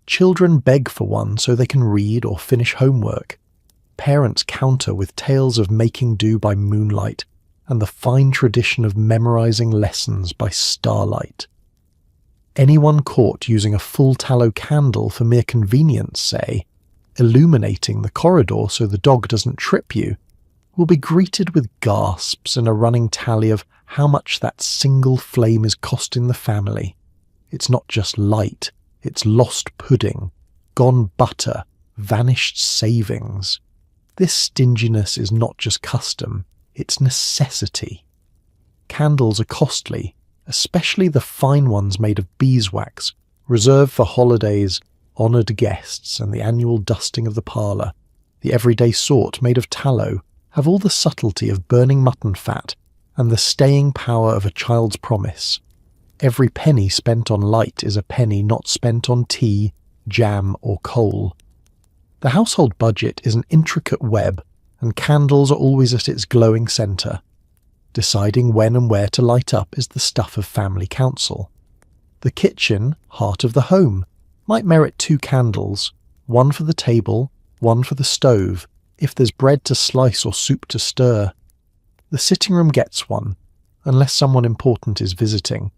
Children beg for one so they can read or finish homework. Parents counter with tales of making do by moonlight and the fine tradition of memorizing lessons by starlight. Anyone caught using a full tallow candle for mere convenience, say, illuminating the corridor so the dog doesn't trip you, will be greeted with gasps and a running tally of how much that single flame is costing the family. It's not just light, it's lost pudding, gone butter, vanished savings. This stinginess is not just custom, it's necessity. Candles are costly, especially the fine ones made of beeswax, reserved for holidays, honoured guests, and the annual dusting of the parlour. The everyday sort made of tallow have all the subtlety of burning mutton fat and the staying power of a child's promise. Every penny spent on light is a penny not spent on tea, jam, or coal. The household budget is an intricate web, and candles are always at its glowing centre. Deciding when and where to light up is the stuff of family council. The kitchen, heart of the home, might merit 2 candles, one for the table, one for the stove, if there's bread to slice or soup to stir. The sitting room gets one, unless someone important is visiting,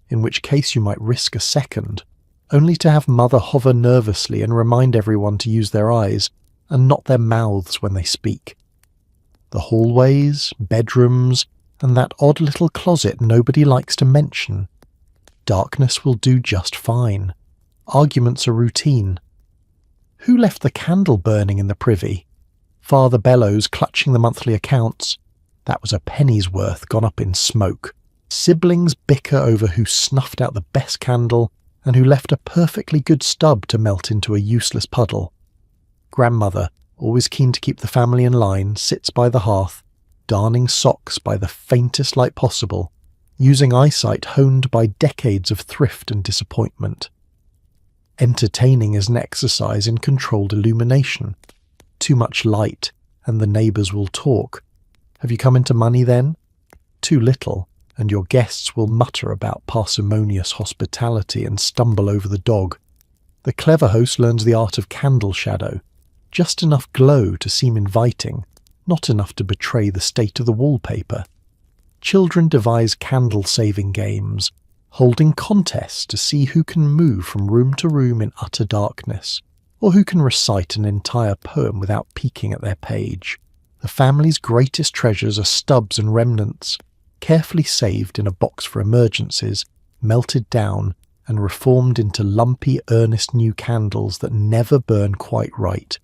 in which case you might risk a second, only to have Mother hover nervously and remind everyone to use their eyes and not their mouths when they speak. The hallways, bedrooms, and that odd little closet nobody likes to mention. Darkness will do just fine. Arguments are routine. Who left the candle burning in the privy? Father bellows, clutching the monthly accounts. That was a penny's worth gone up in smoke. Siblings bicker over who snuffed out the best candle and who left a perfectly good stub to melt into a useless puddle. Grandmother, always keen to keep the family in line, sits by the hearth, darning socks by the faintest light possible, using eyesight honed by decades of thrift and disappointment. Entertaining is an exercise in controlled illumination. Too much light, and the neighbours will talk. Have you come into money then? Too little, and your guests will mutter about parsimonious hospitality and stumble over the dog. The clever host learns the art of candle shadow, just enough glow to seem inviting, not enough to betray the state of the wallpaper. Children devise candle-saving games, holding contests to see who can move from room to room in utter darkness, or who can recite an entire poem without peeking at their page. The family's greatest treasures are stubs and remnants, carefully saved in a box for emergencies, melted down and reformed into lumpy, earnest new candles that never burn quite right,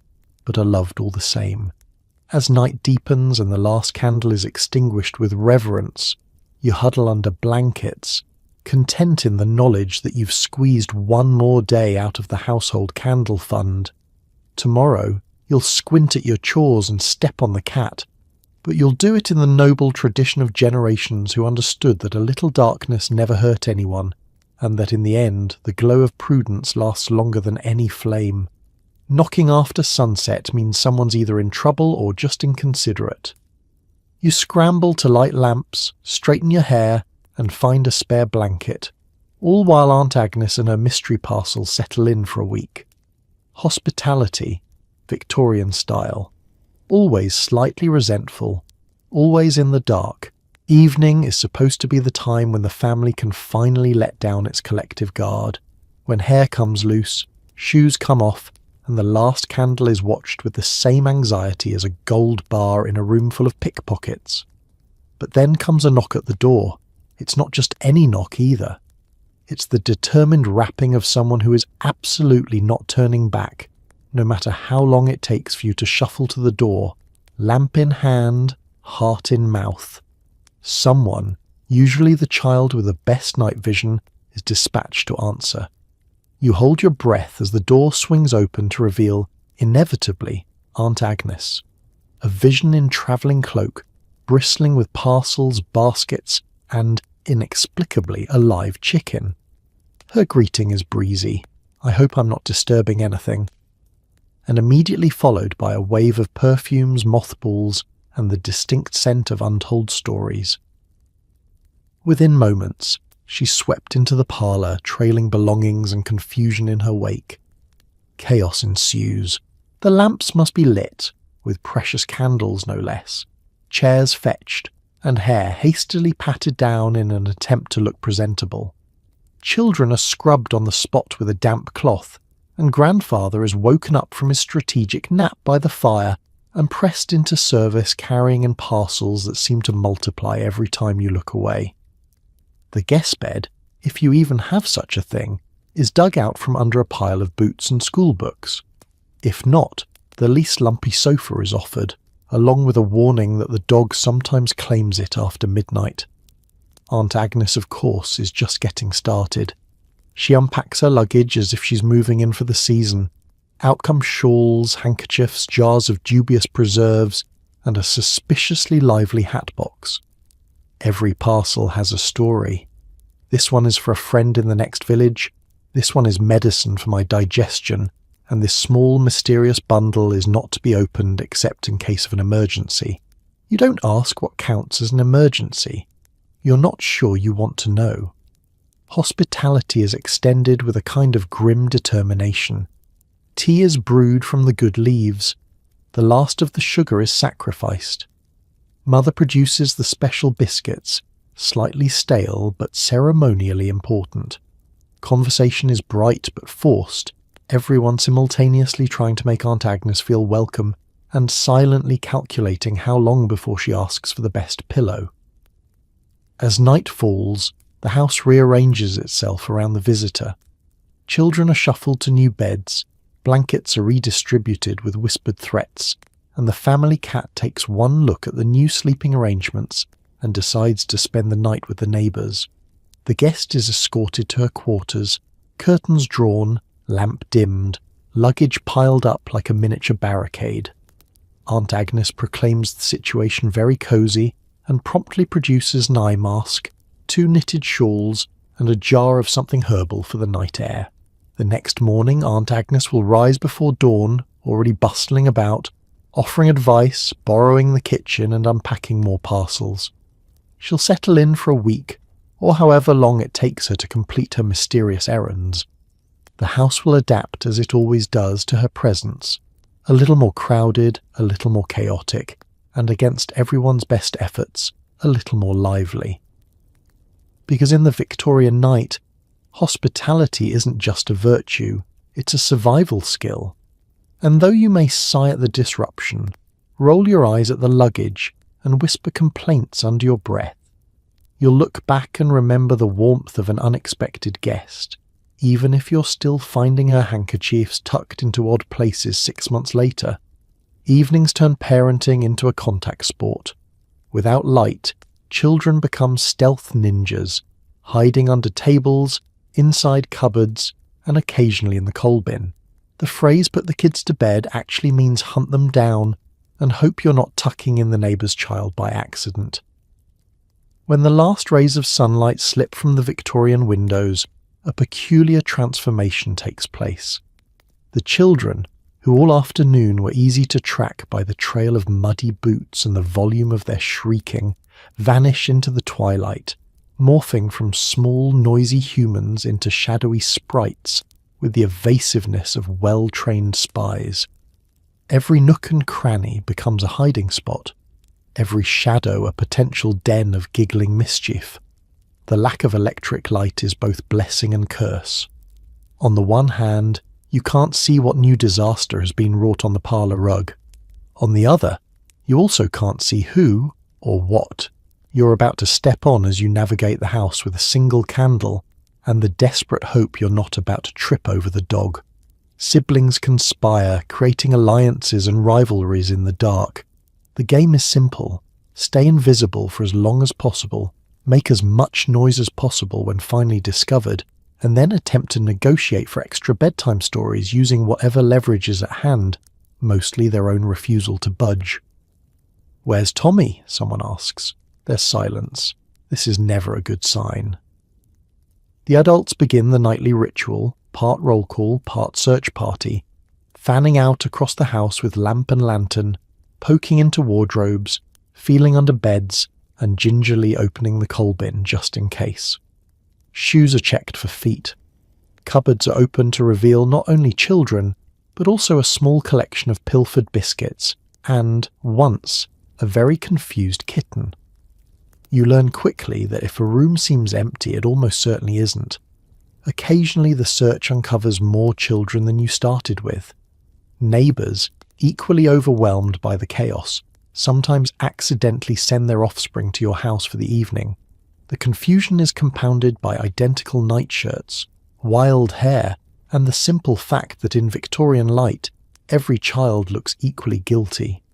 but are loved all the same. As night deepens and the last candle is extinguished with reverence, you huddle under blankets, content in the knowledge that you've squeezed one more day out of the household candle fund. Tomorrow, you'll squint at your chores and step on the cat, but you'll do it in the noble tradition of generations who understood that a little darkness never hurt anyone, and that in the end the glow of prudence lasts longer than any flame. Knocking after sunset means someone's either in trouble or just inconsiderate. You scramble to light lamps, straighten your hair, and find a spare blanket, all while Aunt Agnes and her mystery parcel settle in for a week. Hospitality, Victorian style, always slightly resentful, always in the dark. Evening is supposed to be the time when the family can finally let down its collective guard, when hair comes loose, shoes come off, and the last candle is watched with the same anxiety as a gold bar in a room full of pickpockets. But then comes a knock at the door. It's not just any knock either. It's the determined rapping of someone who is absolutely not turning back, no matter how long it takes for you to shuffle to the door, lamp in hand, heart in mouth. Someone, usually the child with the best night vision, is dispatched to answer. You hold your breath as the door swings open to reveal, inevitably, Aunt Agnes. A vision in travelling cloak, bristling with parcels, baskets, and, inexplicably, a live chicken. Her greeting is breezy. I hope I'm not disturbing anything. And immediately followed by a wave of perfumes, mothballs, and the distinct scent of untold stories. Within moments, she swept into the parlour, trailing belongings and confusion in her wake. Chaos ensues. The lamps must be lit, with precious candles no less, chairs fetched, and hair hastily patted down in an attempt to look presentable. Children are scrubbed on the spot with a damp cloth, and grandfather is woken up from his strategic nap by the fire and pressed into service carrying in parcels that seem to multiply every time you look away. The guest bed, if you even have such a thing, is dug out from under a pile of boots and school books. If not, the least lumpy sofa is offered, along with a warning that the dog sometimes claims it after midnight. Aunt Agnes, of course, is just getting started. She unpacks her luggage as if she's moving in for the season. Out come shawls, handkerchiefs, jars of dubious preserves, and a suspiciously lively hatbox. Every parcel has a story. This one is for a friend in the next village, this one is medicine for my digestion, and this small mysterious bundle is not to be opened except in case of an emergency. You don't ask what counts as an emergency. You're not sure you want to know. Hospitality is extended with a kind of grim determination. Tea is brewed from the good leaves. The last of the sugar is sacrificed. Mother produces the special biscuits, slightly stale but ceremonially important. Conversation is bright but forced, everyone simultaneously trying to make Aunt Agnes feel welcome and silently calculating how long before she asks for the best pillow. As night falls, the house rearranges itself around the visitor. Children are shuffled to new beds, blankets are redistributed with whispered threats, and the family cat takes one look at the new sleeping arrangements and decides to spend the night with the neighbours. The guest is escorted to her quarters, curtains drawn, lamp dimmed, luggage piled up like a miniature barricade. Aunt Agnes proclaims the situation very cosy and promptly produces an eye mask, 2 knitted shawls, and a jar of something herbal for the night air. The next morning, Aunt Agnes will rise before dawn, already bustling about, offering advice, borrowing the kitchen, and unpacking more parcels. She'll settle in for a week, or however long it takes her to complete her mysterious errands. The house will adapt as it always does to her presence, a little more crowded, a little more chaotic, and against everyone's best efforts, a little more lively. Because in the Victorian night, hospitality isn't just a virtue, it's a survival skill. And though you may sigh at the disruption, roll your eyes at the luggage, and whisper complaints under your breath, you'll look back and remember the warmth of an unexpected guest, even if you're still finding her handkerchiefs tucked into odd places 6 months later. Evenings turn parenting into a contact sport. Without light, children become stealth ninjas, hiding under tables, inside cupboards, and occasionally in the coal bin. The phrase "put the kids to bed" actually means hunt them down and hope you're not tucking in the neighbour's child by accident. When the last rays of sunlight slip from the Victorian windows, a peculiar transformation takes place. The children, who all afternoon were easy to track by the trail of muddy boots and the volume of their shrieking, vanish into the twilight, morphing from small, noisy humans into shadowy sprites with the evasiveness of well-trained spies. Every nook and cranny becomes a hiding spot, every shadow a potential den of giggling mischief. The lack of electric light is both blessing and curse. On the one hand, you can't see what new disaster has been wrought on the parlour rug. On the other, you also can't see who, or what, you're about to step on as you navigate the house with a single candle and the desperate hope you're not about to trip over the dog. Siblings conspire, creating alliances and rivalries in the dark. The game is simple. Stay invisible for as long as possible, make as much noise as possible when finally discovered, and then attempt to negotiate for extra bedtime stories using whatever leverage is at hand, mostly their own refusal to budge. "Where's Tommy?" someone asks. There's silence. This is never a good sign. The adults begin the nightly ritual, part roll call, part search party, fanning out across the house with lamp and lantern, poking into wardrobes, feeling under beds, and gingerly opening the coal bin just in case. Shoes are checked for feet. Cupboards are opened to reveal not only children, but also a small collection of pilfered biscuits and, once, a very confused kitten. You learn quickly that if a room seems empty, it almost certainly isn't. Occasionally the search uncovers more children than you started with. Neighbours, equally overwhelmed by the chaos, sometimes accidentally send their offspring to your house for the evening. The confusion is compounded by identical nightshirts, wild hair, and the simple fact that in Victorian light, every child looks equally guilty.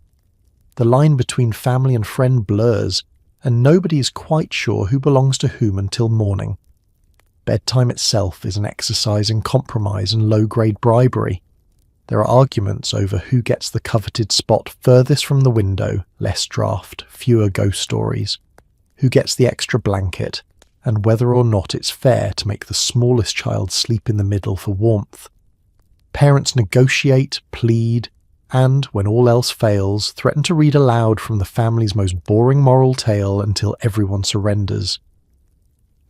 The line between family and friend blurs, and nobody is quite sure who belongs to whom until morning. Bedtime itself is an exercise in compromise and low-grade bribery. There are arguments over who gets the coveted spot furthest from the window, less draft, fewer ghost stories, who gets the extra blanket, and whether or not it's fair to make the smallest child sleep in the middle for warmth. Parents negotiate, plead, and, when all else fails, threaten to read aloud from the family's most boring moral tale until everyone surrenders.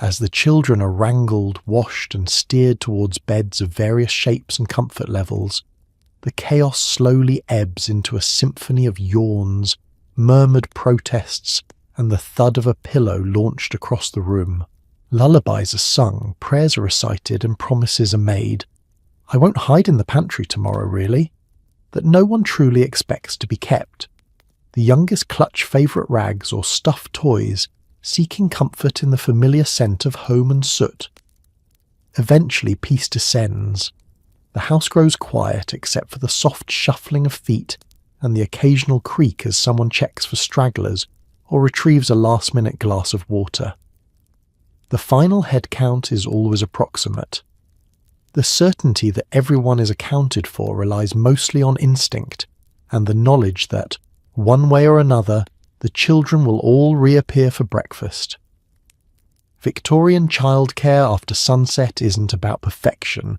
As the children are wrangled, washed, and steered towards beds of various shapes and comfort levels, the chaos slowly ebbs into a symphony of yawns, murmured protests, and the thud of a pillow launched across the room. Lullabies are sung, prayers are recited, and promises are made. "I won't hide in the pantry tomorrow, really," that no one truly expects to be kept. The youngest clutch favourite rags or stuffed toys, seeking comfort in the familiar scent of home and soot. Eventually peace descends. The house grows quiet except for the soft shuffling of feet and the occasional creak as someone checks for stragglers or retrieves a last-minute glass of water. The final head count is always approximate. The certainty that everyone is accounted for relies mostly on instinct, and the knowledge that, one way or another, the children will all reappear for breakfast. Victorian childcare after sunset isn't about perfection.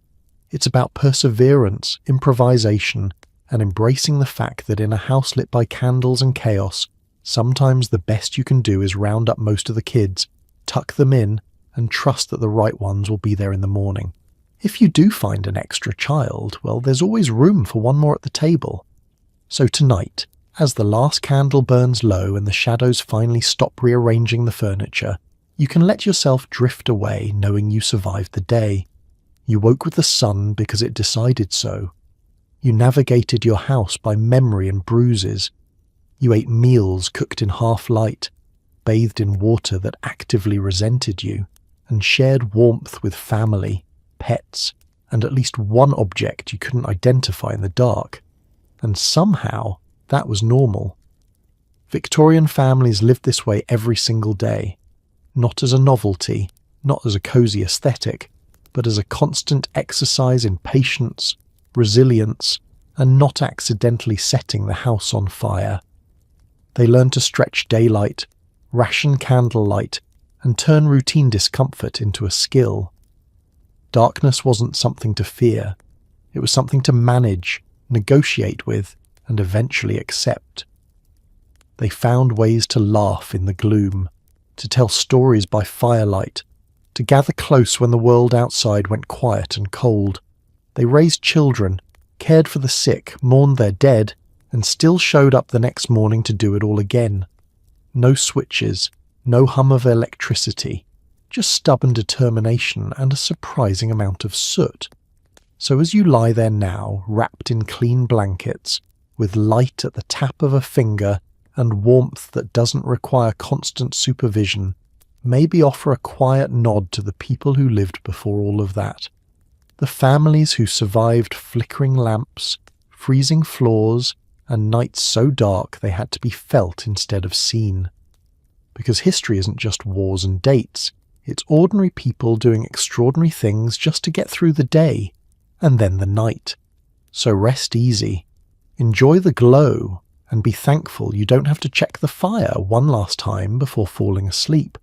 It's about perseverance, improvisation, and embracing the fact that in a house lit by candles and chaos, sometimes the best you can do is round up most of the kids, tuck them in, and trust that the right ones will be there in the morning. If you do find an extra child, well, there's always room for one more at the table. So tonight, as the last candle burns low and the shadows finally stop rearranging the furniture, you can let yourself drift away knowing you survived the day. You woke with the sun because it decided so. You navigated your house by memory and bruises. You ate meals cooked in half light, bathed in water that actively resented you, and shared warmth with family, pets, and at least one object you couldn't identify in the dark. And somehow, that was normal. Victorian families lived this way every single day, not as a novelty, not as a cozy aesthetic, but as a constant exercise in patience, resilience, and not accidentally setting the house on fire. They learned to stretch daylight, ration candlelight, and turn routine discomfort into a skill. Darkness wasn't something to fear. It was something to manage, negotiate with, and eventually accept. They found ways to laugh in the gloom, to tell stories by firelight, to gather close when the world outside went quiet and cold. They raised children, cared for the sick, mourned their dead, and still showed up the next morning to do it all again. No switches, no hum of electricity, just stubborn determination and a surprising amount of soot. So as you lie there now, wrapped in clean blankets, with light at the tap of a finger and warmth that doesn't require constant supervision, maybe offer a quiet nod to the people who lived before all of that. The families who survived flickering lamps, freezing floors, and nights so dark they had to be felt instead of seen. Because history isn't just wars and dates, it's ordinary people doing extraordinary things just to get through the day, and then the night. So rest easy, enjoy the glow, and be thankful you don't have to check the fire one last time before falling asleep.